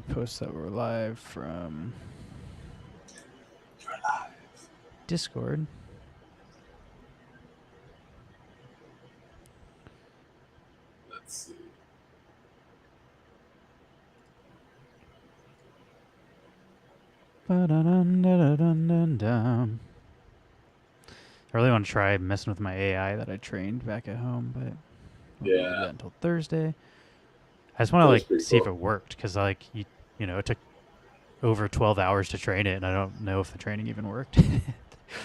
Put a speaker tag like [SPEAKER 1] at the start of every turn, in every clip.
[SPEAKER 1] Post that we're live from Discord.
[SPEAKER 2] Let's see.
[SPEAKER 1] Ba-dun-dun-dun-dun-dun. I really want to try messing with my AI that I trained back at home, but I won't be able to do
[SPEAKER 2] Yeah,
[SPEAKER 1] that until Thursday. I just want to
[SPEAKER 2] that was pretty
[SPEAKER 1] see if
[SPEAKER 2] cool.
[SPEAKER 1] it worked because it took over 12 hours to train it, and I don't know if the training even worked.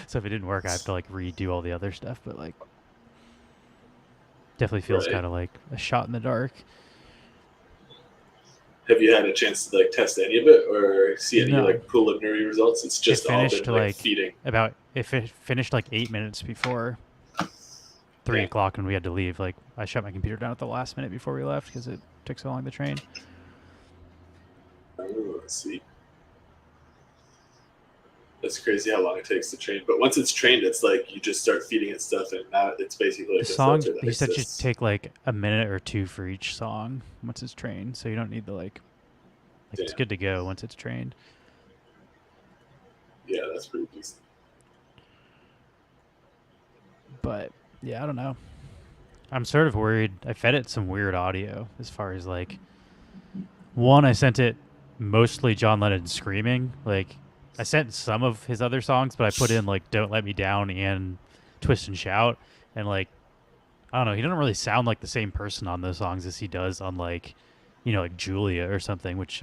[SPEAKER 1] So if it didn't work, I have to redo all the other stuff. But definitely feels
[SPEAKER 2] Right.
[SPEAKER 1] kind of like a shot in the dark.
[SPEAKER 2] Have you had a chance to test any of it or see any
[SPEAKER 1] No,
[SPEAKER 2] preliminary results? It's
[SPEAKER 1] it
[SPEAKER 2] just all
[SPEAKER 1] finished
[SPEAKER 2] been feeding.
[SPEAKER 1] about if it finished 8 minutes before three
[SPEAKER 2] Dang.
[SPEAKER 1] o'clock when we had to leave. I shut my computer down at the last minute before we left because it took so long to train.
[SPEAKER 2] Oh, let's see. That's crazy how long it takes to train. But once it's trained, it's like you just start feeding it stuff, and now it's basically
[SPEAKER 1] The
[SPEAKER 2] a
[SPEAKER 1] songs
[SPEAKER 2] filter that
[SPEAKER 1] he said should
[SPEAKER 2] exists.
[SPEAKER 1] take a minute or two for each song once it's trained, so you don't need to it's
[SPEAKER 2] Damn.
[SPEAKER 1] good to go once it's trained.
[SPEAKER 2] Yeah, that's pretty decent.
[SPEAKER 1] But yeah, I don't know. I'm sort of worried. I fed it some weird audio as far as one. I sent it mostly John Lennon screaming. I sent some of his other songs, but I put in "Don't Let Me Down" and "Twist and Shout," and I don't know. He doesn't really sound like the same person on those songs as he does on Julia or something. Which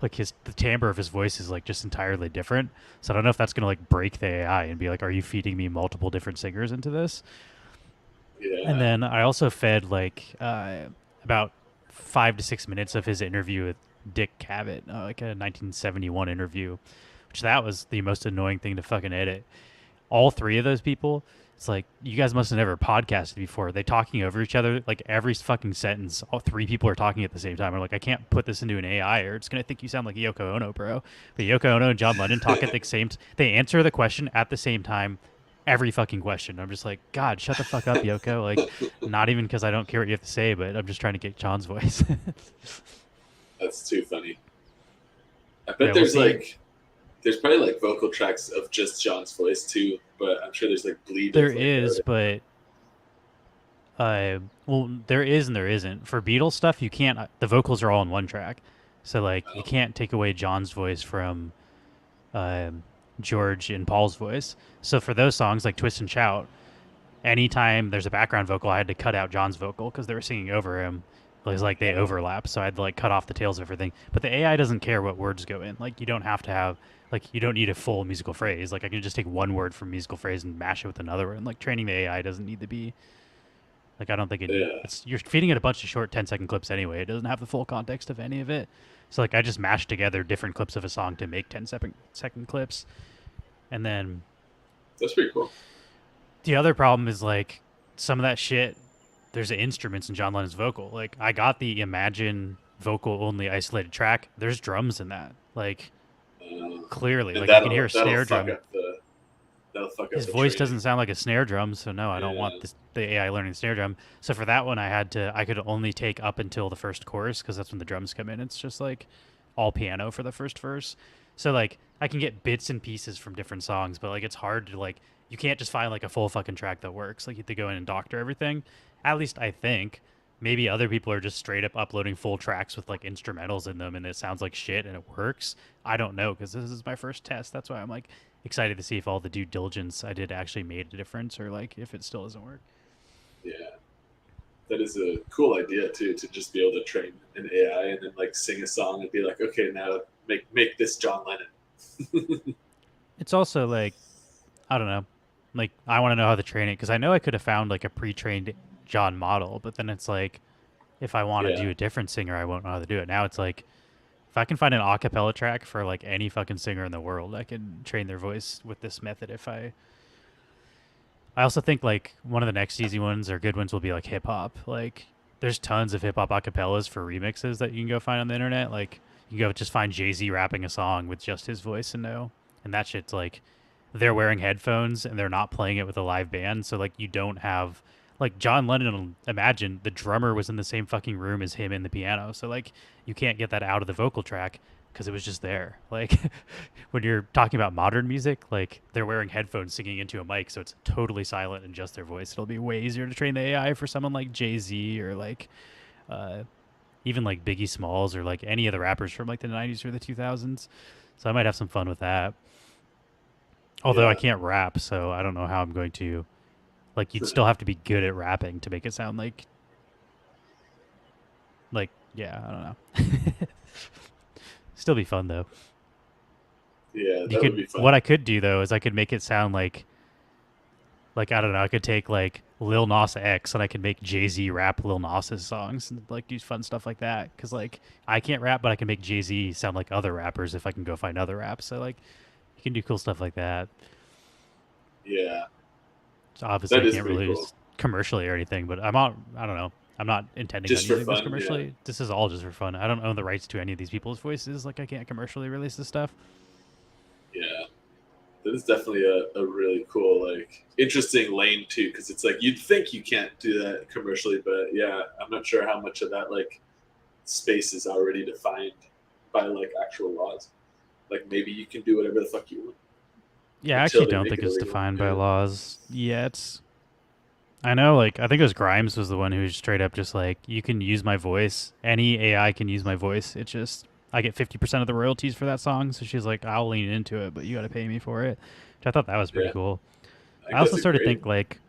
[SPEAKER 1] the timbre of his voice is just entirely different. So I don't know if that's gonna break the AI and be like, "Are you feeding me multiple different singers into this?" And
[SPEAKER 2] Yeah.
[SPEAKER 1] then I also fed about 5 to 6 minutes of his interview with Dick Cavett, a 1971 interview, which that was the most annoying thing to fucking edit. All three of those people, it's like you guys must have never podcasted before. They talking over each other every fucking sentence. All three people are talking at the same time. I'm like, I can't put this into an AI or it's gonna think you sound like Yoko Ono, bro. But Yoko Ono and John Lennon talk at the same. They answer the question at the same time. Every fucking question. I'm just like, God, shut the fuck up, Yoko. Not even because I don't care what you have to say, but I'm just trying to get John's voice.
[SPEAKER 2] That's too funny. I
[SPEAKER 1] Yeah,
[SPEAKER 2] bet
[SPEAKER 1] we'll see.
[SPEAKER 2] there's probably vocal tracks of just John's voice too, but I'm sure there's bleed
[SPEAKER 1] There
[SPEAKER 2] of
[SPEAKER 1] is,
[SPEAKER 2] other.
[SPEAKER 1] but there is and there isn't. For Beatles stuff, you can't. The vocals are all in one track, so you
[SPEAKER 2] Oh,
[SPEAKER 1] can't take away John's voice from George and Paul's voice. So for those songs like Twist and Shout, anytime there's a background vocal, I had to cut out John's vocal because they were singing over him. It was they
[SPEAKER 2] oh,
[SPEAKER 1] overlap, so I had to cut off the tails of everything. But the AI doesn't care what words go in. You don't have to have you don't need a full musical phrase. I can just take one word from musical phrase and mash it with another word. And training the AI doesn't need to be I don't think it need.
[SPEAKER 2] yeah.
[SPEAKER 1] It's you're feeding it a bunch of short 10-second clips anyway. It doesn't have the full context of any of it. So I just mashed together different clips of a song to make 10-second clips, and then
[SPEAKER 2] That's pretty cool.
[SPEAKER 1] the other problem is some of that shit. There's instruments in John Lennon's vocal. I got the Imagine vocal only isolated track. There's drums in that.
[SPEAKER 2] Uh,
[SPEAKER 1] Clearly,
[SPEAKER 2] and
[SPEAKER 1] you can hear a snare
[SPEAKER 2] fuck
[SPEAKER 1] drum.
[SPEAKER 2] up
[SPEAKER 1] His
[SPEAKER 2] the
[SPEAKER 1] voice
[SPEAKER 2] training.
[SPEAKER 1] doesn't sound like a snare drum, so no, I don't want
[SPEAKER 2] Yeah.
[SPEAKER 1] the AI learning snare drum. So for that one, I could only take up until the first chorus because that's when the drums come in. It's just all piano for the first verse. So I can get bits and pieces from different songs, but it's hard to you can't just find a full fucking track that works. You have to go in and doctor everything. At least I think. Maybe other people are just straight up uploading full tracks with instrumentals in them and it sounds like shit and it works. I don't know because this is my first test. That's why I'm excited to see if all the due diligence I did actually made a difference or if it still doesn't work.
[SPEAKER 2] Yeah. That is a cool idea too, to just be able to train an AI and then sing a song and be like, okay, now make this John Lennon.
[SPEAKER 1] It's also I don't know. I want to know how to train it because I know I could have found a pre-trained John model, but then it's if I want to
[SPEAKER 2] Yeah.
[SPEAKER 1] do a different singer, I won't know how to do it. Now it's if I can find an acapella track for any fucking singer in the world, I can train their voice with this method. I also think one of the next easy ones or good ones will be hip hop. There's tons of hip hop acapellas for remixes that you can go find on the internet. You can go just find Jay Z rapping a song with just his voice and that shit's they're wearing headphones and they're not playing it with a live band, so you don't have like John Lennon, imagine the drummer was in the same fucking room as him in the piano. So like you can't get that out of the vocal track because it was just there. Like when you're talking about modern music, like they're wearing headphones singing into a mic, so it's totally silent and just their voice. It'll be way easier to train the AI for someone like Jay-Z or like uh, even like Biggie Smalls or like any of the rappers from like the 90s or the 2000s. So I might have some fun with that. Although I
[SPEAKER 2] Yeah.
[SPEAKER 1] can't rap, so I don't know how I'm going to like you'd still have to be good at rapping to make it sound like yeah, I don't know. Still be fun though.
[SPEAKER 2] Yeah,
[SPEAKER 1] You
[SPEAKER 2] that would
[SPEAKER 1] could
[SPEAKER 2] be fun.
[SPEAKER 1] what I could do though is I could make it sound like I don't know, I could take like Lil Nas X and I could make Jay-Z rap Lil Nas's songs and like do fun stuff like that cuz like I can't rap but I can make Jay-Z sound like other rappers if I can go find other raps. So like you can do cool stuff like that.
[SPEAKER 2] Yeah,
[SPEAKER 1] So obviously,
[SPEAKER 2] that
[SPEAKER 1] I
[SPEAKER 2] is
[SPEAKER 1] can't
[SPEAKER 2] pretty
[SPEAKER 1] release
[SPEAKER 2] cool.
[SPEAKER 1] commercially or anything, but I'm not. I don't know. I'm not intending on
[SPEAKER 2] Just for
[SPEAKER 1] using this
[SPEAKER 2] fun. Yeah.
[SPEAKER 1] commercially. This is all just for fun. I don't own the rights to any of these people's voices. Like I can't commercially release this stuff.
[SPEAKER 2] Yeah. That is definitely a really cool, like, interesting lane too, because it's like you'd think you can't do that commercially, but yeah, I'm not sure how much of that like space is already defined by like actual laws. Like maybe you can do whatever the fuck you want
[SPEAKER 1] Yeah, I actually
[SPEAKER 2] until they
[SPEAKER 1] don't
[SPEAKER 2] make
[SPEAKER 1] think
[SPEAKER 2] it
[SPEAKER 1] it's
[SPEAKER 2] illegal.
[SPEAKER 1] defined by
[SPEAKER 2] Yeah,
[SPEAKER 1] laws yet. I know, like, I think it was Grimes was the one who straight up just like, you can use my voice. Any AI can use my voice. It's just, I get 50% of the royalties for that song. So she's like, I'll lean into it, but you got to pay me for it. Which I thought that was pretty
[SPEAKER 2] yeah.
[SPEAKER 1] cool.
[SPEAKER 2] I
[SPEAKER 1] I
[SPEAKER 2] think
[SPEAKER 1] also
[SPEAKER 2] that's a
[SPEAKER 1] started to think, like,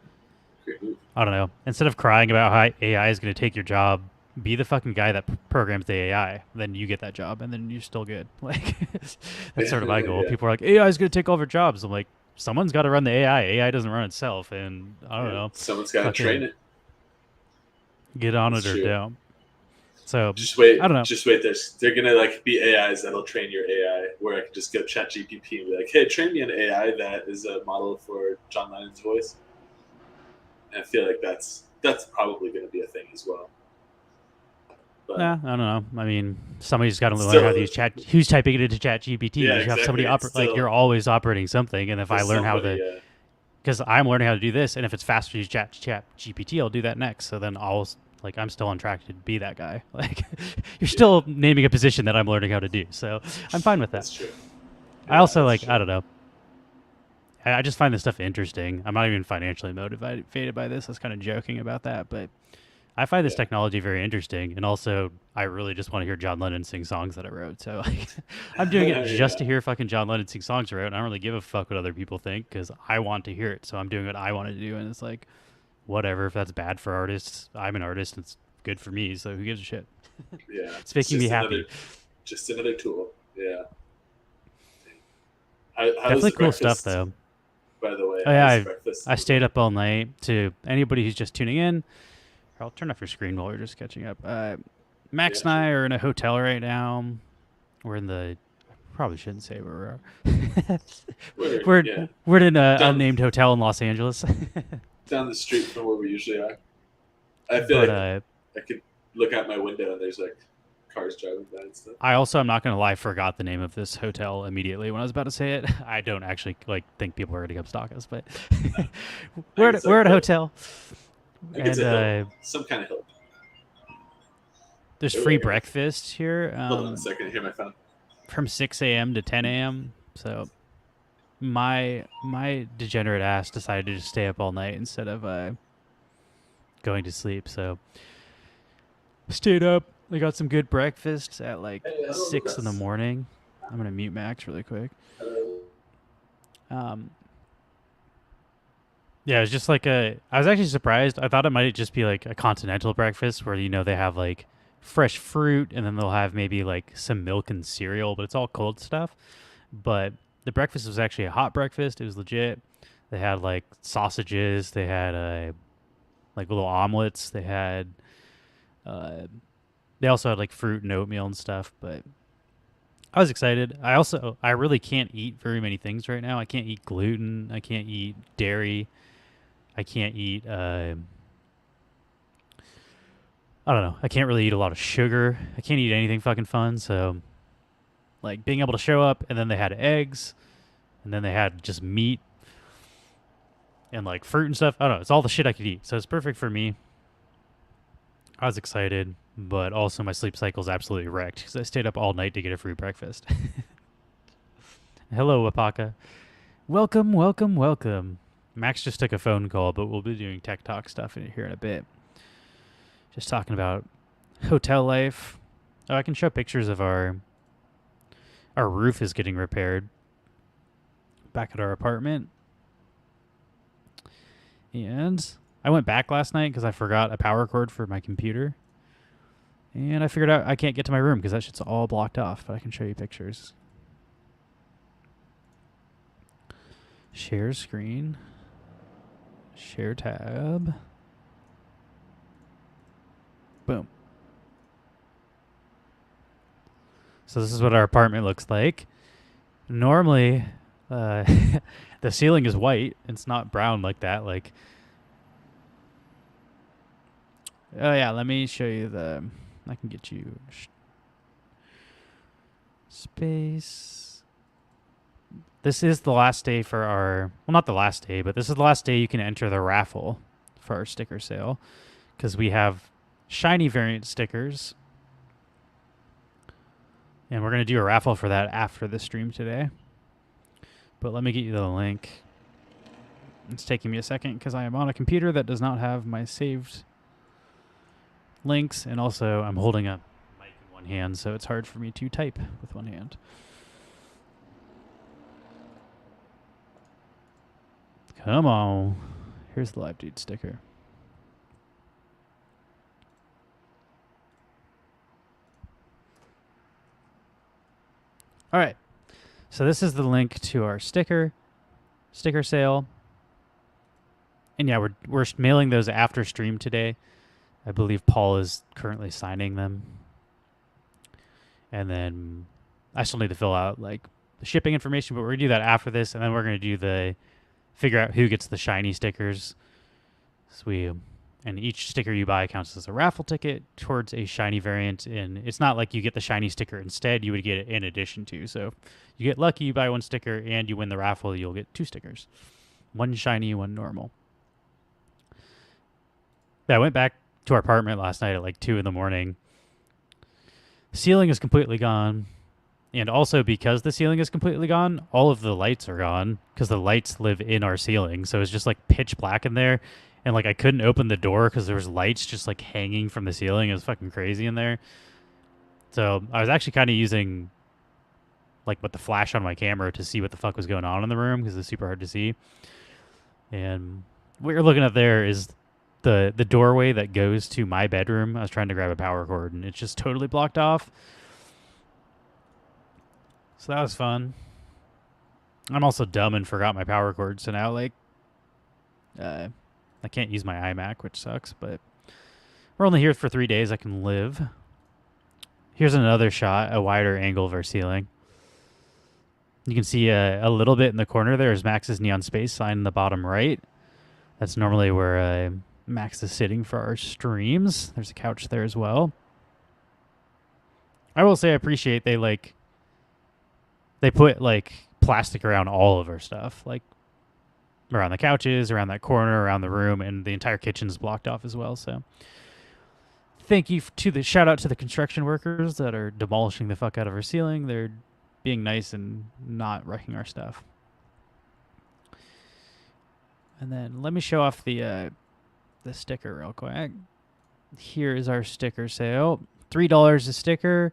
[SPEAKER 2] great move.
[SPEAKER 1] I don't know. Instead of crying about how AI is going to take your job, be the fucking guy that programs the AI. Then you get that job, and then you're still good. Like that's sort of my goal.
[SPEAKER 2] Yeah,
[SPEAKER 1] People are like, AI is going to take all of our jobs. I'm like, someone's got to run the AI. AI doesn't run itself, and I don't
[SPEAKER 2] yeah.
[SPEAKER 1] know,
[SPEAKER 2] Someone's got to train
[SPEAKER 1] fucking
[SPEAKER 2] it.
[SPEAKER 1] get on
[SPEAKER 2] That's
[SPEAKER 1] it or
[SPEAKER 2] true.
[SPEAKER 1] don't. So
[SPEAKER 2] Just
[SPEAKER 1] I
[SPEAKER 2] wait,
[SPEAKER 1] don't know.
[SPEAKER 2] just wait. They're gonna like be AIs that'll train your AI. Where I can just go chat GPT and be like, "Hey, train me an AI that is a model for John Lennon's voice." And I feel like that's probably going to be a thing as well.
[SPEAKER 1] Nah,
[SPEAKER 2] But
[SPEAKER 1] I don't know. I mean, somebody's got to learn how to
[SPEAKER 2] still,
[SPEAKER 1] use chat. Who's typing it into Chat GPT?
[SPEAKER 2] yeah,
[SPEAKER 1] You have
[SPEAKER 2] exactly.
[SPEAKER 1] somebody
[SPEAKER 2] It's
[SPEAKER 1] like
[SPEAKER 2] still
[SPEAKER 1] you're always operating something. And if I
[SPEAKER 2] there's
[SPEAKER 1] learn how
[SPEAKER 2] somebody.
[SPEAKER 1] to because I'm learning how to do this, and if it's faster to use Chat GPT, I'll do that next. So then I'll like I'm still on track to be that guy. Like you're
[SPEAKER 2] Yeah,
[SPEAKER 1] still naming a position that I'm learning how to do, so I'm fine with that.
[SPEAKER 2] that's true.
[SPEAKER 1] I
[SPEAKER 2] Yeah,
[SPEAKER 1] also
[SPEAKER 2] that's
[SPEAKER 1] like I
[SPEAKER 2] true.
[SPEAKER 1] don't know. I just find this stuff interesting. I'm not even financially motivated by this. I was kind of joking about that, but I find this
[SPEAKER 2] Yeah,
[SPEAKER 1] technology very interesting, and also I really just want to hear John Lennon sing songs that I wrote. So like, I'm doing it just
[SPEAKER 2] yeah,
[SPEAKER 1] to hear fucking John Lennon sing songs I wrote. And I don't really give a fuck what other people think because I want to hear it. So I'm doing what I want to do, and it's like whatever. If that's bad for artists, I'm an artist. And it's good for me. So who gives a shit?
[SPEAKER 2] yeah.
[SPEAKER 1] It's
[SPEAKER 2] It's
[SPEAKER 1] making me happy.
[SPEAKER 2] just another tool. Yeah. How was
[SPEAKER 1] Definitely
[SPEAKER 2] the
[SPEAKER 1] cool stuff
[SPEAKER 2] breakfast?
[SPEAKER 1] though.
[SPEAKER 2] By the way,
[SPEAKER 1] Oh
[SPEAKER 2] how
[SPEAKER 1] yeah,
[SPEAKER 2] was the breakfast?
[SPEAKER 1] I stayed up all night. To anybody who's just tuning in, I'll turn off your screen while we're just catching up. Max
[SPEAKER 2] Yeah,
[SPEAKER 1] and
[SPEAKER 2] sure.
[SPEAKER 1] I are in a hotel right now. We're in the probably shouldn't say where we are. we're
[SPEAKER 2] Yeah,
[SPEAKER 1] we're in an
[SPEAKER 2] down
[SPEAKER 1] unnamed hotel in Los Angeles.
[SPEAKER 2] down the street from where we usually are. I feel
[SPEAKER 1] but
[SPEAKER 2] like I could look out my window and there's like cars driving by and stuff.
[SPEAKER 1] I also I'm not gonna lie, forgot the name of this hotel immediately when I was about to say it. I don't actually like think people are gonna come stalk us, but
[SPEAKER 2] I think it's
[SPEAKER 1] we're
[SPEAKER 2] like
[SPEAKER 1] at a hotel
[SPEAKER 2] I think it's
[SPEAKER 1] and
[SPEAKER 2] a hill, some kind of hill.
[SPEAKER 1] there's
[SPEAKER 2] Oh,
[SPEAKER 1] free
[SPEAKER 2] I got my,
[SPEAKER 1] breakfast here
[SPEAKER 2] hold on a second. I hear my phone.
[SPEAKER 1] from 6 a.m. to 10 a.m. So my degenerate ass decided to just stay up all night instead of going to sleep. So stayed up. I got some good breakfast at like
[SPEAKER 2] Hey, hello,
[SPEAKER 1] 6 in the
[SPEAKER 2] Lucas.
[SPEAKER 1] morning. I'm gonna mute Max really quick.
[SPEAKER 2] Hello.
[SPEAKER 1] Um, yeah, it was just like a. I was actually surprised. I thought it might just be like a continental breakfast where they have like fresh fruit and then they'll have maybe like some milk and cereal, but it's all cold stuff. But the breakfast was actually a hot breakfast. It was legit. They had like sausages. They had like little omelets. Uh, they also had like fruit and oatmeal and stuff. But I was excited. I really can't eat very many things right now. I can't eat gluten. I can't eat dairy. I can't eat. I don't know. I can't really eat a lot of sugar. I can't eat anything fucking fun. So like being able to show up and then they had eggs and then they had just meat. and like fruit and stuff. I don't know. It's all the shit I could eat. So it's perfect for me. I was excited, but also my sleep cycle's absolutely wrecked because I stayed up all night to get a free breakfast. Hello, Wapaka. Welcome, welcome, welcome. Max just took a phone call, but we'll be doing tech talk stuff in here in a bit. Just talking about hotel life. Oh, I can show pictures of our roof is getting repaired back at our apartment. And I went back last night because I forgot a power cord for my computer. And I figured out I can't get to my room because that shit's all blocked off, but I can show you pictures. Share screen. Share tab. Boom. So this is what our apartment looks like. Normally, the ceiling is white. It's not brown like that. Like, oh yeah, let me show you the. I can get you space. This is the last day for our. Well, not the last day, but this is the last day you can enter the raffle for our sticker sale because we have shiny variant stickers. And we're going to do a raffle for that after the stream today. But let me get you the link. It's taking me a second because I am on a computer that does not have my saved links. And also, I'm holding a mic in one hand, so it's hard for me to type with one hand. Come on. Here's the Live Dude sticker. All right. So this is the link to our sticker sale. And yeah, we're mailing those after stream today. I believe Paul is currently signing them. And then I still need to fill out like the shipping information, but we're going to do that after this. And then we're going to do figure out who gets the shiny stickers. And each sticker you buy counts as a raffle ticket towards a shiny variant. And it's not like you get the shiny sticker instead. You would get it in addition to. So you get lucky, you buy one sticker, and you win the raffle, you'll get 2 stickers. One shiny, one normal. Yeah, I went back to our apartment last night at like 2 in the morning. The ceiling is completely gone. And also because the ceiling is completely gone, all of the lights are gone because the lights live in our ceiling. So it's just like pitch black in there. And like I couldn't open the door because there was lights just like hanging from the ceiling. It was fucking crazy in there. So I was actually kind of using like with the flash on my camera to see what the fuck was going on in the room because it's super hard to see. And what you're looking at there is the doorway that goes to my bedroom. I was trying to grab a power cord and it's just totally blocked off. So that was fun. I'm also dumb and forgot my power cord. So now like I can't use my iMac, which sucks, but we're only here for 3 days. I can live. Here's another shot, a wider angle of our ceiling. You can see a little bit in the corner there is Max's Neon Space sign in the bottom right. That's normally where Max is sitting for our streams. There's a couch there as well. I will say I appreciate they put like plastic around all of our stuff, like around the couches, around that corner, around the room, and the entire kitchen is blocked off as well. So thank you shout out to the construction workers that are demolishing the fuck out of our ceiling. They're being nice and not wrecking our stuff. And then let me show off the sticker real quick. Here is our sticker sale. $3 a sticker.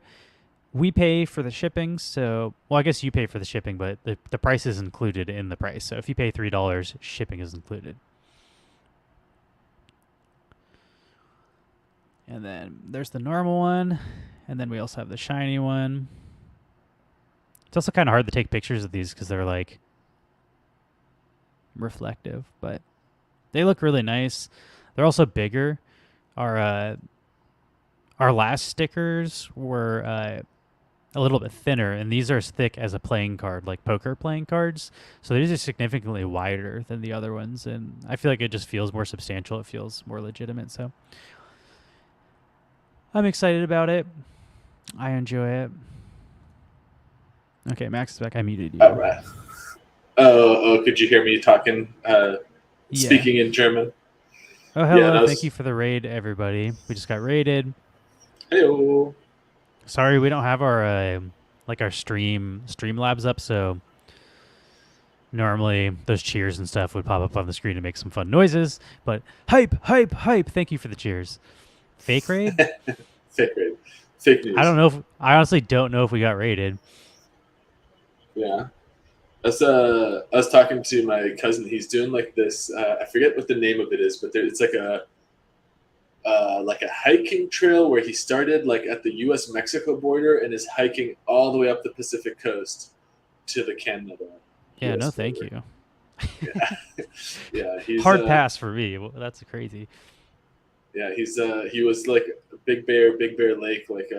[SPEAKER 1] We pay for the shipping, so well, I guess you pay for the shipping, but the price is included in the price. So if you pay $3, shipping is included. And then there's the normal one, and then we also have the shiny one. It's also kind of hard to take pictures of these because they're like reflective, but they look really nice. They're also bigger. Our last stickers were a little bit thinner, and these are as thick as a playing card, like poker playing cards. So these are significantly wider than the other ones, and I feel like it just feels more substantial. It feels more legitimate, so I'm excited about it. I enjoy it. Okay, Max is back. I muted you.
[SPEAKER 2] All right. Oh, could you hear me talking?
[SPEAKER 1] Yeah.
[SPEAKER 2] speaking in German.
[SPEAKER 1] Oh,
[SPEAKER 2] Yeah, and
[SPEAKER 1] hello.
[SPEAKER 2] I
[SPEAKER 1] Thank
[SPEAKER 2] was
[SPEAKER 1] you for the raid, everybody. We just got raided.
[SPEAKER 2] hey
[SPEAKER 1] Sorry, we don't have our like our Streamlabs up, so normally those cheers and stuff would pop up on the screen and make some fun noises. But hype, hype, hype! Thank you for the cheers. Fake raid?
[SPEAKER 2] fake raid, fake
[SPEAKER 1] I don't
[SPEAKER 2] news.
[SPEAKER 1] know. I honestly don't know if we got raided.
[SPEAKER 2] Yeah. I was talking to my cousin. He's doing like this. I forget what the name of it is, but it's like a hiking trail where he started like at the U.S. Mexico border and is hiking all the way up the Pacific coast to the Canada
[SPEAKER 1] Yeah,
[SPEAKER 2] U.S.
[SPEAKER 1] no, thank
[SPEAKER 2] border.
[SPEAKER 1] you.
[SPEAKER 2] Yeah, yeah,
[SPEAKER 1] Hard pass for me. Well, that's crazy.
[SPEAKER 2] he was like Big Bear Lake like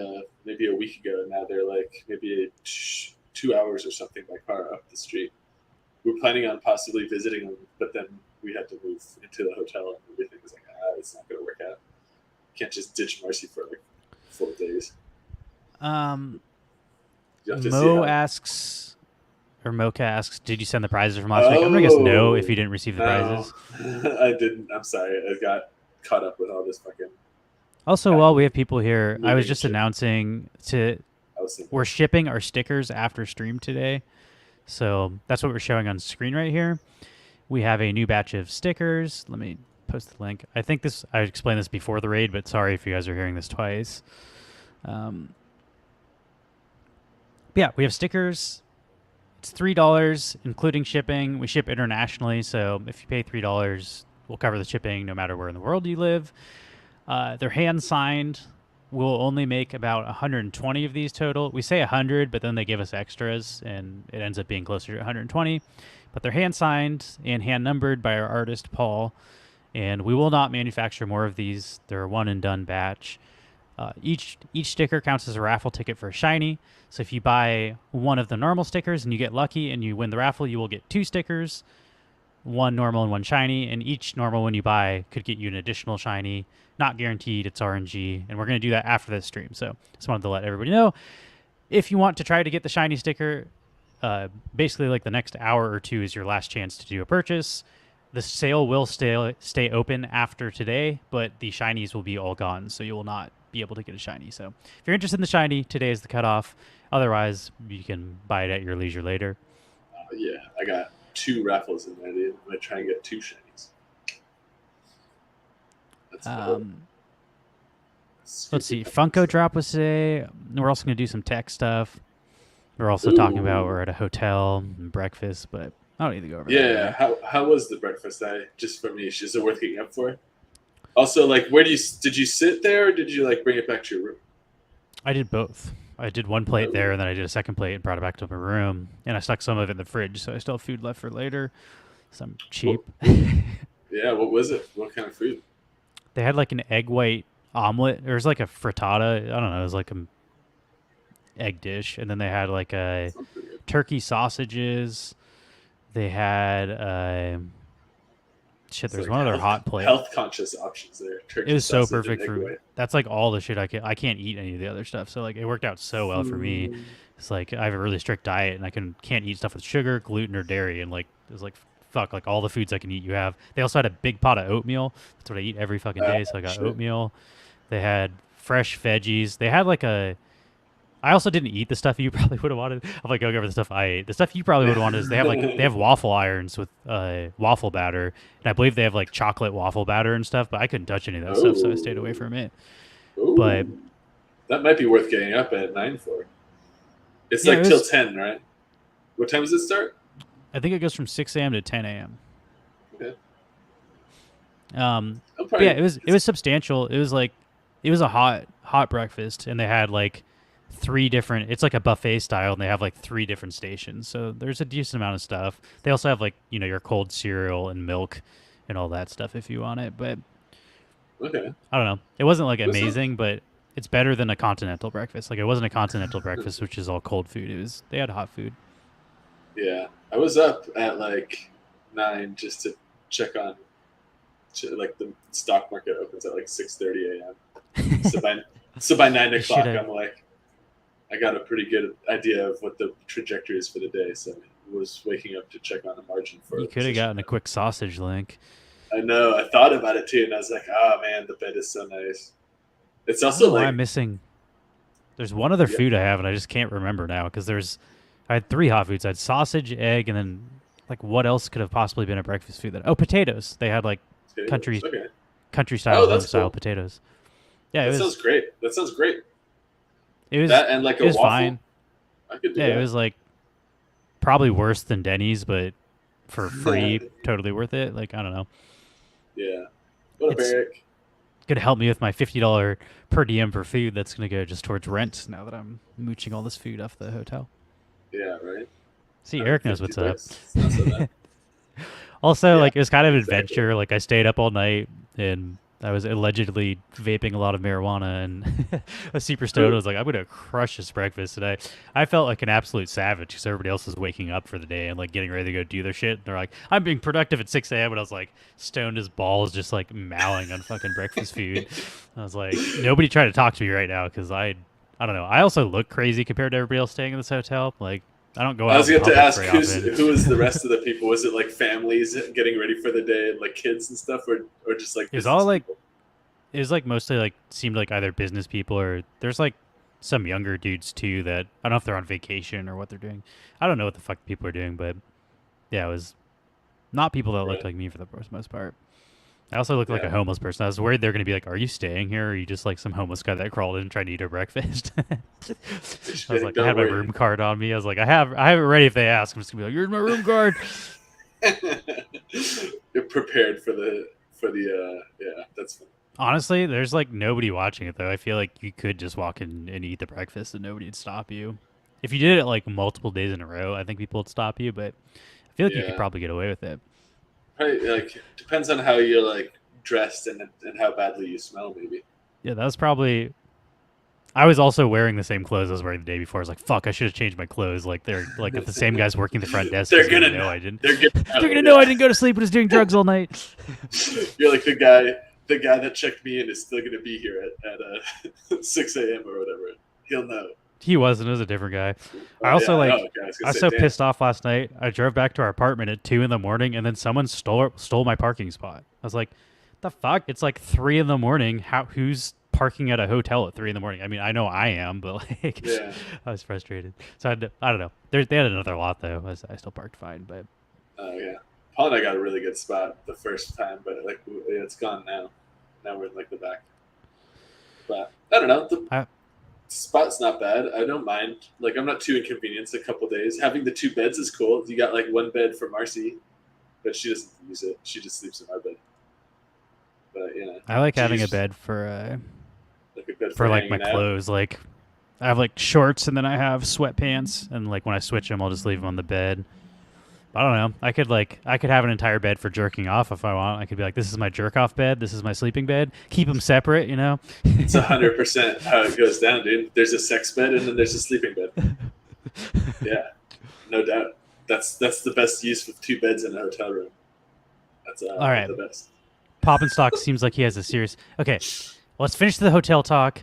[SPEAKER 2] maybe a week ago. And now they're like maybe 2 hours or something by car up the street. We're planning on possibly visiting them, but then we had to move into the hotel and everything was like, it's not going to work out. Can't just ditch Marcy for like 4 days.
[SPEAKER 1] Um,
[SPEAKER 2] You have to see
[SPEAKER 1] Mo
[SPEAKER 2] how.
[SPEAKER 1] asks, or Mocha asks, did you send the prizes from last week? I'm gonna guess no if
[SPEAKER 2] Oh
[SPEAKER 1] you didn't receive the
[SPEAKER 2] no,
[SPEAKER 1] prizes.
[SPEAKER 2] I didn't. I'm sorry. I got caught up with all this fucking
[SPEAKER 1] Also, while we
[SPEAKER 2] packing,
[SPEAKER 1] have people here, I was
[SPEAKER 2] moving, and
[SPEAKER 1] just
[SPEAKER 2] shipping.
[SPEAKER 1] announcing to
[SPEAKER 2] I was thinking,
[SPEAKER 1] we're shipping our stickers after stream today. So that's what we're showing on screen right here. We have a new batch of stickers. Let me post the link. I think I explained this before the raid, but sorry if you guys are hearing this twice. Yeah, we have stickers. It's $3, including shipping. We ship internationally, so if you pay $3, we'll cover the shipping no matter where in the world you live. They're hand signed. We'll only make about 120 of these total. We say 100, but then they give us extras, and it ends up being closer to 120. But they're hand signed and hand numbered by our artist Paul, and we will not manufacture more of these. They're a one and done batch. Each sticker counts as a raffle ticket for a shiny. So if you buy one of the normal stickers and you get lucky and you win the raffle, you will get 2 stickers, one normal and one shiny. And each normal one you buy could get you an additional shiny. Not guaranteed. It's RNG, and we're going to do that after this stream. So just wanted to let everybody know. If you want to try to get the shiny sticker, basically like the next hour or two is your last chance to do a purchase. The sale will stay open after today, but the shinies will be all gone, so you will not be able to get a shiny. So if you're interested in the shiny, today is the cutoff. Otherwise, you can buy it at your leisure later.
[SPEAKER 2] yeah, I got 2 raffles in there. Dude. I'm gonna try and get 2 shinies. That's cool.
[SPEAKER 1] Let's see. Funko drop was today. We're also going to do some tech stuff. We're also talking about we're at a hotel and breakfast, but I don't need to go over that.
[SPEAKER 2] Yeah, how was the breakfast? Just for me, is it worth getting up for? Also, like, did you sit there or did you like bring it back to your room?
[SPEAKER 1] I did both. I did one plate there, and then I did a second plate and brought it back to my room. And I stuck some of it in the fridge, so I still have food left for later. Some cheap.
[SPEAKER 2] Yeah, what was it? What kind of food?
[SPEAKER 1] They had like an egg white omelet. There was like a frittata. I don't know. It was like an egg dish, and then they had like a turkey sausages. They had shit. There's one other hot plate.
[SPEAKER 2] Health conscious options there.
[SPEAKER 1] Turkey it was so perfect for me. That's like all the shit I can't eat any of the other stuff. So like it worked out so well for me. It's like I have a really strict diet and I can't eat stuff with sugar, gluten, or dairy. And like it was like fuck, like all the foods I can eat. You have. They also had a big pot of oatmeal. That's what I eat every fucking day. So I got oatmeal. They had fresh veggies. They had like a. I also didn't eat the stuff you probably would have wanted. I'm like going over the stuff I ate. The stuff you probably would have wanted is they have waffle irons with waffle batter, and I believe they have like chocolate waffle batter and stuff. But I couldn't touch any of that stuff, so I stayed away from it.
[SPEAKER 2] Ooh.
[SPEAKER 1] But
[SPEAKER 2] that might be worth getting up at 9 for. It's like till 10, right? What time does it start?
[SPEAKER 1] I think it goes from 6 a.m. to 10 a.m.
[SPEAKER 2] Okay.
[SPEAKER 1] Yeah, it was substantial. It was a hot breakfast, and they had like 3 different. It's like a buffet style, and they have like 3 different stations. So there's a decent amount of stuff. They also have like your cold cereal and milk, and all that stuff if you want it. But
[SPEAKER 2] okay,
[SPEAKER 1] I don't know. It wasn't like amazing, but it's better than a continental breakfast. Like it wasn't a continental breakfast, which is all cold food. They had hot food.
[SPEAKER 2] Yeah, I was up at like 9 just to check on. Like the stock market opens at like 6:30 a.m. So by 9 o'clock, I'm like, I got a pretty good idea of what the trajectory is for the day. So I was waking up to check on a margin for.
[SPEAKER 1] You could have gotten a quick sausage link.
[SPEAKER 2] I know. I thought about it too, and I was like, "Oh man, the bed is so nice." It's
[SPEAKER 1] I don't
[SPEAKER 2] also
[SPEAKER 1] know why I'm
[SPEAKER 2] like,
[SPEAKER 1] missing. There's one other
[SPEAKER 2] yeah,
[SPEAKER 1] food I have, and I just can't remember now because I had three hot foods. I had sausage, egg, and then like what else could have possibly been a breakfast food? That oh, potatoes. They had like
[SPEAKER 2] potatoes.
[SPEAKER 1] country
[SPEAKER 2] Okay.
[SPEAKER 1] country style,
[SPEAKER 2] Oh,
[SPEAKER 1] home
[SPEAKER 2] that's
[SPEAKER 1] style
[SPEAKER 2] cool.
[SPEAKER 1] potatoes. Yeah,
[SPEAKER 2] That sounds great. That sounds great.
[SPEAKER 1] it was
[SPEAKER 2] That and like
[SPEAKER 1] it
[SPEAKER 2] a
[SPEAKER 1] was fine.
[SPEAKER 2] waffle. I could do
[SPEAKER 1] Yeah, it
[SPEAKER 2] that.
[SPEAKER 1] was like probably worse than Denny's, but for free, totally worth it. Like I don't know,
[SPEAKER 2] Yeah. What a
[SPEAKER 1] it's
[SPEAKER 2] barrack.
[SPEAKER 1] gonna help me with my $50 per diem for food. That's gonna go just towards rent now that I'm mooching all this food off the hotel.
[SPEAKER 2] Yeah, right.
[SPEAKER 1] See, Eric knows
[SPEAKER 2] 150
[SPEAKER 1] what's up.
[SPEAKER 2] bucks. It's not so bad.
[SPEAKER 1] Also,
[SPEAKER 2] Yeah,
[SPEAKER 1] like it was kind of an
[SPEAKER 2] exactly.
[SPEAKER 1] adventure. Like I stayed up all night and I was allegedly vaping a lot of marijuana and a super stoned. I
[SPEAKER 2] Who?
[SPEAKER 1] was like, I'm gonna crush this breakfast today. I felt like an absolute savage because everybody else was waking up for the day and like getting ready to go do their shit. And they're like, I'm being productive at 6 a.m. And I was like, stoned as balls, just like mowing on fucking breakfast food. I was like, nobody try to talk to me right now because I don't know. I also look crazy compared to everybody else staying in this hotel. Like I don't go
[SPEAKER 2] I
[SPEAKER 1] out
[SPEAKER 2] was
[SPEAKER 1] in
[SPEAKER 2] going to
[SPEAKER 1] public
[SPEAKER 2] ask
[SPEAKER 1] very often.
[SPEAKER 2] who was the rest of the people? Was it like families getting ready for the day and like kids and stuff, or just like
[SPEAKER 1] It was all
[SPEAKER 2] business
[SPEAKER 1] like
[SPEAKER 2] people?
[SPEAKER 1] it was like mostly like seemed like either business people or there's like some younger dudes too that I don't know if they're on vacation or what they're doing. I don't know what the fuck people are doing, but yeah, it was not people that looked
[SPEAKER 2] Right.
[SPEAKER 1] like me for the most part. I also looked like
[SPEAKER 2] Yeah.
[SPEAKER 1] a homeless person. I was worried they're going to be like, "Are you staying here? Or are you just like some homeless guy that crawled in and tried to eat our breakfast?" I was like, I
[SPEAKER 2] Don't
[SPEAKER 1] had my
[SPEAKER 2] worry.
[SPEAKER 1] room card on me. I was like, I have it ready if they ask. I'm just gonna be like, "Here's my room card."
[SPEAKER 2] You're prepared for the yeah. That's fun.
[SPEAKER 1] Honestly, there's like nobody watching it though. I feel like you could just walk in and eat the breakfast and nobody would stop you. If you did it like multiple days in a row, I think people would stop you, but I feel like you could
[SPEAKER 2] Yeah.
[SPEAKER 1] probably get away with it.
[SPEAKER 2] Probably, like depends on how you're like dressed and how badly you smell maybe.
[SPEAKER 1] Yeah, that was probably. I was also wearing the same clothes I was wearing the day before. I was like, "Fuck, I should have changed my clothes." Like they're like if the same guy's working the front desk
[SPEAKER 2] They're
[SPEAKER 1] is gonna
[SPEAKER 2] gonna
[SPEAKER 1] know I didn't.
[SPEAKER 2] they're gonna
[SPEAKER 1] They're
[SPEAKER 2] know.
[SPEAKER 1] gonna know I
[SPEAKER 2] Yeah.
[SPEAKER 1] didn't go to sleep and was doing drugs all night.
[SPEAKER 2] You're like the guy that checked me in is still gonna be here at 6 a.m. or whatever. He'll know.
[SPEAKER 1] He wasn't. It was a different guy. I
[SPEAKER 2] Oh
[SPEAKER 1] also
[SPEAKER 2] yeah. Oh,
[SPEAKER 1] like.
[SPEAKER 2] okay. I was
[SPEAKER 1] I
[SPEAKER 2] gonna
[SPEAKER 1] was
[SPEAKER 2] say,
[SPEAKER 1] so
[SPEAKER 2] damn.
[SPEAKER 1] pissed off last night. I drove back to our apartment at 2 in the morning, and then someone stole my parking spot. I was like, "The fuck!" It's like 3 in the morning. How? Who's parking at a hotel at 3 in the morning? I mean, I know I am, but like,
[SPEAKER 2] Yeah.
[SPEAKER 1] I was frustrated. So I don't know. They had another lot though. I still parked fine, but
[SPEAKER 2] Oh yeah. Paul and I got a really good spot the first time, but like it's gone now. Now we're in like the back. But I don't know. The
[SPEAKER 1] I
[SPEAKER 2] spot's not bad. I don't mind. Like I'm not too inconvenienced a couple days. Having the two beds is cool. You got like one bed for Marcy, but she doesn't use it. She just sleeps in our bed. But
[SPEAKER 1] I like
[SPEAKER 2] she
[SPEAKER 1] having a
[SPEAKER 2] uses
[SPEAKER 1] bed
[SPEAKER 2] like a bed
[SPEAKER 1] for
[SPEAKER 2] for
[SPEAKER 1] like my
[SPEAKER 2] hanging out.
[SPEAKER 1] clothes. Like I have like shorts, and then I have sweatpants, and like when I switch them, I'll just leave them on the bed. I don't know. I could have an entire bed for jerking off if I want. I could be like, this is my jerk off bed. This is my sleeping bed. Keep them separate, you know.
[SPEAKER 2] It's 100% how it goes down, dude. There's a sex bed and then there's a sleeping bed. Yeah, no doubt. That's the best use of two beds in a hotel room. That's
[SPEAKER 1] All right,
[SPEAKER 2] the best.
[SPEAKER 1] Pop and Stock seems like he has a serious. Okay, let's finish the hotel talk.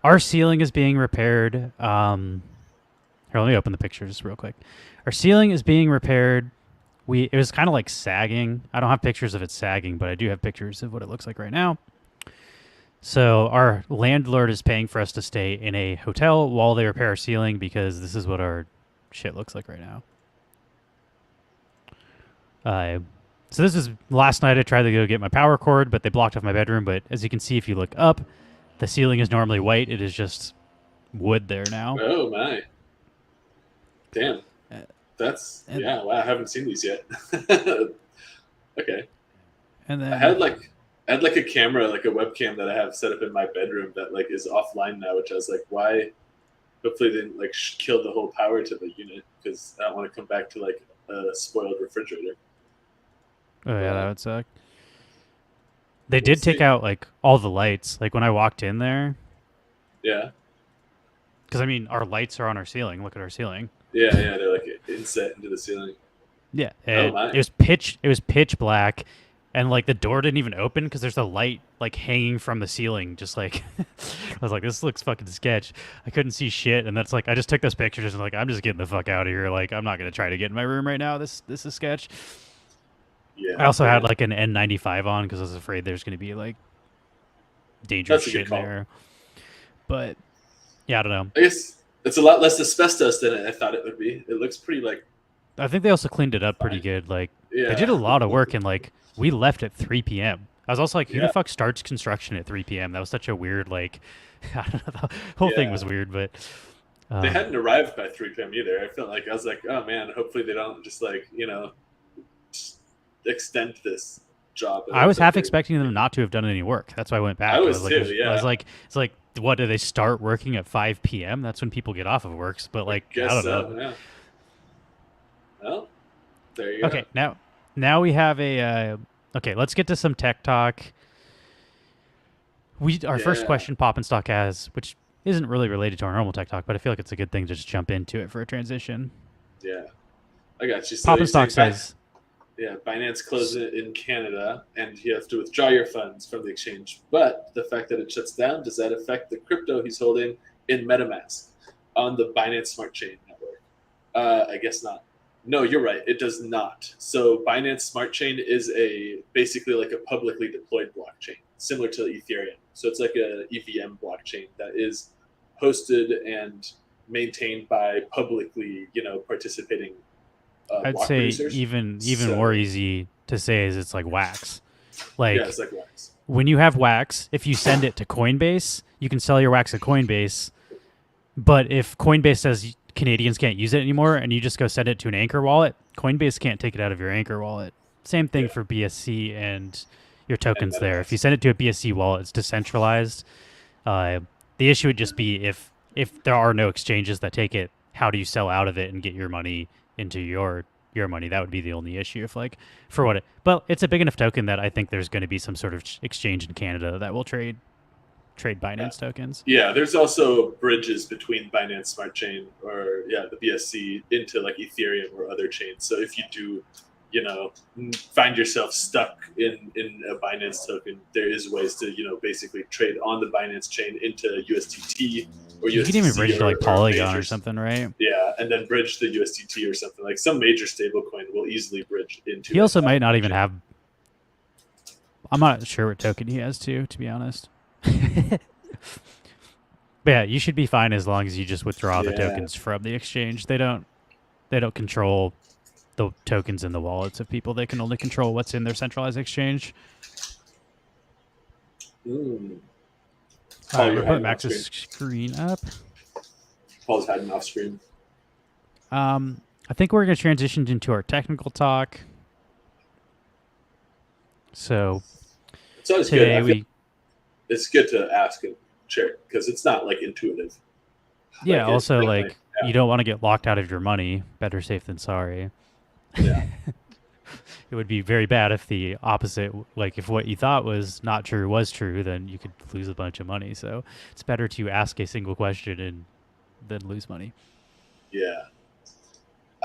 [SPEAKER 1] Our ceiling is being repaired. Here, let me open the pictures real quick. Our ceiling is being repaired. It was kind of like sagging. I don't have pictures of it sagging, but I do have pictures of what it looks like right now. So our landlord is paying for us to stay in a hotel while they repair our ceiling because this is what our shit looks like right now. Uh, so this is last night. I tried to go get my power cord, but they blocked off my bedroom. But as you can see, if you look up, the ceiling is normally white. It is just wood there now.
[SPEAKER 2] Oh my, damn.
[SPEAKER 1] Uh,
[SPEAKER 2] That's
[SPEAKER 1] and
[SPEAKER 2] yeah. Wow, I haven't seen these yet. Okay,
[SPEAKER 1] and
[SPEAKER 2] I
[SPEAKER 1] then
[SPEAKER 2] had like I had like a camera, like a webcam that I have set up in my bedroom that like is offline now. Which I was like, why? Hopefully, they didn't like kill the whole power to the unit because I don't want to come back to like a spoiled refrigerator.
[SPEAKER 1] oh yeah, that
[SPEAKER 2] But
[SPEAKER 1] would suck. They
[SPEAKER 2] we'll
[SPEAKER 1] did take
[SPEAKER 2] see.
[SPEAKER 1] out like all the lights. Like when I walked in there,
[SPEAKER 2] Yeah,
[SPEAKER 1] because I mean our lights are on our ceiling. Look at our ceiling.
[SPEAKER 2] yeah, yeah. They're like inset into the ceiling.
[SPEAKER 1] Yeah,
[SPEAKER 2] Oh
[SPEAKER 1] and
[SPEAKER 2] my.
[SPEAKER 1] it was pitch black, and like the door didn't even open because there's a light like hanging from the ceiling. Just like I was like, this looks fucking sketch. I couldn't see shit, and that's like I just took those pictures and like I'm just getting the fuck out of here. Like I'm not gonna try to get in my room right now. This is sketch.
[SPEAKER 2] Yeah,
[SPEAKER 1] I also
[SPEAKER 2] yeah.
[SPEAKER 1] had like an N95 on because I was afraid there's going to be like dangerous
[SPEAKER 2] That's a good
[SPEAKER 1] shit in
[SPEAKER 2] call.
[SPEAKER 1] there. But yeah, I don't know.
[SPEAKER 2] I guess it's a lot less asbestos than I thought it would be. It looks pretty like
[SPEAKER 1] I think they also cleaned it up pretty
[SPEAKER 2] fine.
[SPEAKER 1] good. Like they did
[SPEAKER 2] Yeah,
[SPEAKER 1] a lot of work, and like we left at 3 p.m. I was also like, who the
[SPEAKER 2] yeah,
[SPEAKER 1] fuck starts construction at 3 p.m.? That was such a weird like. I don't know. The whole thing
[SPEAKER 2] yeah.
[SPEAKER 1] was weird, but
[SPEAKER 2] They
[SPEAKER 1] um,
[SPEAKER 2] hadn't arrived by 3 p.m. either. I felt like I was like, oh man, hopefully they don't just like extend this job
[SPEAKER 1] I was
[SPEAKER 2] until
[SPEAKER 1] half
[SPEAKER 2] they're.
[SPEAKER 1] expecting them not to have done any work. That's why I went
[SPEAKER 2] I
[SPEAKER 1] back.
[SPEAKER 2] was too.
[SPEAKER 1] I was
[SPEAKER 2] Yeah,
[SPEAKER 1] like, it's like, what do they start working at 5 p.m.? That's when people get off of works. But
[SPEAKER 2] I
[SPEAKER 1] like, I
[SPEAKER 2] guess
[SPEAKER 1] don't know.
[SPEAKER 2] so. Yeah. Well, there you go.
[SPEAKER 1] Okay, now we have a. Okay, let's get to some tech talk. Our first
[SPEAKER 2] Yeah,
[SPEAKER 1] question, Pop and Stock has, which isn't really related to our normal tech talk, but I feel like it's a good thing to just jump into it for a transition.
[SPEAKER 2] yeah. I got you. So
[SPEAKER 1] Pop
[SPEAKER 2] you're
[SPEAKER 1] and Stock
[SPEAKER 2] saying
[SPEAKER 1] says,
[SPEAKER 2] yeah, Binance closes it in Canada, and you have to withdraw your funds from the exchange. But the fact that it shuts down, does that affect the crypto he's holding in MetaMask on the Binance Smart Chain network? I guess not. No, you're right. It does not. So Binance Smart Chain is a basically like a publicly deployed blockchain, similar to Ethereum. So it's like a EVM blockchain that is hosted and maintained by publicly, participating
[SPEAKER 1] I'd
[SPEAKER 2] block
[SPEAKER 1] say
[SPEAKER 2] producers.
[SPEAKER 1] even more
[SPEAKER 2] So
[SPEAKER 1] easy to say is it's like wax.
[SPEAKER 2] yeah,
[SPEAKER 1] Like
[SPEAKER 2] it's like wax.
[SPEAKER 1] when you have wax, if you send it to Coinbase, you can sell your wax at Coinbase. But if Coinbase says Canadians can't use it anymore and you just go send it to an Anchor wallet, Coinbase can't take it out of your Anchor wallet. Same thing
[SPEAKER 2] Yeah,
[SPEAKER 1] for BSC and your
[SPEAKER 2] and
[SPEAKER 1] tokens there. If you
[SPEAKER 2] MetaMask.
[SPEAKER 1] send it to a BSC wallet, it's decentralized. Uh, the issue would just be if there are no exchanges that take it, how do you sell out of it and get your money into your money? That would be the only issue. If like for what it, well, it's a big enough token that I think there's going to be some sort of exchange in Canada that will trade
[SPEAKER 2] Yeah.
[SPEAKER 1] Binance tokens.
[SPEAKER 2] Yeah, there's also bridges between Binance Smart Chain or the BSC into like Ethereum or other chains. So if you do, find yourself stuck in a Binance token, there is ways to basically trade on the Binance chain into USDT or
[SPEAKER 1] You can even
[SPEAKER 2] USDC
[SPEAKER 1] bridge to like
[SPEAKER 2] or
[SPEAKER 1] Polygon or
[SPEAKER 2] majors.
[SPEAKER 1] something, right?
[SPEAKER 2] Yeah, and then bridge to USDT or something like some major stablecoin will easily bridge into
[SPEAKER 1] He
[SPEAKER 2] it
[SPEAKER 1] also might not
[SPEAKER 2] on
[SPEAKER 1] even
[SPEAKER 2] chain.
[SPEAKER 1] have. I'm not sure what token he has too, to be honest. But yeah, you should be fine as long as you just withdraw the
[SPEAKER 2] Yeah.
[SPEAKER 1] tokens from the exchange. They don't control the tokens in the wallets of people. They can only control what's in their centralized exchange.
[SPEAKER 2] Mm.
[SPEAKER 1] All right,
[SPEAKER 2] Paul,
[SPEAKER 1] we're
[SPEAKER 2] you're
[SPEAKER 1] putting
[SPEAKER 2] hiding off
[SPEAKER 1] Max's
[SPEAKER 2] screen.
[SPEAKER 1] screen up.
[SPEAKER 2] Paul's hiding off screen.
[SPEAKER 1] I think we're going to transition into our technical talk. So
[SPEAKER 2] It's always good.
[SPEAKER 1] today
[SPEAKER 2] I feel
[SPEAKER 1] we,
[SPEAKER 2] it's good to ask and share because it's not like intuitive.
[SPEAKER 1] yeah,
[SPEAKER 2] Like it
[SPEAKER 1] also
[SPEAKER 2] definitely.
[SPEAKER 1] like you don't want to get locked out of your money. Better safe than sorry.
[SPEAKER 2] Yeah.
[SPEAKER 1] It would be very bad if the opposite, like if what you thought was not true was true, then you could lose a bunch of money. So it's better to ask a single question and then lose money.
[SPEAKER 2] Yeah.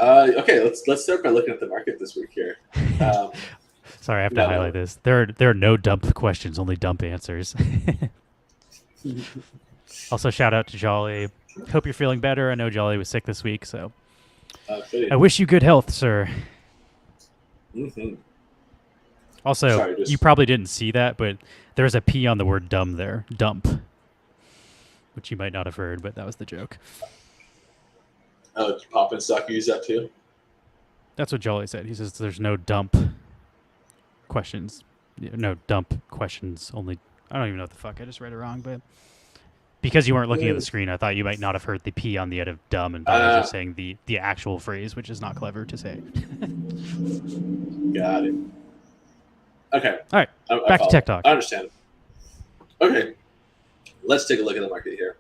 [SPEAKER 2] Okay. Let's start by looking at the market this week here. Um,
[SPEAKER 1] Sorry, I have to
[SPEAKER 2] no,
[SPEAKER 1] highlight this. There are no dump questions, only dump answers.
[SPEAKER 2] no.
[SPEAKER 1] Also, shout out to Jolly. Hope you're feeling better. I know Jolly was sick this week, so I
[SPEAKER 2] Fitty.
[SPEAKER 1] wish you good health, sir.
[SPEAKER 2] Mm-hmm.
[SPEAKER 1] Also,
[SPEAKER 2] Sorry,
[SPEAKER 1] you
[SPEAKER 2] just
[SPEAKER 1] probably didn't see that, but there's a P on the word dumb there. Dump. Which you might not have heard, but that was the joke.
[SPEAKER 2] pop and stock. You use that too.
[SPEAKER 1] That's what Jolly said. He says there's no dump questions. No dump questions. Only. I don't even know what the fuck. I just read it wrong, but because you weren't looking at the screen, I thought you might not have heard the P on the end of dumb and thought I was
[SPEAKER 2] Uh,
[SPEAKER 1] just saying the actual phrase, which is not clever to say.
[SPEAKER 2] got it. Okay.
[SPEAKER 1] All right,
[SPEAKER 2] I
[SPEAKER 1] back to
[SPEAKER 2] follow.
[SPEAKER 1] Tech Talk.
[SPEAKER 2] I understand. Okay. Let's take a look at the market here.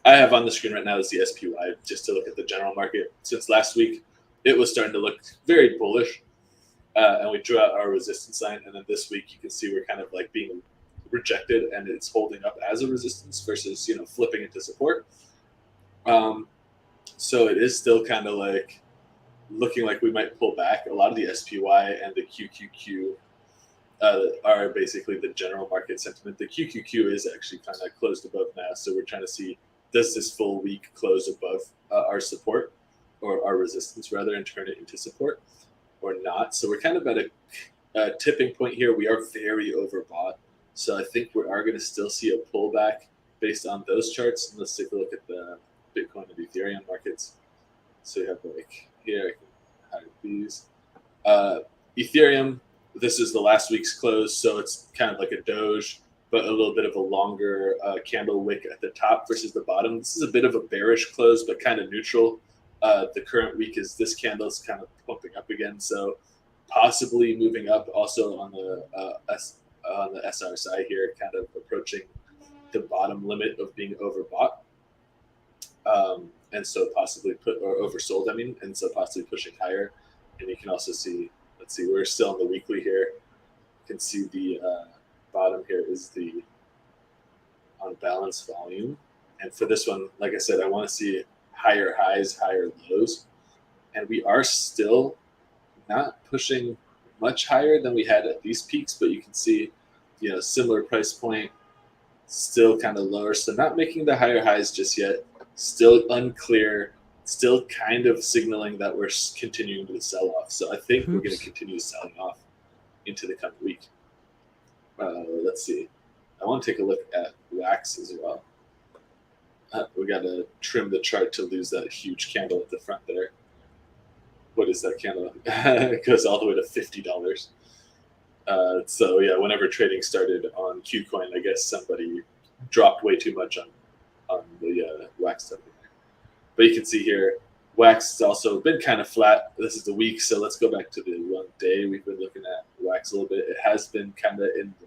[SPEAKER 2] I have on the screen right now is the SPY just to look at the general market. Since last week, it was starting to look very bullish, and we drew out our resistance line. And then this week, you can see we're kind of like being rejected, and it's holding up as a resistance versus flipping into support. So it is still kind of like looking like we might pull back. A lot of the SPY and the QQQ are basically the general market sentiment. The QQQ is actually kind of closed above now, so we're trying to see, does this full week close above our support or our resistance rather and turn it into support. or not. So we're kind of at a tipping point here. We are very overbought. So I think we are going to still see a pullback based on those charts. And let's take a look at the Bitcoin and Ethereum markets. So you have like here, I can hide these. Ethereum, this is the last week's close, so it's kind of like a doge, but a little bit of a longer candle wick at the top versus the bottom. This is a bit of a bearish close, but kind of neutral. The current week is this candle is kind of pumping up again, so possibly moving up. Also on the SRSI here, kind of approaching the bottom limit of being overbought. And so possibly oversold, I mean, and so possibly pushing higher. And you can also see, let's see, we're still on the weekly here. You can see the bottom here is the on balance volume. And for this one, like I said, I want to see higher highs, higher lows. And we are still not pushing much higher than we had at these peaks, but you can see, similar price point, still kind of lower. So not making the higher highs just yet. Still unclear, still kind of signaling that we're continuing to sell off. So I think we're going to continue selling off into the coming week. Let's see. I want to take a look at wax as well. We got to trim the chart to lose that huge candle at the front there. What is that candle? It goes all the way to $50. So yeah, whenever trading started on KuCoin, I guess somebody dropped way too much on the wax token. But you can see here, wax has also been kind of flat. This is the week, so let's go back to the 1 day. We've been looking at wax a little bit. It has been kind of in the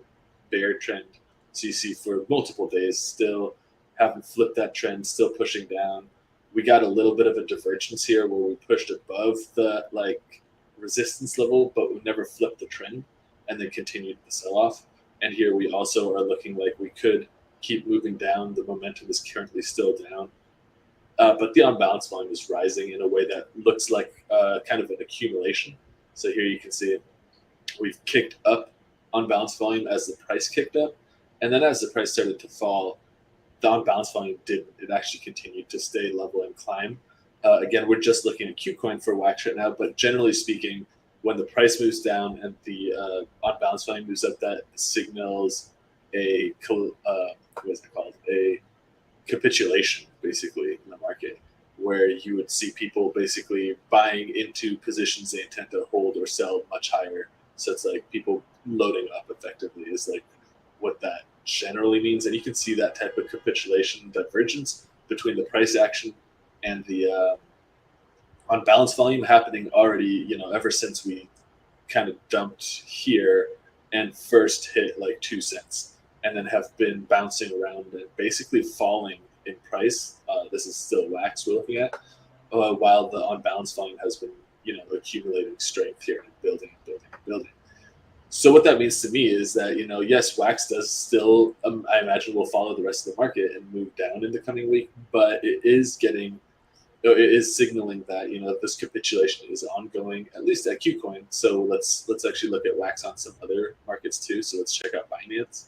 [SPEAKER 2] bear trend. So you see for multiple days, still haven't flipped that trend, still pushing down. We got a little bit of a divergence here where we pushed above the resistance level, but we never flipped the trend and then continued the sell-off. And here we also are looking like we could keep moving down. The momentum is currently still down. But the unbalanced volume is rising in a way that looks like kind of an accumulation. So here you can see we've kicked up unbalanced volume as the price kicked up. And then as the price started to fall, the unbalanced volume didn't. It actually continued to stay level and climb. Again, we're just looking at KuCoin for wax right now. But generally speaking, when the price moves down and the unbalanced volume moves up, that signals a capitulation, basically, in the market, where you would see people basically buying into positions they intend to hold or sell much higher. So it's like people loading up effectively is like what that generally means. And you can see that type of capitulation divergence between the price action and the unbalanced volume happening already, ever since we kind of dumped here and first hit like 2 cents. And then have been bouncing around and basically falling in price. This is still wax we're looking at, while the unbalanced volume has been, accumulating strength here and building and building and building. So what that means to me is that, yes, wax does still, I imagine, will follow the rest of the market and move down in the coming week, but it is signaling that, this capitulation is ongoing, at least at KuCoin. So let's actually look at wax on some other markets too. So let's check out Binance.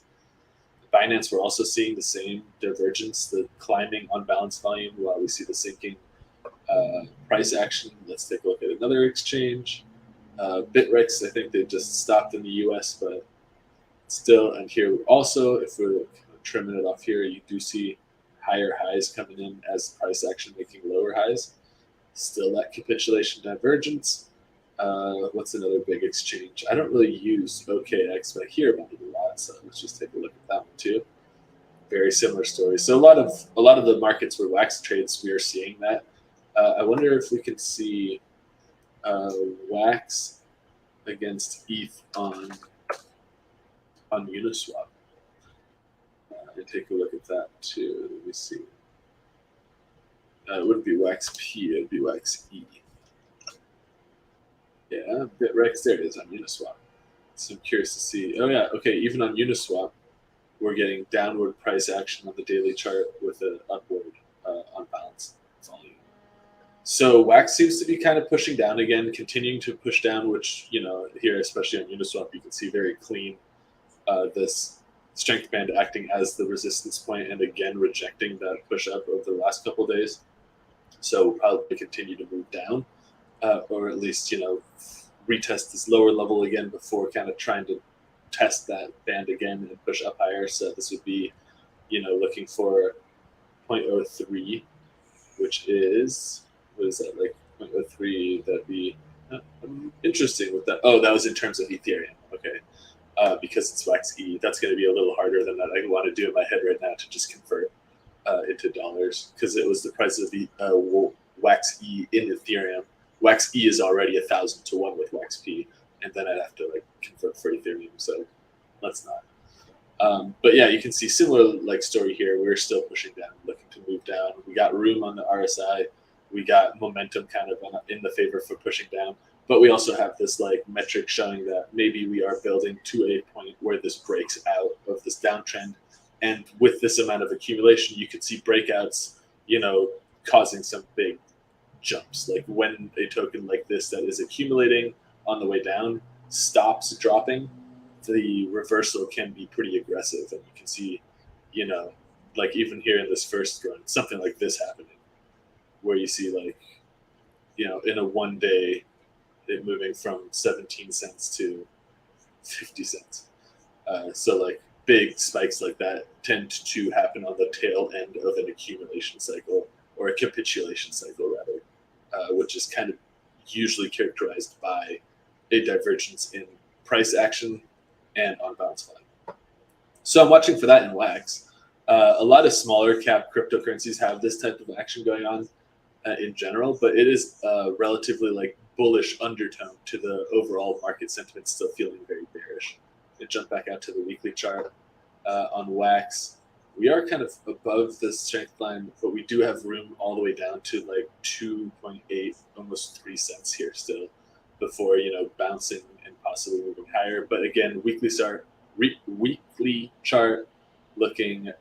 [SPEAKER 2] Binance, we're also seeing the same divergence, the climbing unbalanced volume while we see the sinking price action. Let's take a look at another exchange. Bittrex, I think they just stopped in the US, but still, and here also, if we're trimming it off here, you do see higher highs coming in as price action making lower highs. Still that capitulation divergence. What's another big exchange? I don't really use OKX, but I hear about it a lot, so let's just take a look at that one too. Very similar story. So a lot of the markets where wax trades, we are seeing that. I wonder if we can see wax against ETH on Uniswap. Take a look at that too. Let me see. It wouldn't be wax P, it'd be wax E. Yeah, Bittrex, there it is on Uniswap. So I'm curious to see. Oh yeah, okay, even on Uniswap, we're getting downward price action on the daily chart with an upward unbalanced volume. So wax seems to be kind of pushing down again, continuing to push down, which, here, especially on Uniswap, you can see very clean this strength band acting as the resistance point and again rejecting that push up over the last couple of days. So we'll probably continue to move down, or at least, retest this lower level again before kind of trying to test that band again and push up higher. So this would be, looking for 0.03, which is, what is that, like 0.03? That'd be interesting with that. Oh, that was in terms of Ethereum. Okay. Because it's Wax E, that's going to be a little harder than that I want to do in my head right now to just convert into dollars, because it was the price of the Wax E in Ethereum. Wax E is already 1,000 to 1 with Wax P, and then I'd have to like convert for Ethereum. So let's not. But yeah, you can see similar like story here. We're still pushing down, looking to move down. We got room on the RSI. We got momentum kind of in the favor for pushing down. But we also have this like metric showing that maybe we are building to a point where this breaks out of this downtrend. And with this amount of accumulation, you could see breakouts, causing some big jumps. Like when a token like this that is accumulating on the way down stops dropping, the reversal can be pretty aggressive. And you can see, like even here in this first run, something like this happening, where you see like, in a 1 day, it moving from 17 cents to 50 cents. So like big spikes like that tend to happen on the tail end of an accumulation cycle, or a capitulation cycle rather, which is kind of usually characterized by a divergence in price action and on bounce line. So I'm watching for that in Wax. A lot of smaller cap cryptocurrencies have this type of action going on in general, but it is relatively like bullish undertone to the overall market sentiment, still feeling very bearish. And jump back out to the weekly chart on Wax. We are kind of above the strength line, but we do have room all the way down to like 2.8, almost 3 cents here still, before bouncing and possibly moving higher. But again, weekly chart looking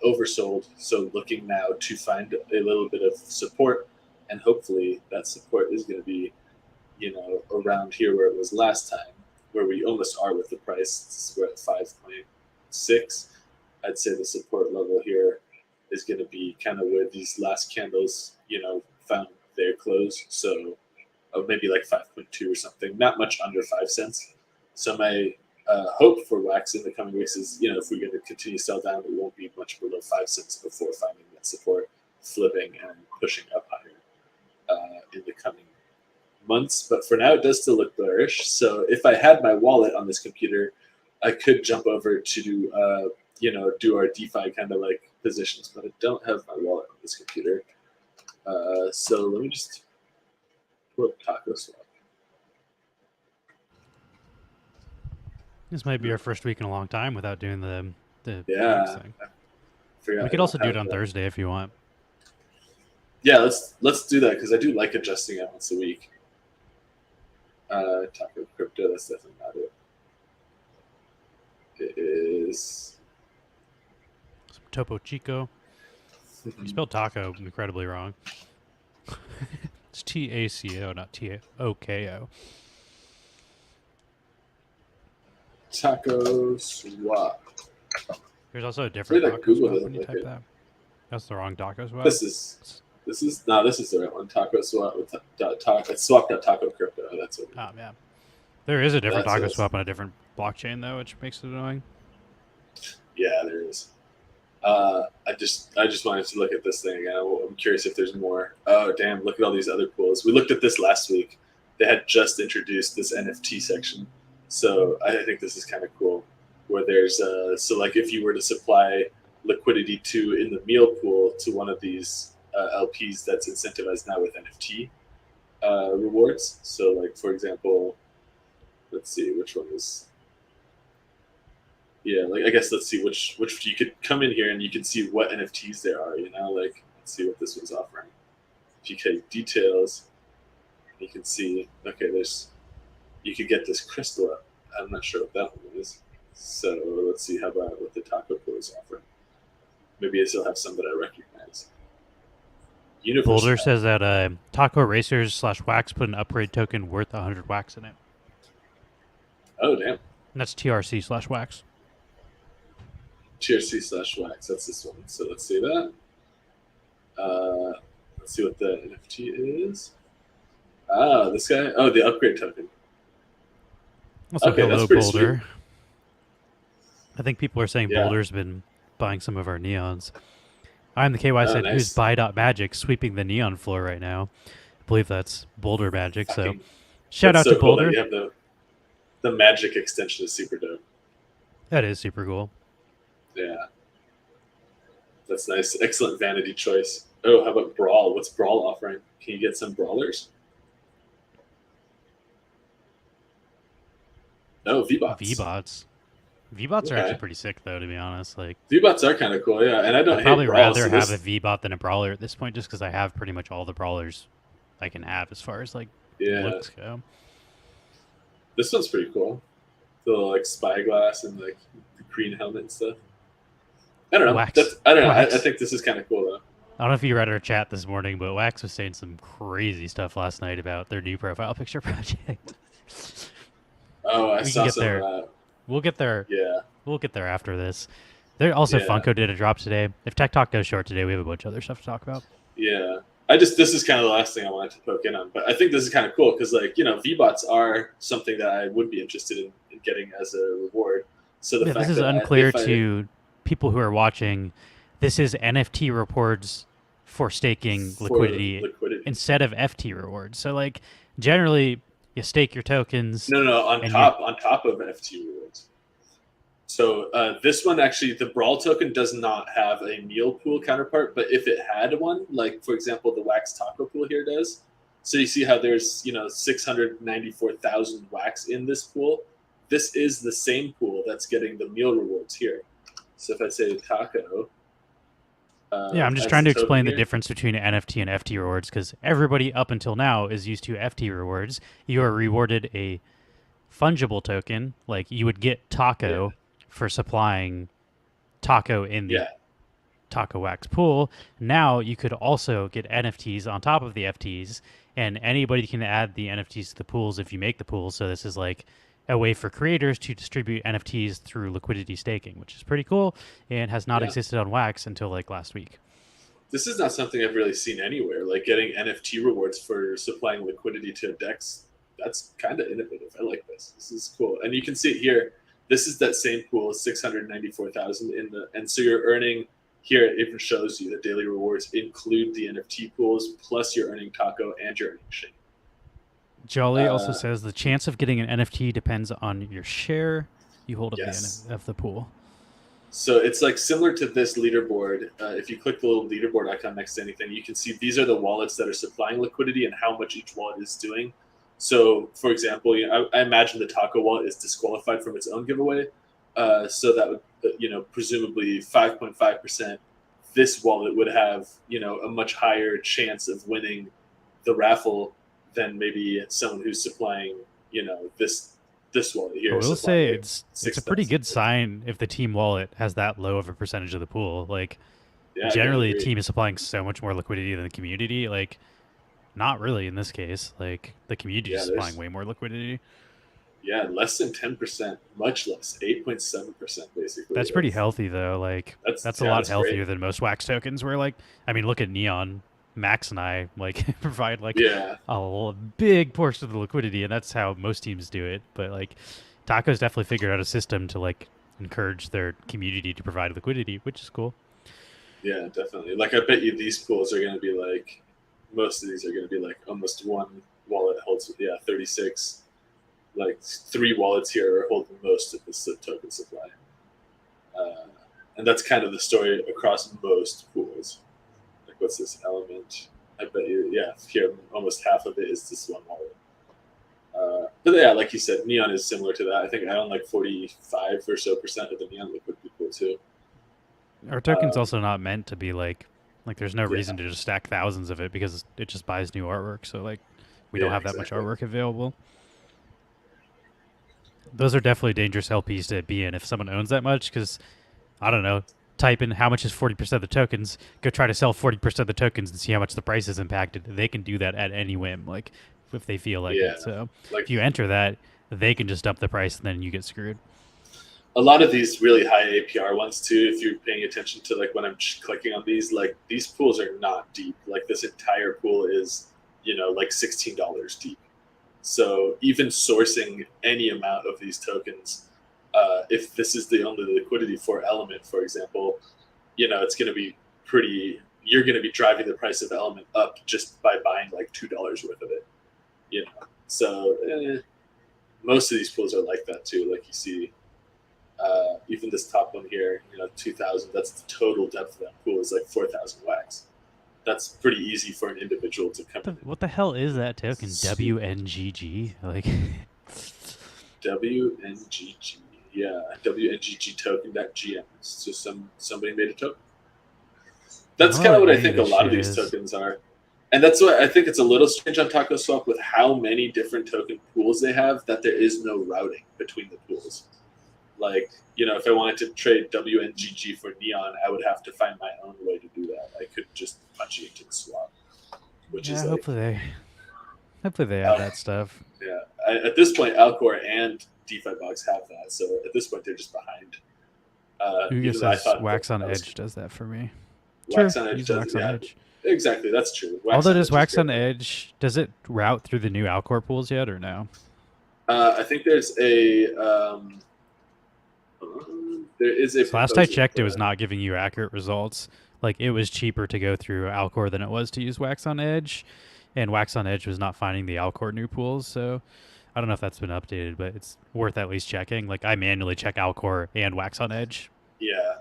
[SPEAKER 2] oversold, so looking now to find a little bit of support, and hopefully that support is going to be around here where it was last time, where we almost are with the price. We're at 5.6. I'd say the support level here is going to be kind of where these last candles, found their close. So maybe like 5.2 or something, not much under 5 cents. So my hope for Wax in the coming weeks is, if we're going to continue to sell down, it won't be much below 5 cents before finding that support, flipping and pushing up higher in the coming months. But for now, it does still look bearish. So if I had my wallet on this computer, I could jump over to do our DeFi kind of like positions, but I don't have my wallet on this computer. So let me just pull up Taco Swap.
[SPEAKER 1] This might be our first week in a long time without doing the
[SPEAKER 2] thing.
[SPEAKER 1] We could also do it on Thursday if you want.
[SPEAKER 2] Yeah, let's do that, because I do like adjusting it once a week. Taco Crypto, that's definitely not it. It is
[SPEAKER 1] Topo Chico. You spelled taco incredibly wrong. It's TACO, not TAOKO.
[SPEAKER 2] Taco Swap.
[SPEAKER 1] There's also a different taco
[SPEAKER 2] Google
[SPEAKER 1] swap when you type that. That's the wrong taco swap.
[SPEAKER 2] This is the right one. Taco Swap with it's swap.taco crypto. That's what.
[SPEAKER 1] Oh yeah. There is a different taco swap on a different blockchain though, which makes it annoying.
[SPEAKER 2] Yeah, there is. I just wanted to look at this thing again. I'm curious if there's more. Oh damn! Look at all these other pools. We looked at this last week. They had just introduced this NFT section, so I think this is kind of cool. Where there's so like if you were to supply liquidity in the meal pool to one of these LPs that's incentivized now with NFT rewards. So like for example, let's see which one is. Yeah, like I guess let's see which you could come in here and you can see what NFTs there are. Like let's see what this one's offering. GK details. You can see you could get this crystal up. I'm not sure what that one is. So let's see how about what the Taco Pool is offering. Maybe I still have some that I recognize.
[SPEAKER 1] Boulder says that Taco Racers /Wax put an upgrade token worth 100 Wax in it.
[SPEAKER 2] Oh damn!
[SPEAKER 1] And that's TRC /Wax.
[SPEAKER 2] TRC/Wax. That's this one. So let's see that. Let's see what the NFT is. This guy. Oh, the upgrade token.
[SPEAKER 1] Also,
[SPEAKER 2] Okay, that's
[SPEAKER 1] hello,
[SPEAKER 2] pretty sweet.
[SPEAKER 1] Boulder. I think people are saying
[SPEAKER 2] Yeah.
[SPEAKER 1] Boulder's been buying some of our neons. I'm the KY
[SPEAKER 2] Oh,
[SPEAKER 1] said, who's
[SPEAKER 2] nice.
[SPEAKER 1] Buy Dot Magic sweeping the neon floor right now? I believe that's Boulder Magic. So
[SPEAKER 2] Fucking,
[SPEAKER 1] shout
[SPEAKER 2] that's
[SPEAKER 1] out to
[SPEAKER 2] so cool that
[SPEAKER 1] Boulder.
[SPEAKER 2] you have the magic extension is super dope.
[SPEAKER 1] That is super cool.
[SPEAKER 2] Yeah, that's nice. Excellent vanity choice. Oh, how about Brawl? What's Brawl offering? Can you get some brawlers? No, V-Bots.
[SPEAKER 1] V-Bots. V-Bots are actually
[SPEAKER 2] Okay.
[SPEAKER 1] pretty sick, though, to be honest. Like,
[SPEAKER 2] V-Bots are kind of cool, yeah. And I don't
[SPEAKER 1] I'd
[SPEAKER 2] hate
[SPEAKER 1] probably
[SPEAKER 2] Brawl,
[SPEAKER 1] rather
[SPEAKER 2] so
[SPEAKER 1] have a
[SPEAKER 2] this,
[SPEAKER 1] V-Bot than a Brawler at this point, just because I have pretty much all the Brawlers I can have as far as, like,
[SPEAKER 2] yeah,
[SPEAKER 1] looks go.
[SPEAKER 2] this one's pretty cool. The little, like spyglass and like the green helmet and stuff. I don't know.
[SPEAKER 1] Wax.
[SPEAKER 2] I don't know. I
[SPEAKER 1] Wax.
[SPEAKER 2] think this is kind of cool though.
[SPEAKER 1] I don't know if you read our chat this morning, but Wax was saying some crazy stuff last night about their new profile picture project.
[SPEAKER 2] Oh, I
[SPEAKER 1] We can
[SPEAKER 2] saw
[SPEAKER 1] get
[SPEAKER 2] some of
[SPEAKER 1] there.
[SPEAKER 2] that.
[SPEAKER 1] We'll get there.
[SPEAKER 2] Yeah,
[SPEAKER 1] We'll get there after this. There also
[SPEAKER 2] yeah,
[SPEAKER 1] Funko did a drop today. If Tech Talk goes short today, we have a bunch of other stuff to talk about.
[SPEAKER 2] yeah. I just this is kind of the last thing I wanted to poke in on, but I think this is kind of cool because like V-Bots are something that I would be interested in getting as a reward. So the
[SPEAKER 1] Yeah, this
[SPEAKER 2] fact
[SPEAKER 1] is
[SPEAKER 2] that
[SPEAKER 1] unclear
[SPEAKER 2] if I
[SPEAKER 1] to people who are watching. This is NFT rewards for staking
[SPEAKER 2] for
[SPEAKER 1] liquidity
[SPEAKER 2] liquidity,
[SPEAKER 1] instead of FT rewards. So like generally you stake your tokens
[SPEAKER 2] no,
[SPEAKER 1] and you
[SPEAKER 2] on top of FT rewards. So this one actually, the Brawl token does not have a meal pool counterpart, but if it had one, like for example, the Wax Taco pool here does. So you see how there's 694,000 wax in this pool. This is the same pool that's getting the meal rewards here. So if I say taco,
[SPEAKER 1] yeah, I'm just
[SPEAKER 2] as
[SPEAKER 1] trying
[SPEAKER 2] the
[SPEAKER 1] to
[SPEAKER 2] token
[SPEAKER 1] explain the
[SPEAKER 2] here,
[SPEAKER 1] difference between NFT and FT rewards because everybody up until now is used to FT rewards. You are rewarded a fungible token, like you would get
[SPEAKER 2] yeah,
[SPEAKER 1] Taco for supplying Taco in the
[SPEAKER 2] yeah,
[SPEAKER 1] Taco Wax pool. Now you could also get NFTs on top of the FTs, and anybody can add the NFTs to the pools if you make the pools. So this is like a way for creators to distribute NFTs through liquidity staking, which is pretty cool and has not
[SPEAKER 2] yeah.
[SPEAKER 1] existed on Wax until like last week.
[SPEAKER 2] This is not something I've really seen anywhere. Like getting NFT rewards for supplying liquidity to decks. That's kind of innovative. I like this. This is cool, and you can see it here. This is that same pool, 694,000 in the, and so you're earning here. It even shows you the daily rewards include the NFT pools plus you're earning taco and you're earning Shane.
[SPEAKER 1] Jolly also
[SPEAKER 2] Uh,
[SPEAKER 1] says the chance of getting an NFT depends on your share you hold of
[SPEAKER 2] yes.
[SPEAKER 1] of the pool.
[SPEAKER 2] So it's like similar to this leaderboard. If you click the little leaderboard icon next to anything, you can see these are the wallets that are supplying liquidity and how much each wallet is doing. So, for example, I imagine the Taco wallet is disqualified from its own giveaway. So that would, presumably 5.5%. This wallet would have, a much higher chance of winning the raffle than maybe someone who's supplying, this wallet
[SPEAKER 1] I
[SPEAKER 2] here
[SPEAKER 1] will
[SPEAKER 2] supplying
[SPEAKER 1] say
[SPEAKER 2] like
[SPEAKER 1] it's a pretty
[SPEAKER 2] 6,000.
[SPEAKER 1] good sign if the team wallet has that low of a percentage of the pool. Like
[SPEAKER 2] Yeah, I gotta
[SPEAKER 1] generally the
[SPEAKER 2] agree.
[SPEAKER 1] team is supplying so much more liquidity than the community. Like not really in this case. Like the community is
[SPEAKER 2] Yeah,
[SPEAKER 1] supplying
[SPEAKER 2] there's
[SPEAKER 1] way more liquidity.
[SPEAKER 2] less than 10%, much less, 8.7% basically.
[SPEAKER 1] That's pretty healthy though. Like that's a lot
[SPEAKER 2] That's great.
[SPEAKER 1] healthier than most wax tokens where like I mean look at Neon. Max and I like provide like
[SPEAKER 2] Yeah,
[SPEAKER 1] a big portion of the liquidity and that's how most teams do it. But like Taco's definitely figured out a system to like encourage their community to provide liquidity, which is cool.
[SPEAKER 2] yeah, definitely. Like I bet you these pools are gonna be like most of these are gonna be like almost one wallet holds 36. Like 3 wallets here are holding most of the token supply. Uh, and that's kind of the story across most pools. Like what's this element? I bet you, yeah, here almost half of it is this one wallet. But yeah, like you said, Neon is similar to that. I think I own like 45 or so percent of the Neon liquidity pool too.
[SPEAKER 1] Our token's
[SPEAKER 2] Um,
[SPEAKER 1] also not meant to be like there's no
[SPEAKER 2] yeah,
[SPEAKER 1] reason to just stack thousands of it because it just buys new artwork. So like we don't
[SPEAKER 2] yeah,
[SPEAKER 1] have that much
[SPEAKER 2] exactly.
[SPEAKER 1] artwork available. Those are definitely dangerous LPs to be in if someone owns that much because I don't know. Type in how much is 40% of the tokens. Go try to sell 40% of the tokens and see how much the price is impacted. They can do that at any whim, like if they feel like
[SPEAKER 2] Yeah,
[SPEAKER 1] it. So if
[SPEAKER 2] like
[SPEAKER 1] you enter that, they can just dump the price and then you get screwed.
[SPEAKER 2] a lot of these really high APR ones too. If you're paying attention to like when I'm clicking on these, like these pools are not deep. Like this entire pool is, like $16 deep. So even sourcing any amount of these tokens, if this is the only liquidity for Element, for example, it's going to be pretty. You're going to be driving the price of Element up just by buying like $2 worth of it. So most of these pools are like that too. Like you see, even this top one here, 2,000. That's the total depth of that pool is like 4,000 wax. That's pretty easy for an individual to come in.
[SPEAKER 1] What the hell is that token? WNGG? Like
[SPEAKER 2] WNGG. Yeah, WNGG token.gm. So somebody made a token. That's kind of what I think a lot of these tokens are. And that's why I think it's a little strange on TacoSwap with how many different token pools they have that there is no routing between the pools. Like, if I wanted to trade WNGG for Neon, I would have to find my own way to do that. I could just punch it into the swap, which is
[SPEAKER 1] hopefully they have that stuff.
[SPEAKER 2] Yeah, at this point, Alcor and DeFi Box have that. So at this point, they're just behind.
[SPEAKER 1] Uga says Wax on Edge does that for me.
[SPEAKER 2] Wax on Edge does Edge. Exactly, that's true.
[SPEAKER 1] Although does Wax on Edge, does it route through the new Alcor pools yet or no?
[SPEAKER 2] I think there's a there is a.
[SPEAKER 1] So last I checked, it was not giving you accurate results. Like it was cheaper to go through Alcor than it was to use Wax on Edge, and Wax on Edge was not finding the Alcor new pools. So I don't know if that's been updated, but it's worth at least checking. Like I manually check Alcor and Wax on Edge.
[SPEAKER 2] Yeah.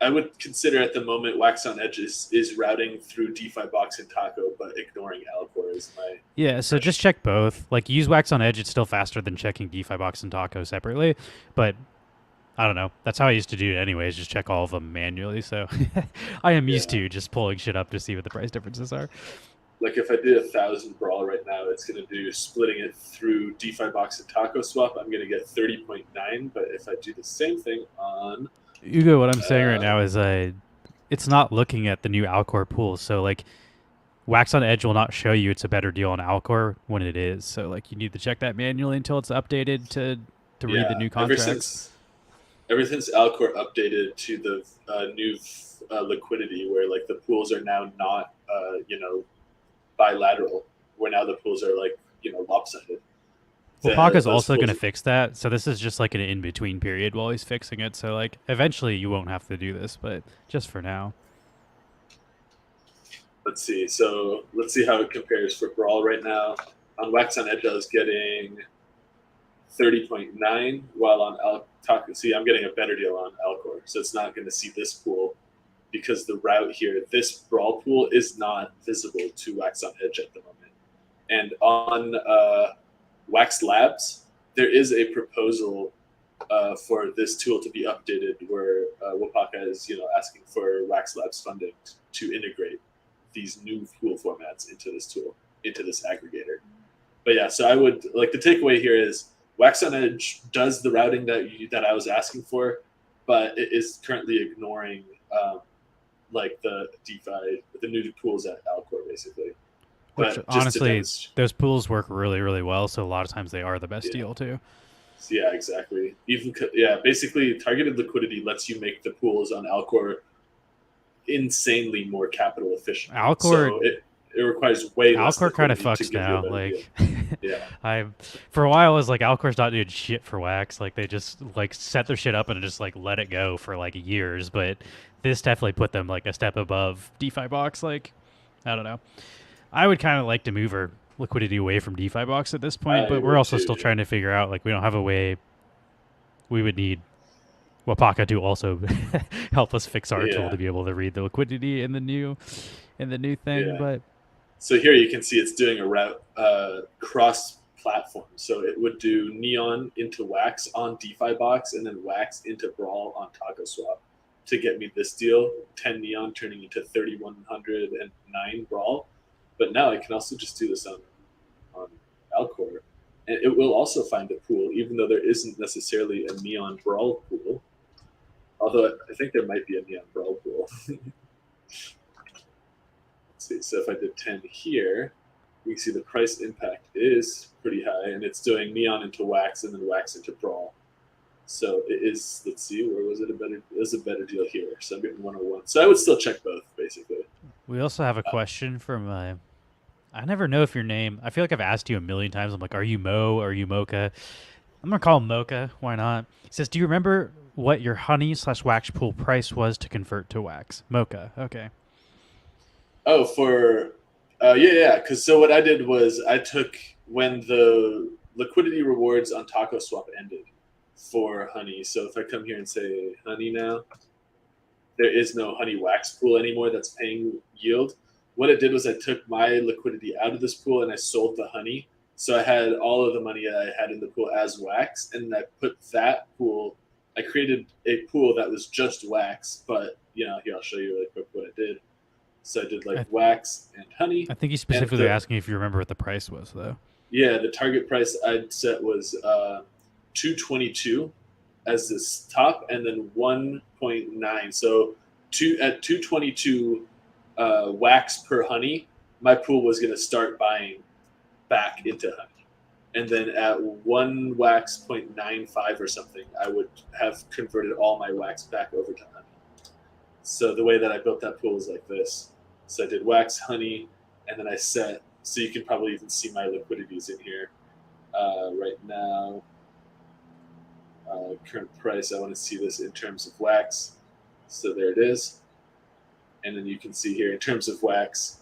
[SPEAKER 2] I would consider at the moment Wax on Edge is routing through DeFi Box and Taco, but ignoring Alcor is my.
[SPEAKER 1] Yeah, so just check both. Like use Wax on Edge, it's still faster than checking DeFi Box and Taco separately. But I don't know. That's how I used to do it anyways, just check all of them manually. So I am used to just pulling shit up to see what the price differences are.
[SPEAKER 2] Like if I did 1,000 Brawl right now, it's going to do splitting it through DeFi Box and Taco Swap. I'm going to get 30.9, but if I do the same thing on
[SPEAKER 1] Hugo, what I'm saying right now is it's not looking at the new Alcor pool. So like Wax on Edge will not show you it's a better deal on Alcor when it is. So like you need to check that manually until it's updated to read the new contracts.
[SPEAKER 2] Ever since Alcor updated to the new liquidity where like the pools are now not bilateral, where now the pools are like lopsided.
[SPEAKER 1] Well, Paka's also going to fix that, so this is just like an in-between period while he's fixing it. So, like, eventually you won't have to do this, but just for now.
[SPEAKER 2] Let's see. So let's see how it compares for Brawl right now. On Wax on Edge, I was getting 30.9, while on Taco, see, I'm getting a better deal on Alcor, so it's not going to see this pool because the route here, this Brawl pool is not visible to Wax on Edge at the moment. And on Wax Labs, there is a proposal for this tool to be updated where Wapaka is asking for Wax Labs funding to integrate these new pool formats into this tool, into this aggregator. But yeah, so I would like the takeaway here is Wax on Edge does the routing that I was asking for, but it is currently ignoring like the DeFi, the new pools at Alcor basically.
[SPEAKER 1] Which honestly, those pools work really, really well. So a lot of times they are the best deal too.
[SPEAKER 2] Yeah, exactly. Basically, targeted liquidity lets you make the pools on Alcor insanely more capital efficient.
[SPEAKER 1] Alcor,
[SPEAKER 2] so it requires way less.
[SPEAKER 1] Alcor kind of fucks now. Like,
[SPEAKER 2] yeah,
[SPEAKER 1] for a while I was like, Alcor's not doing shit for Wax. Like they just like set their shit up and just like let it go for like years. But this definitely put them like a step above DeFi Box. Like, I don't know. I would kind of like to move our liquidity away from DeFi Box at this point, but we're also still trying to figure out, like, we don't have a way. We would need Wapaka to also help us fix our tool to be able to read the liquidity in the new thing. Yeah. But
[SPEAKER 2] so here you can see it's doing a route cross-platform. So it would do Neon into Wax on DeFi Box and then Wax into Brawl on TacoSwap to get me this deal, 10 Neon turning into 3,109 Brawl. But now I can also just do this on Alcor. And it will also find a pool, even though there isn't necessarily a Neon Brawl pool. Although I think there might be a Neon Brawl pool. Let's see. So if I did 10 here, we can see the price impact is pretty high. And it's doing Neon into Wax and then Wax into Brawl. So it is, let's see, where was it a better? It was a better deal here. So I'm getting 101. So I would still check both, basically.
[SPEAKER 1] We also have a question from I never know if your name. I feel like I've asked you a million times. I'm like, are you Mo? Are you Mocha? I'm gonna call him Mocha. Why not? He says, do you remember what your honey/wax pool price was to convert to wax? Mocha. Okay.
[SPEAKER 2] Oh, for yeah. Because so what I did was I took when the liquidity rewards on Taco Swap ended for honey. So if I come here and say honey now, there is no honey wax pool anymore that's paying yield. What it did was I took my liquidity out of this pool and I sold the honey. So I had all of the money I had in the pool as wax, and I put that pool. I created a pool that was just wax, but here I'll show you really quick what I did. So I did like
[SPEAKER 1] I,
[SPEAKER 2] wax and honey.
[SPEAKER 1] I think he's
[SPEAKER 2] And
[SPEAKER 1] specifically asking if you remember what the price was, though.
[SPEAKER 2] the target price I'd set was 222 as this top, and then 1.9. So at 222 wax per honey, my pool was going to start buying back into honey. And then at 1 wax 0.95 or something, I would have converted all my wax back over to honey. So the way that I built that pool was like this. So I did wax, honey, and then I set, so you can probably even see my liquidities in here right now. Current price, I want to see this in terms of wax. So there it is. And then you can see here in terms of wax,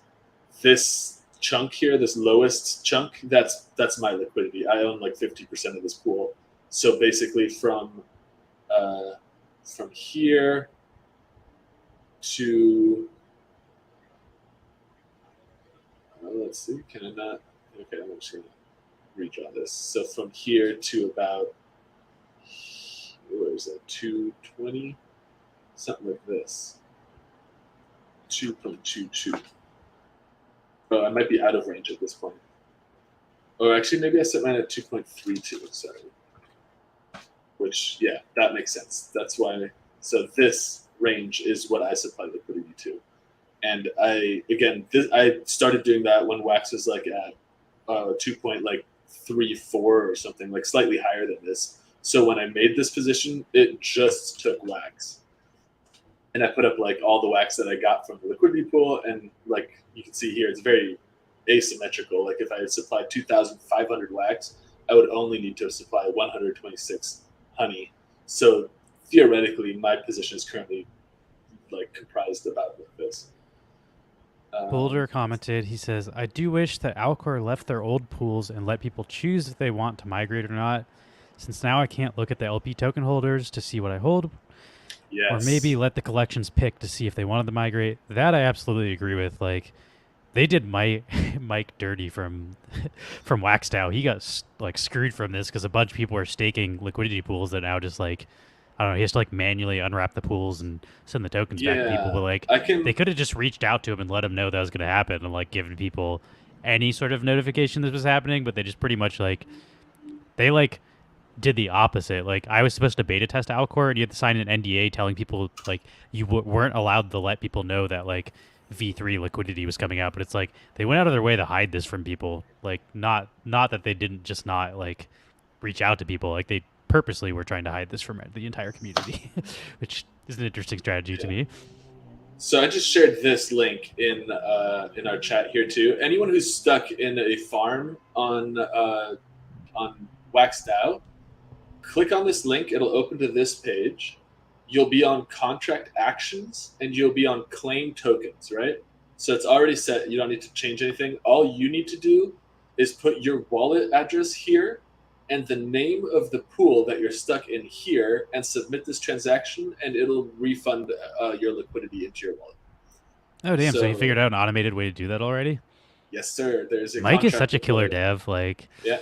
[SPEAKER 2] this chunk here, this lowest chunk, that's my liquidity. I own like 50% of this pool. So basically from here to let's see, can I not? Okay, I'm just gonna redraw this. So from here to about, where is that? 220, something like this. 2.22. Oh, I might be out of range at this point. Or actually, maybe I set mine at 2.32. Sorry. Which, yeah, that makes sense. That's why. So this range is what I supply liquidity to. And I started doing that when wax was like at 2.34 or something, like slightly higher than this. So when I made this position, it just took wax. And I put up like all the wax that I got from the liquidity pool, and like you can see here, it's very asymmetrical. Like if I had supplied 2,500 wax, I would only need to supply 126 honey. So theoretically, my position is currently like comprised about like this.
[SPEAKER 1] Boulder commented, he says, I do wish that Alcor left their old pools and let people choose if they want to migrate or not, since now I can't look at the LP token holders to see what I hold.
[SPEAKER 2] Yes.
[SPEAKER 1] Or maybe let the collections pick to see if they wanted to migrate. That I absolutely agree with. Like, they did Mike dirty from WaxDAO. He got like screwed from this because a bunch of people are staking liquidity pools that now just like, I don't know, he has to like manually unwrap the pools and send the tokens back to people. But like, they could have just reached out to him and let him know that was going to happen and like given people any sort of notification this was happening. But they just pretty much like, they like did the opposite. Like I was supposed to beta test Alcor, and you had to sign an NDA telling people like you weren't allowed to let people know that like V3 liquidity was coming out. But it's like they went out of their way to hide this from people. Like not that they didn't just not like reach out to people. Like they purposely were trying to hide this from the entire community, which is an interesting strategy to me.
[SPEAKER 2] So I just shared this link in our chat here too. Anyone who's stuck in a farm on WaxDAO, click on this link. It'll open to this page. You'll be on contract actions and you'll be on claim tokens, right? So it's already set. You don't need to change anything. All you need to do is put your wallet address here and the name of the pool that you're stuck in here and submit this transaction, and it'll refund your liquidity into your wallet.
[SPEAKER 1] Oh, damn. So you figured out an automated way to do that already?
[SPEAKER 2] Yes, sir. There's a
[SPEAKER 1] Mike is such a killer dev. Like,
[SPEAKER 2] yeah.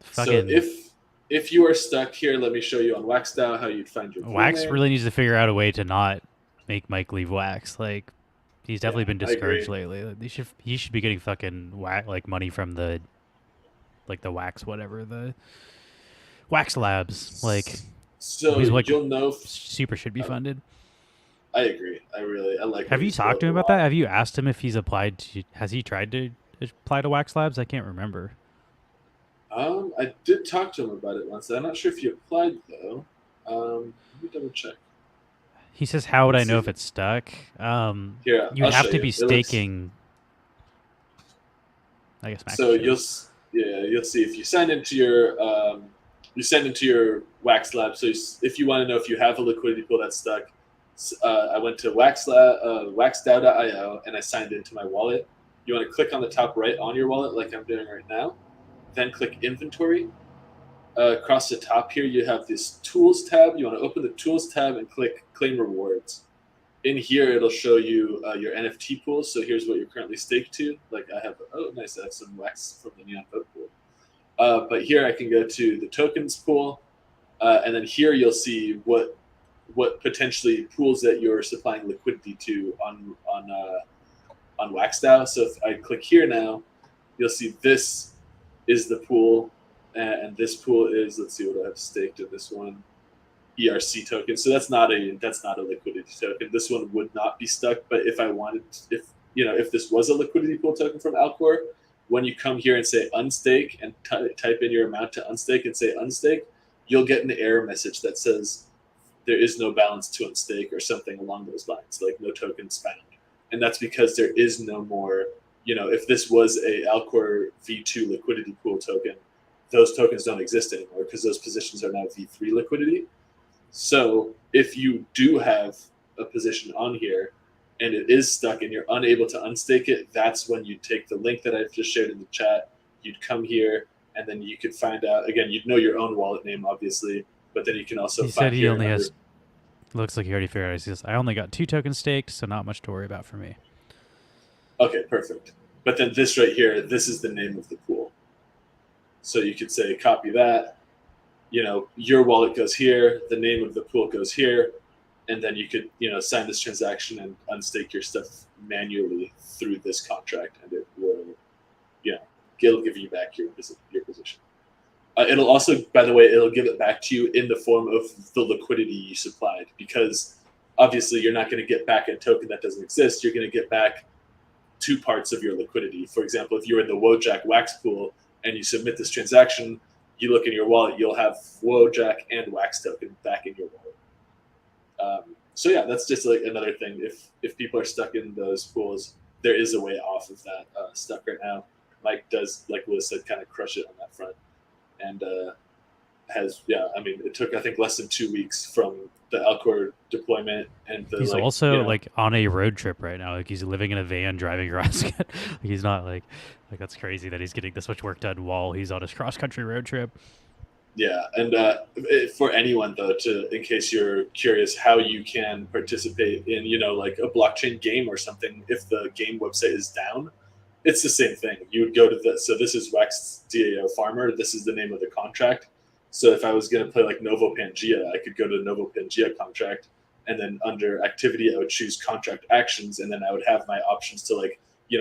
[SPEAKER 1] Fucking...
[SPEAKER 2] So if you are stuck here, let me show you on WaxDAO how you'd find your
[SPEAKER 1] Wax
[SPEAKER 2] name.
[SPEAKER 1] really needs to figure out a way to not make Mike leave Wax. Like, he's definitely been discouraged lately. He should be getting fucking like money from the Wax, whatever, the Wax Labs. Like,
[SPEAKER 2] so you'll know
[SPEAKER 1] super should be funded.
[SPEAKER 2] I agree. I like.
[SPEAKER 1] Have you talked to him about that? Have you asked him if he's applied to? Has he tried to apply to Wax Labs? I can't remember.
[SPEAKER 2] I did talk to him about it once. I'm not sure if he applied though. Let me double check.
[SPEAKER 1] He says, "How would I know if it's stuck?"
[SPEAKER 2] Here,
[SPEAKER 1] you have to be staking. I guess Max
[SPEAKER 2] So
[SPEAKER 1] show.
[SPEAKER 2] you'll see if you send into your Wax Lab. So if you want to know if you have a liquidity pool that's stuck, I went to waxdao.io and I signed into my wallet. You want to click on the top right on your wallet, like I'm doing right now. Then click Inventory. Across the top here, you have this Tools tab. You want to open the Tools tab and click Claim Rewards. In here, it'll show you your NFT pools. So here's what you're currently staked to. Like I have, oh nice, I have some wax from the Neon Vote pool. But here I can go to the tokens pool, and then here you'll see what potentially pools that you're supplying liquidity to on WaxDAO. So if I click here now, you'll see this is the pool, and this pool is, let's see what I have staked in this one, ERC token. So that's not a liquidity token. This one would not be stuck. But if I wanted, if this was a liquidity pool token from Alcor, when you come here and say unstake and type in your amount to unstake and say unstake, you'll get an error message that says there is no balance to unstake or something along those lines, like no tokens found. And that's because there is no more, if this was a Alcor V2 liquidity pool token, those tokens don't exist anymore because those positions are now V3 liquidity. So if you do have a position on here and it is stuck and you're unable to unstake it, that's when you take the link that I've just shared in the chat. You'd come here and then you could find out, again, you'd know your own wallet name, obviously, but then you can also
[SPEAKER 1] He
[SPEAKER 2] find
[SPEAKER 1] said he
[SPEAKER 2] here
[SPEAKER 1] only
[SPEAKER 2] another,
[SPEAKER 1] has. Looks like he already figured out. He says, "I only got 2 tokens staked, so not much to worry about for me."
[SPEAKER 2] Okay, perfect. But then this right here, this is the name of the pool. So you could say copy that. Your wallet goes here, the name of the pool goes here, and then you could sign this transaction and unstake your stuff manually through this contract, and it will it'll give you back your position. It'll also, by the way, it'll give it back to you in the form of the liquidity you supplied, because obviously you're not going to get back a token that doesn't exist. You're going to get back 2 parts of your liquidity. For example, if you're in the Wojak Wax pool and you submit this transaction, you look in your wallet, you'll have Wojak and Wax token back in your wallet. So yeah, that's just like another thing. If people are stuck in those pools, there is a way off of that stuck right now. Mike does, like Liz said, kind of crush it on that front, and it took I think less than 2 weeks from the Alcor deployment and the
[SPEAKER 1] He's also like on a road trip right now. Like he's living in a van driving across. Like he's not like that's crazy that he's getting this much work done while he's on his cross country road trip.
[SPEAKER 2] Yeah, and for anyone though, in case you're curious how you can participate in like a blockchain game or something, if the game website is down, it's the same thing. You would go to so this is Wax DAO Farmer. This is the name of the contract. So if I was going to play like Novo Pangea, I could go to Novo Pangea contract, and then under activity, I would choose contract actions, and then I would have my options to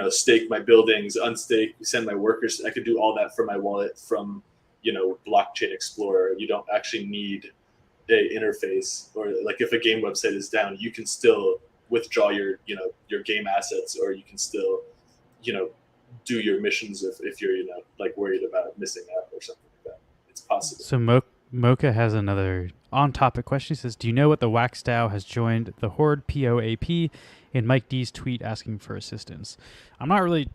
[SPEAKER 2] stake my buildings, unstake, send my workers. I could do all that from my wallet from Blockchain Explorer. You don't actually need a interface, or like if a game website is down, you can still withdraw your game assets, or you can still do your missions if you're like worried about missing out or something like that. It's possible.
[SPEAKER 1] So Mocha has another on-topic question. He says, "Do you know what the Wax DAO has joined the Horde POAP?" In Mike D's tweet asking for assistance. I'm not really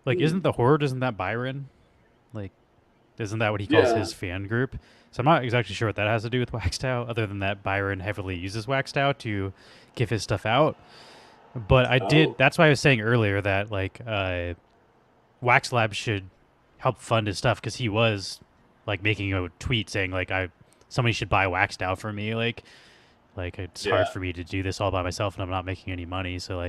[SPEAKER 1] isn't that Byron? Like, isn't that what he calls his fan group? So I'm not exactly sure what that has to do with Wax DAO, other than that Byron heavily uses Wax DAO to give his stuff out. But I did. That's why I was saying earlier that Wax Lab should help fund his stuff, because he was making a tweet saying somebody should buy Wax DAO for me. It's hard for me to do this all by myself, and I'm not making any money. So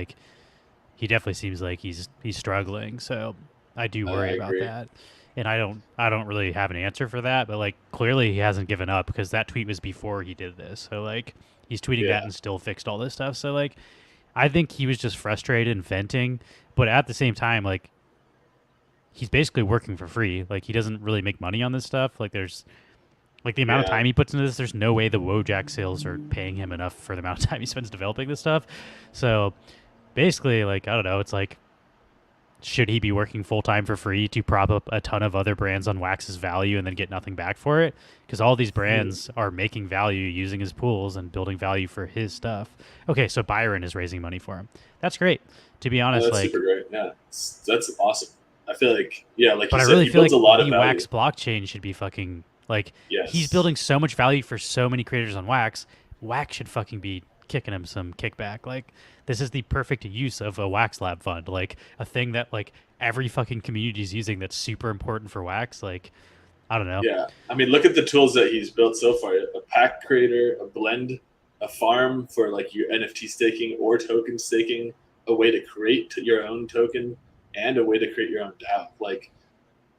[SPEAKER 1] he definitely seems like he's struggling. So I do worry about that. And I don't really have an answer for that, but clearly he hasn't given up, because that tweet was before he did this. So he's tweeting that and still fixed all this stuff. So I think he was just frustrated and venting, but at the same time he's basically working for free. He doesn't really make money on this stuff. There's the amount of time he puts into this, there's no way the Wojak sales are paying him enough for the amount of time he spends developing this stuff. So basically I don't know, it's should he be working full-time for free to prop up a ton of other brands on Wax's value and then get nothing back for it? Because all these brands are making value using his pools and building value for his stuff. Okay, so Byron is raising money for him. That's great. To be honest,
[SPEAKER 2] that's super great. Yeah, that's awesome. I feel like, yeah, like
[SPEAKER 1] But
[SPEAKER 2] you
[SPEAKER 1] I
[SPEAKER 2] said,
[SPEAKER 1] really
[SPEAKER 2] he
[SPEAKER 1] feel
[SPEAKER 2] builds
[SPEAKER 1] like
[SPEAKER 2] a lot of
[SPEAKER 1] the
[SPEAKER 2] value.
[SPEAKER 1] Wax blockchain should be fucking like he's
[SPEAKER 2] Yes.
[SPEAKER 1] building so much value for so many creators on Wax. Wax should fucking be kicking him some kickback. Like this is the perfect use of a Wax Lab fund, like a thing that like every fucking community is using that's super important for Wax. Like I don't know.
[SPEAKER 2] Yeah. I mean, look at the tools that he's built so far: a pack creator, a blend, a farm for like your NFT staking or token staking, a way to create your own token, and a way to create your own DAO. Like,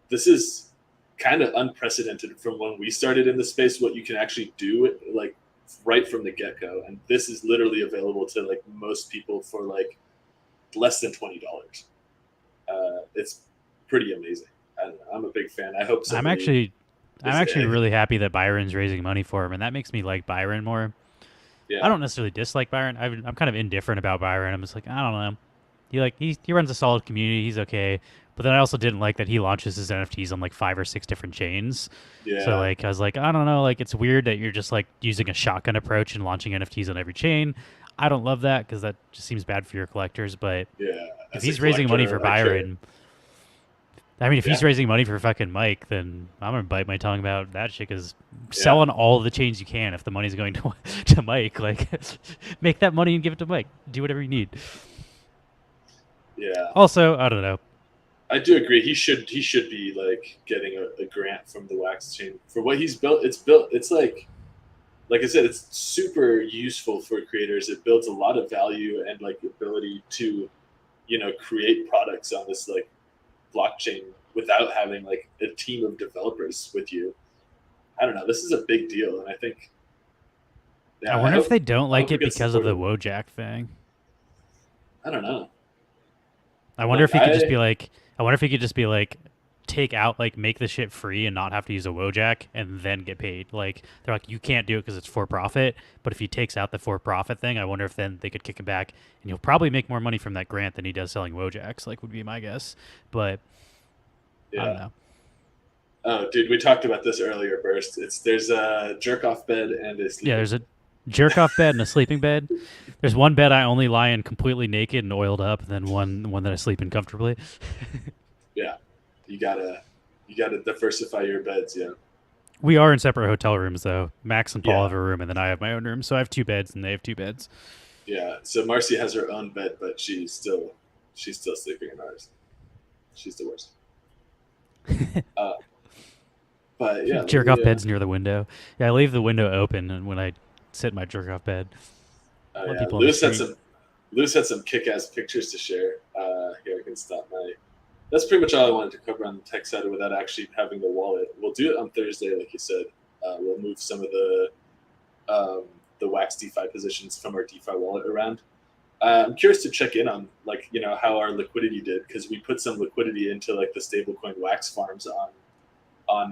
[SPEAKER 2] this is kind of unprecedented from when we started in the space, what you can actually do, like, right from the get-go. And this is literally available to like most people for like less than $20. It's pretty amazing. I don't know, I'm a big fan. I hope
[SPEAKER 1] I'm
[SPEAKER 2] somebody
[SPEAKER 1] actually I'm
[SPEAKER 2] is
[SPEAKER 1] actually really happy that Byron's raising money for him, and that makes me like Byron more. I
[SPEAKER 2] yeah.
[SPEAKER 1] don't necessarily dislike Byron. I'm kind of indifferent about Byron. I'm just like I don't know. He runs a solid community. He's okay. But then I also didn't like that he launches his NFTs on like 5 or 6 different chains. So
[SPEAKER 2] Yeah.
[SPEAKER 1] like I was like I don't know. Like it's weird that you're just like using a shotgun approach and launching NFTs on every chain. I don't love that because that just seems bad for your collectors. But
[SPEAKER 2] Yeah.
[SPEAKER 1] if
[SPEAKER 2] As a
[SPEAKER 1] he's raising money
[SPEAKER 2] collector,
[SPEAKER 1] for
[SPEAKER 2] I care.
[SPEAKER 1] Byron, I mean, if he's
[SPEAKER 2] Yeah.
[SPEAKER 1] raising money for fucking Mike, then I'm gonna bite my tongue about that shit. Cause sell
[SPEAKER 2] Yeah.
[SPEAKER 1] on all the chains you can if the money's going to to Mike. Like, make that money and give it to Mike. Do whatever you need.
[SPEAKER 2] Yeah.
[SPEAKER 1] Also, I don't know.
[SPEAKER 2] I do agree. He should be like getting a grant from the Wax Chain for what he's built. It's built. It's like I said, it's super useful for creators. It builds a lot of value and like ability to, create products on this like blockchain without having like a team of developers with you. I don't know. This is a big deal, and I think,
[SPEAKER 1] I
[SPEAKER 2] yeah,
[SPEAKER 1] wonder if they don't
[SPEAKER 2] I
[SPEAKER 1] like
[SPEAKER 2] hope it
[SPEAKER 1] it
[SPEAKER 2] gets
[SPEAKER 1] because of the
[SPEAKER 2] supported.
[SPEAKER 1] Wojak thing.
[SPEAKER 2] I don't know.
[SPEAKER 1] I wonder
[SPEAKER 2] Like
[SPEAKER 1] if he could just be
[SPEAKER 2] I,
[SPEAKER 1] like, I wonder if he could just be like, take out like make the shit free and not have to use a Wojak and then get paid. Like they're like, you can't do it because it's for profit. But if he takes out the for profit thing, I wonder if then they could kick him back and he'll probably make more money from that grant than he does selling Wojaks. Like would be my guess. But I don't
[SPEAKER 2] yeah.
[SPEAKER 1] know.
[SPEAKER 2] Oh, dude, we talked about this earlier. Burst. There's a jerk off bed and a
[SPEAKER 1] Yeah,
[SPEAKER 2] sleeping
[SPEAKER 1] there's a
[SPEAKER 2] bed.
[SPEAKER 1] jerk off bed and a sleeping bed. There's one bed I only lie in completely naked and oiled up, and then one that I sleep in comfortably.
[SPEAKER 2] Yeah, you gotta diversify your beds. Yeah,
[SPEAKER 1] We are in separate hotel rooms though. Max and Paul
[SPEAKER 2] yeah,
[SPEAKER 1] have a room, and then I have my own room. So I have 2 beds, and they have 2 beds.
[SPEAKER 2] yeah. So Marcy has her own bed, but she's still sleeping in ours. She's the worst. Uh, but yeah, let
[SPEAKER 1] Jerk
[SPEAKER 2] me.
[SPEAKER 1] off beds near the window. Yeah, I leave the window open, and when I sit in my jerk off bed,
[SPEAKER 2] Oh
[SPEAKER 1] let
[SPEAKER 2] yeah,
[SPEAKER 1] people on the street.
[SPEAKER 2] Lewis had some kick-ass pictures to share. Here, I can stop my. That's pretty much all I wanted to cover on the tech side without actually having the wallet. We'll do it on Thursday, like you said. We'll move some of the Wax DeFi positions from our DeFi wallet around. I'm curious to check in on like how our liquidity did, because we put some liquidity into like the stablecoin Wax farms on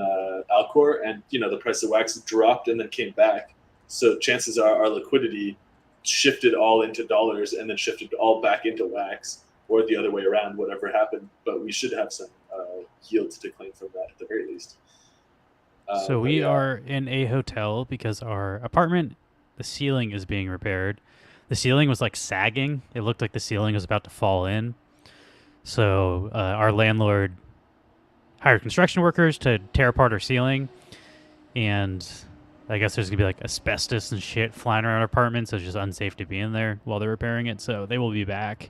[SPEAKER 2] Alcor, and the price of Wax dropped and then came back. So chances are our liquidity shifted all into dollars and then shifted all back into Wax, or the other way around, whatever happened. But we should have some yield to claim from that at the very least.
[SPEAKER 1] So
[SPEAKER 2] But
[SPEAKER 1] we
[SPEAKER 2] yeah,
[SPEAKER 1] are in a hotel because our apartment, the ceiling is being repaired. The ceiling was like sagging. It looked like the ceiling was about to fall in. So our landlord hired construction workers to tear apart our ceiling, and I guess there's gonna be like asbestos and shit flying around our apartment, so it's just unsafe to be in there while they're repairing it. So they will be back.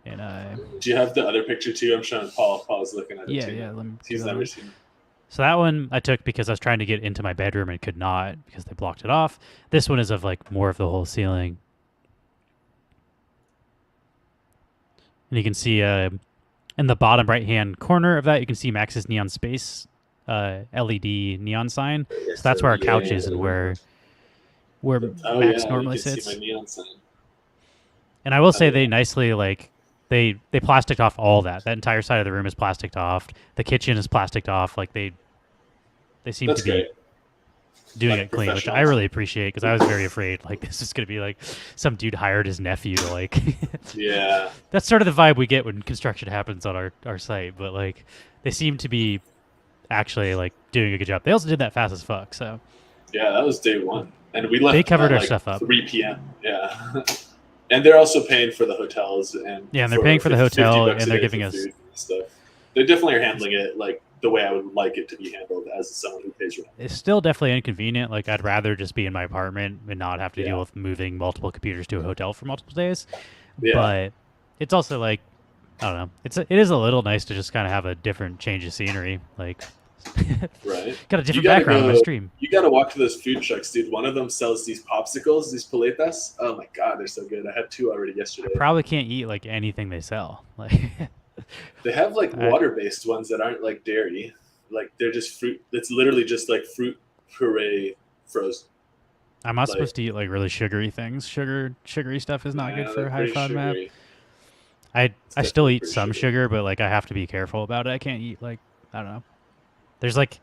[SPEAKER 1] And
[SPEAKER 2] do you have the other picture too? I'm showing Paul. Paul's looking at it
[SPEAKER 1] yeah,
[SPEAKER 2] too
[SPEAKER 1] yeah,
[SPEAKER 2] now.
[SPEAKER 1] let me do
[SPEAKER 2] He's
[SPEAKER 1] that
[SPEAKER 2] never
[SPEAKER 1] one.
[SPEAKER 2] seen it.
[SPEAKER 1] So that one I took because I was trying to get into my bedroom and could not because they blocked it off. This one is of like more of the whole ceiling, and you can see in the bottom right hand corner of that, you can see Max's Neon Space LED neon sign. So that's where our couch is and where
[SPEAKER 2] Oh
[SPEAKER 1] Max
[SPEAKER 2] yeah, you
[SPEAKER 1] normally
[SPEAKER 2] can see my
[SPEAKER 1] sits.
[SPEAKER 2] neon sign.
[SPEAKER 1] And I will
[SPEAKER 2] Oh
[SPEAKER 1] say
[SPEAKER 2] yeah,
[SPEAKER 1] they nicely like they plasticed off all that. That entire side of the room is plasticed off. The kitchen is plasticed off. Like they seem to
[SPEAKER 2] that's
[SPEAKER 1] be
[SPEAKER 2] great.
[SPEAKER 1] doing
[SPEAKER 2] Like
[SPEAKER 1] it clean, which I
[SPEAKER 2] professionals.
[SPEAKER 1] really appreciate because I was very afraid like this is gonna be like some dude hired his nephew to like.
[SPEAKER 2] Yeah,
[SPEAKER 1] That's sort of the vibe we get when construction happens on our site, but like they seem to be actually like doing a good job. They also did that fast as fuck, so
[SPEAKER 2] yeah, that was day one, and we
[SPEAKER 1] they
[SPEAKER 2] left
[SPEAKER 1] covered
[SPEAKER 2] at
[SPEAKER 1] our
[SPEAKER 2] like
[SPEAKER 1] stuff up.
[SPEAKER 2] 3 p.m. Yeah, and they're also paying for the hotels and
[SPEAKER 1] Yeah, and they're
[SPEAKER 2] for
[SPEAKER 1] paying for the
[SPEAKER 2] 50
[SPEAKER 1] hotel
[SPEAKER 2] bucks
[SPEAKER 1] and
[SPEAKER 2] a
[SPEAKER 1] they're
[SPEAKER 2] day
[SPEAKER 1] giving
[SPEAKER 2] for
[SPEAKER 1] us
[SPEAKER 2] food and stuff. They definitely are handling it like the way I would like it to be handled as someone who pays rent.
[SPEAKER 1] It's still definitely inconvenient. Like I'd rather just be in my apartment and not have to deal
[SPEAKER 2] Yeah.
[SPEAKER 1] with moving multiple computers to a hotel for multiple days.
[SPEAKER 2] Yeah.
[SPEAKER 1] But it's also like I don't know. It is a little nice to just kind of have a different change of scenery. Like
[SPEAKER 2] Right.
[SPEAKER 1] got a different background on my stream.
[SPEAKER 2] You gotta walk to those food trucks, dude. One of them sells these popsicles, these paletas. Oh my god, they're so good. I had 2 already yesterday.
[SPEAKER 1] I probably can't eat like anything they sell. Like
[SPEAKER 2] They have like water-based ones that aren't like dairy. Like they're just fruit. It's literally just like fruit puree frozen.
[SPEAKER 1] I'm not supposed to eat like really sugary things. Sugary stuff is not good for high FODMAP. I still eat some sugar, but like I have to be careful about it. I can't eat like I don't know. There's like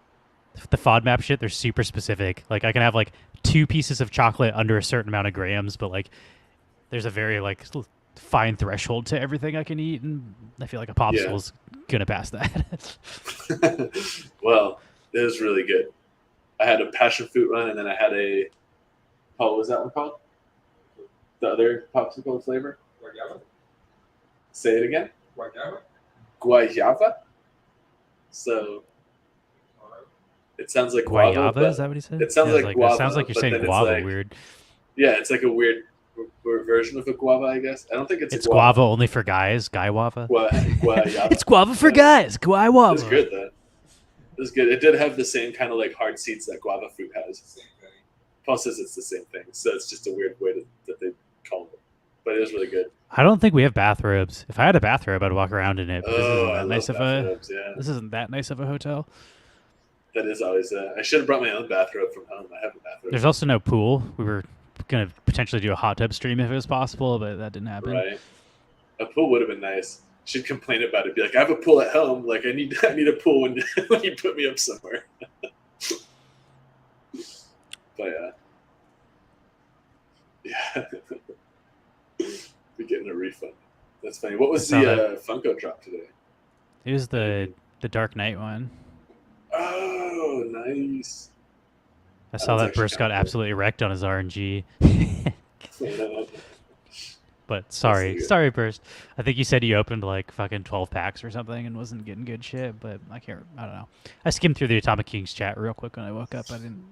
[SPEAKER 1] the FODMAP shit. They're super specific. Like I can have like 2 pieces of chocolate under a certain amount of grams, but like there's a very like fine threshold to everything I can eat, and I feel like a popsicle's gonna pass that.
[SPEAKER 2] Well, it was really good. I had a passion fruit one, and then I had a what was that one called? The other popsicle flavor?
[SPEAKER 3] Guayaba?
[SPEAKER 2] Say it again.
[SPEAKER 3] Guayaba?
[SPEAKER 2] Guayaba. So it sounds like
[SPEAKER 1] guayaba. Is that what he said?
[SPEAKER 2] It sounds like guava.
[SPEAKER 1] It sounds like you're saying guava. Weird.
[SPEAKER 2] Yeah, it's like a weird version of a guava, I guess. I don't think it's
[SPEAKER 1] guava only for guys. Guayaba.
[SPEAKER 2] Guayaba.
[SPEAKER 1] It's guava for guys. Guayaba.
[SPEAKER 2] It's good though. It's good. It did have the same kind of like hard seeds that guava fruit has.
[SPEAKER 3] Same thing.
[SPEAKER 2] Paul says it's the same thing, so it's just a weird way that they call it. But it was really good.
[SPEAKER 1] I don't think we have bathrobes. If I had a bathrobe, I'd walk around in it. But this isn't that nice of a hotel.
[SPEAKER 2] That is always. I should have brought my own bathrobe from home. I have a bathrobe.
[SPEAKER 1] There's also no pool. We were gonna potentially do a hot tub stream if it was possible, but that didn't happen.
[SPEAKER 2] Right. A pool would have been nice. Should complain about it. Be like, I have a pool at home. Like I need a pool when you put me up somewhere. But yeah, be getting a refund. That's funny. What was the Funko drop today?
[SPEAKER 1] It was the Dark Knight one.
[SPEAKER 2] Oh, nice.
[SPEAKER 1] I saw that Burst got absolutely wrecked on his RNG. But sorry, Burst. I think you said you opened like fucking 12 packs or something and wasn't getting good shit, but I don't know. I skimmed through the Atomic Kings chat real quick when I woke up. I didn't.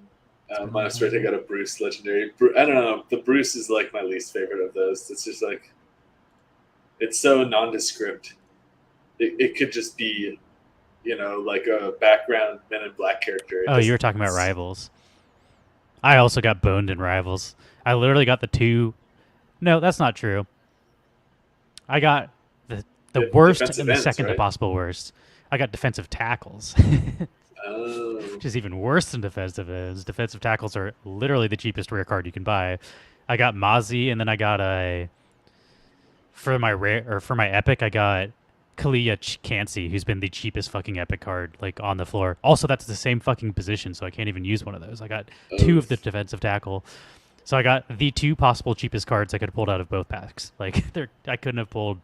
[SPEAKER 2] Minus right, I got a Bruce legendary. I don't know. The Bruce is like my least favorite of those. It's just like, it's so nondescript. It could just be, like a background Men in Black character.
[SPEAKER 1] You were talking about Rivals. I also got boned in Rivals. I literally got the 2. No, that's not true. I got the worst and the second to possible worst. I got defensive tackles. Which is even worse than defensive ends. Defensive tackles are literally the cheapest rare card you can buy. I got Mozzie, and then I got for my epic, I got Kalia Cansey, who's been the cheapest fucking epic card like on the floor. Also, that's the same fucking position, so I can't even use one of those. I got 2 of the defensive tackle. So I got the 2 possible cheapest cards I could have pulled out of both packs. Like I couldn't have pulled.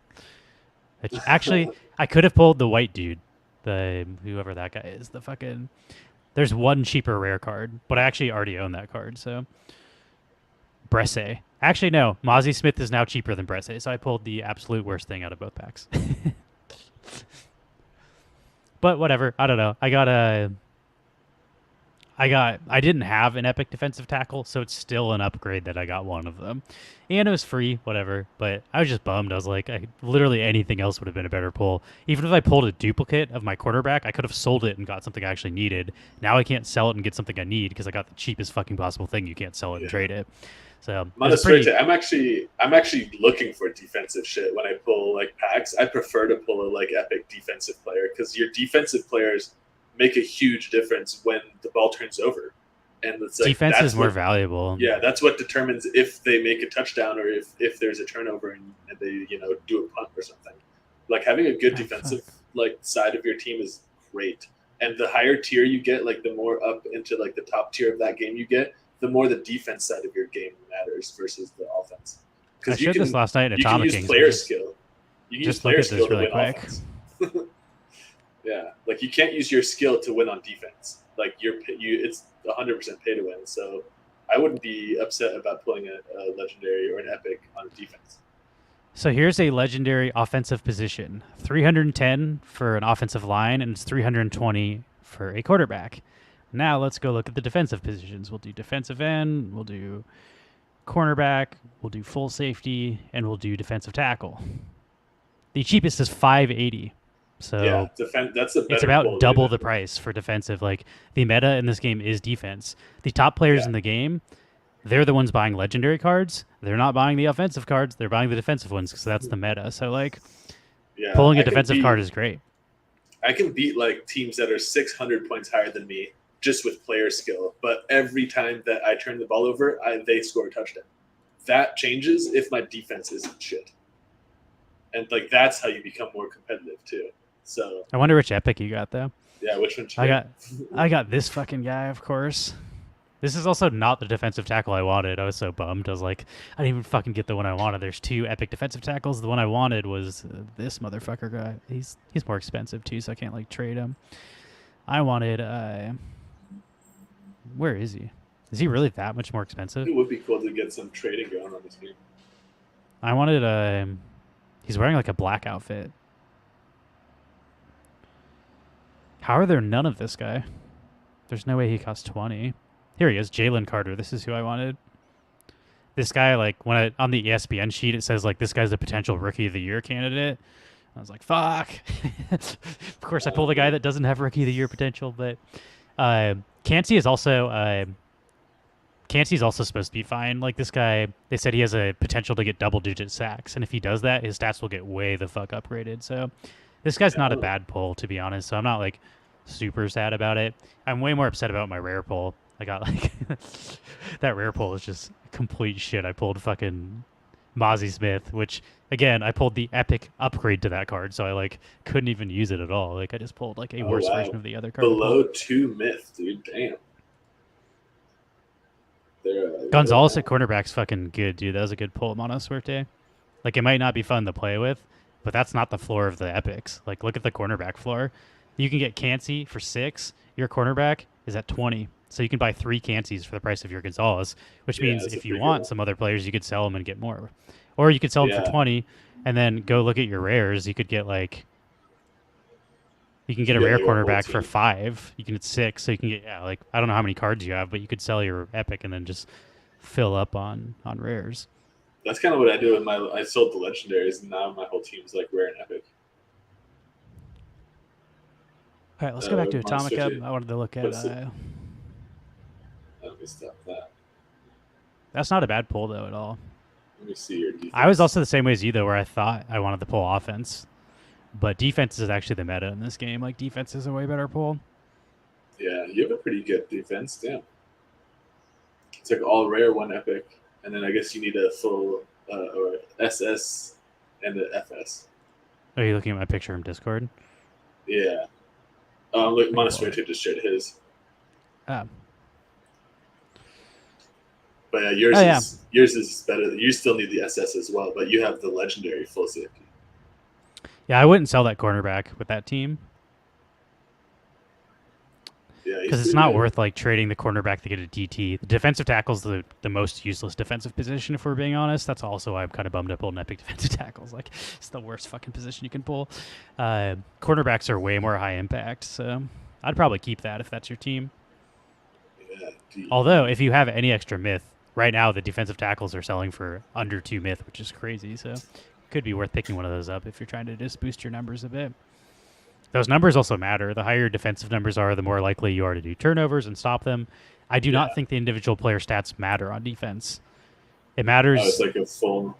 [SPEAKER 1] Actually, I could have pulled the white dude, whoever that guy is. The fucking. There's one cheaper rare card, but I actually already own that card. So Bresse. Actually, no. Mozzie Smith is now cheaper than Bresse, so I pulled the absolute worst thing out of both packs. But whatever. I don't know. I didn't have an epic defensive tackle, so it's still an upgrade that I got one of them. And it was free, whatever. But I was just bummed. I was like, literally anything else would have been a better pull. Even if I pulled a duplicate of my quarterback, I could have sold it and got something I actually needed. Now I can't sell it and get something I need because I got the cheapest fucking possible thing. You can't sell it and trade it. So
[SPEAKER 2] I'm actually looking for defensive shit when I pull like packs. I prefer to pull a like epic defensive player because your defensive players make a huge difference when the ball turns over, and it's like
[SPEAKER 1] defense is more valuable.
[SPEAKER 2] Yeah, that's what determines if they make a touchdown or if there's a turnover and they do a punt or something. Like having a good defensive like side of your team is great, and the higher tier you get, like the more up into like the top tier of that game you get, the more the defense side of your game matters versus the offense.
[SPEAKER 1] I showed this last night at Atomic Kings.
[SPEAKER 2] You can use player skill. You can use player skill
[SPEAKER 1] really
[SPEAKER 2] to win
[SPEAKER 1] quick.
[SPEAKER 2] Offense. Yeah, like you can't use your skill to win on defense. Like it's 100% pay to win. So I wouldn't be upset about pulling a legendary or an epic on defense.
[SPEAKER 1] So here's a legendary offensive position: 310 for an offensive line, and it's 320 for a quarterback. Now let's go look at the defensive positions. We'll do defensive end, we'll do cornerback, we'll do full safety, and we'll do defensive tackle. The cheapest is 580.
[SPEAKER 2] Yeah,
[SPEAKER 1] So
[SPEAKER 2] that's a
[SPEAKER 1] it's
[SPEAKER 2] better
[SPEAKER 1] about
[SPEAKER 2] pull, dude.
[SPEAKER 1] double the price for defensive. Like the meta in this game is defense. The top players
[SPEAKER 2] Yeah,
[SPEAKER 1] in the game, they're the ones buying legendary cards. They're not buying the offensive cards. They're buying the defensive ones because that's the meta. So like
[SPEAKER 2] yeah.
[SPEAKER 1] pulling a defensive card is great.
[SPEAKER 2] I can beat like teams that are 600 points higher than me just with player skill. But every time that I turn the ball over, they score a touchdown. That changes if my defense isn't shit, and like that's how you become more competitive too. So
[SPEAKER 1] I wonder which epic you got though.
[SPEAKER 2] yeah, which one?
[SPEAKER 1] I got this fucking guy, of course. This is also not the defensive tackle I wanted. I was so bummed. I was like, I didn't even fucking get the one I wanted. There's two epic defensive tackles. The one I wanted was this motherfucker guy. He's more expensive too, so I can't like trade him. I wanted. Where is he? Is he really that much more expensive?
[SPEAKER 2] It would be cool to get some trading going on this game.
[SPEAKER 1] I wanted. He's wearing like a black outfit. How are there none of this guy? There's no way he costs 20. Here he is, Jalen Carter. This is who I wanted. This guy, like, on the ESPN sheet, it says, like, this guy's a potential Rookie of the Year candidate. I was like, fuck. Of course, I pulled a guy that doesn't have Rookie of the Year potential, but Cansey is also... Cansey's also supposed to be fine. Like, this guy, they said he has a potential to get double-digit sacks, and if he does that, his stats will get way the fuck upgraded. So this guy's not a bad pull, to be honest, so I'm not, like, super sad about it. I'm way more upset about my rare pull. I got like that rare pull is just complete shit. I pulled fucking Mozzie Smith, which again I pulled the epic upgrade to that card, so I like couldn't even use it at all. Like I just pulled like a worse version of the other card.
[SPEAKER 2] Below 2 myth, dude. Damn.
[SPEAKER 1] Gonzalez at cornerback's fucking good, dude. That was a good pull, Mono Suerte. Like it might not be fun to play with, but that's not the floor of the epics. Like look at the cornerback floor. You can get Cansey for 6. Your cornerback is at 20. So you can buy 3 Canseys for the price of your Gonzalez, which means if you want some other players, you could sell them and get more. Or you could sell them for 20 and then go look at your rares. You could get like, you can get a rare cornerback for 5. You can get 6. So you can get, like, I don't know how many cards you have, but you could sell your epic and then just fill up on rares.
[SPEAKER 2] That's kind of what I do with I sold the legendaries and now my whole team's like rare and epic.
[SPEAKER 1] All right, let's go back to Atomica. I wanted to look at...
[SPEAKER 2] Let me stop that.
[SPEAKER 1] That's not a bad pull, though, at all.
[SPEAKER 2] Let me see your defense.
[SPEAKER 1] I was also the same way as you, though, where I thought I wanted to pull offense. But defense is actually the meta in this game. Like, defense is a way better pull.
[SPEAKER 2] Yeah, you have a pretty good defense. Damn. It's like all rare, 1 epic. And then I guess you need a full or SS and an FS.
[SPEAKER 1] Are you looking at my picture from Discord?
[SPEAKER 2] Yeah. Look, Monastery just shared his. But yeah, yours is better. You still need the SS as well, but you have the legendary full safety.
[SPEAKER 1] Yeah, I wouldn't sell that cornerback with that team.
[SPEAKER 2] Yeah,
[SPEAKER 1] because it's not worth like trading the cornerback to get a DT. The defensive tackle's the most useless defensive position, if we're being honest. That's also why I'm kind of bummed up on epic defensive tackles. Like it's the worst fucking position you can pull. Cornerbacks are way more high impact, so I'd probably keep that if that's your team.
[SPEAKER 2] Yeah,
[SPEAKER 1] although if you have any extra myth, right now the defensive tackles are selling for under 2 myth, which is crazy. So it could be worth picking one of those up if you're trying to just boost your numbers a bit. Those numbers also matter. The higher your defensive numbers are, the more likely you are to do turnovers and stop them. I do not think the individual player stats matter on defense. It matters.
[SPEAKER 2] It's like a full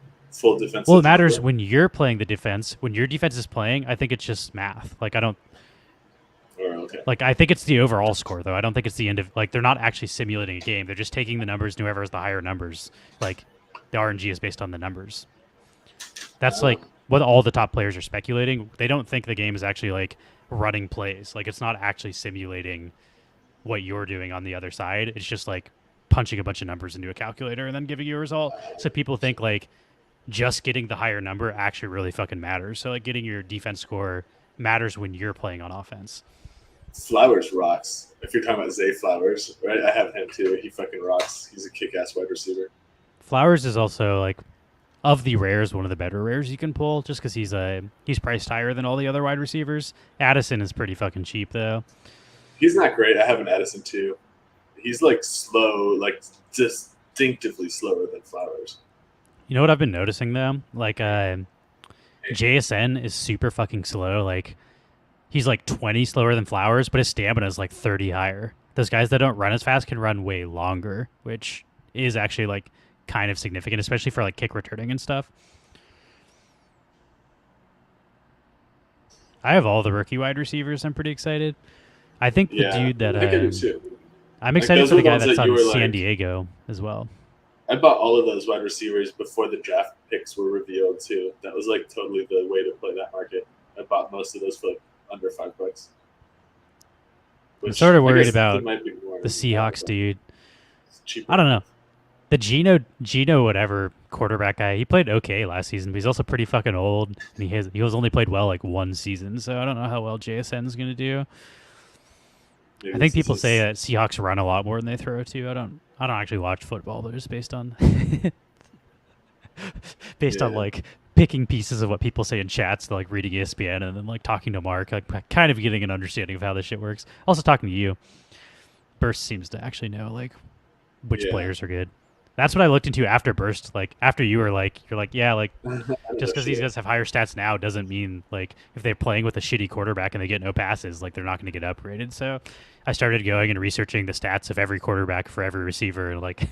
[SPEAKER 2] defense.
[SPEAKER 1] Well, it matters when you're playing the defense. When your defense is playing, I think it's just math. Like I don't.
[SPEAKER 2] Okay.
[SPEAKER 1] Like I think it's the overall score, though. I don't think it's the end of. Like they're not actually simulating a game. They're just taking the numbers. And whoever has the higher numbers, like the RNG is based on the numbers. That's like what all the top players are speculating. They don't think the game is actually like running plays. Like it's not actually simulating what you're doing on the other side. It's just like punching a bunch of numbers into a calculator and then giving you a result. So people think like just getting the higher number actually really fucking matters. So like getting your defense score matters when you're playing on offense.
[SPEAKER 2] Flowers rocks. If you're talking about Zay Flowers, right? I have him too. He fucking rocks. He's a kick-ass wide receiver.
[SPEAKER 1] Flowers is also like of the rares, one of the better rares you can pull, just because he's priced higher than all the other wide receivers. Addison is pretty fucking cheap though.
[SPEAKER 2] He's not great. I have an Addison too. He's like slow, like distinctively slower than Flowers.
[SPEAKER 1] You know what I've been noticing though? Like JSN is super fucking slow. Like he's like 20 slower than Flowers, but his stamina is like 30 higher. Those guys that don't run as fast can run way longer, which is actually like kind of significant, especially for like kick returning and stuff. I have all the rookie wide receivers. I'm pretty excited. I think the
[SPEAKER 2] Yeah,
[SPEAKER 1] dude that
[SPEAKER 2] I think I do too.
[SPEAKER 1] I'm
[SPEAKER 2] Like
[SPEAKER 1] excited
[SPEAKER 2] those
[SPEAKER 1] for
[SPEAKER 2] were
[SPEAKER 1] the
[SPEAKER 2] the
[SPEAKER 1] guy
[SPEAKER 2] ones
[SPEAKER 1] that's
[SPEAKER 2] that you
[SPEAKER 1] on
[SPEAKER 2] were
[SPEAKER 1] San
[SPEAKER 2] like,
[SPEAKER 1] Diego as well.
[SPEAKER 2] I bought all of those wide receivers before the draft picks were revealed too. That was like totally the way to play that market. I bought most of those for like under $5,
[SPEAKER 1] I'm
[SPEAKER 2] which
[SPEAKER 1] sort of
[SPEAKER 2] I
[SPEAKER 1] worried
[SPEAKER 2] guess there
[SPEAKER 1] about
[SPEAKER 2] might be more
[SPEAKER 1] the
[SPEAKER 2] than that,
[SPEAKER 1] Seahawks
[SPEAKER 2] but
[SPEAKER 1] dude.
[SPEAKER 2] it's cheaper.
[SPEAKER 1] I don't know. The Gino whatever quarterback guy, he played okay last season, but he's also pretty fucking old, and he was only played well like one season, so I don't know how well JSN's gonna do.
[SPEAKER 2] Maybe
[SPEAKER 1] I think
[SPEAKER 2] this is
[SPEAKER 1] people say
[SPEAKER 2] his.
[SPEAKER 1] that Seahawks run a lot more than they throw too. I don't actually watch football, but just based on based on
[SPEAKER 2] Yeah,
[SPEAKER 1] like picking pieces of what people say in chats, like reading ESPN and then like talking to Mark, like kind of getting an understanding of how this shit works. Also talking to you, Burst seems to actually know like which
[SPEAKER 2] yeah.
[SPEAKER 1] players are good. That's what I looked into after Burst. Like after you're like, yeah, like
[SPEAKER 2] I don't
[SPEAKER 1] just
[SPEAKER 2] know
[SPEAKER 1] because these
[SPEAKER 2] shit.
[SPEAKER 1] guys have higher stats now doesn't mean like if they're playing with a shitty quarterback and they get no passes, like they're not going to get upgraded. So I started going and researching the stats of every quarterback for every receiver. And like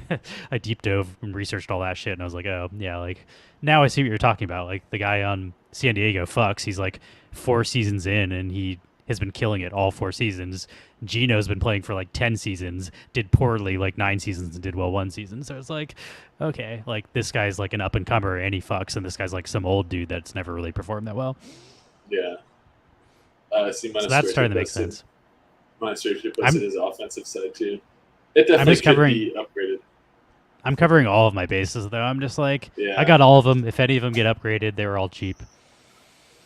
[SPEAKER 1] I deep dove and researched all that shit, and I was like, oh yeah, like now I see what you're talking about. Like the guy on San Diego Fucks, he's like 4 seasons in, and he has been killing it all 4 seasons. Gino's been playing for like 10 seasons, did poorly like 9 seasons, and did well one season. So it's like, okay, like this guy's like an up and comer and he fucks, and this guy's like some old dude that's never really performed that well.
[SPEAKER 2] Yeah. See,
[SPEAKER 1] So that's
[SPEAKER 2] Monastery
[SPEAKER 1] starting to make
[SPEAKER 2] posted.
[SPEAKER 1] sense.
[SPEAKER 2] Monastery posted
[SPEAKER 1] I'm
[SPEAKER 2] his offensive side too. It
[SPEAKER 1] I'm
[SPEAKER 2] definitely
[SPEAKER 1] just
[SPEAKER 2] could
[SPEAKER 1] covering
[SPEAKER 2] be upgraded.
[SPEAKER 1] I'm covering all of my bases though. I'm just like I
[SPEAKER 2] Yeah,
[SPEAKER 1] got all of them. If any of them get upgraded, they were all cheap.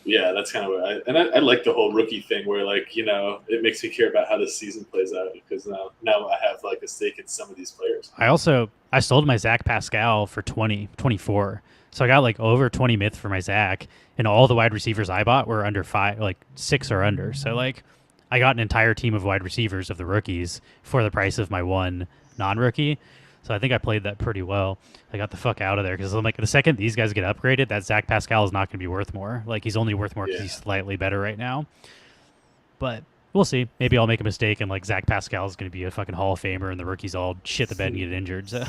[SPEAKER 2] yeah, that's kind of what I like the whole rookie thing where like it makes me care about how the season plays out because now I have like a stake in some of these players.
[SPEAKER 1] I sold my Zach Pascal for 20 24. So I got like over 20 myth for my Zach, and all the wide receivers I bought were under five, like six or under. So like I got an entire team of wide receivers of the rookies for the price of my one non-rookie. So I think I played that pretty well. I got the fuck out of there because I'm like, the second these guys get upgraded, that Zach Pascal is not going to be worth more. Like he's only worth more because
[SPEAKER 2] Yeah,
[SPEAKER 1] he's slightly better right now. But we'll see. Maybe I'll make a mistake and like Zach Pascal is going to be a fucking Hall of Famer and the rookies all shit the bed and get injured. So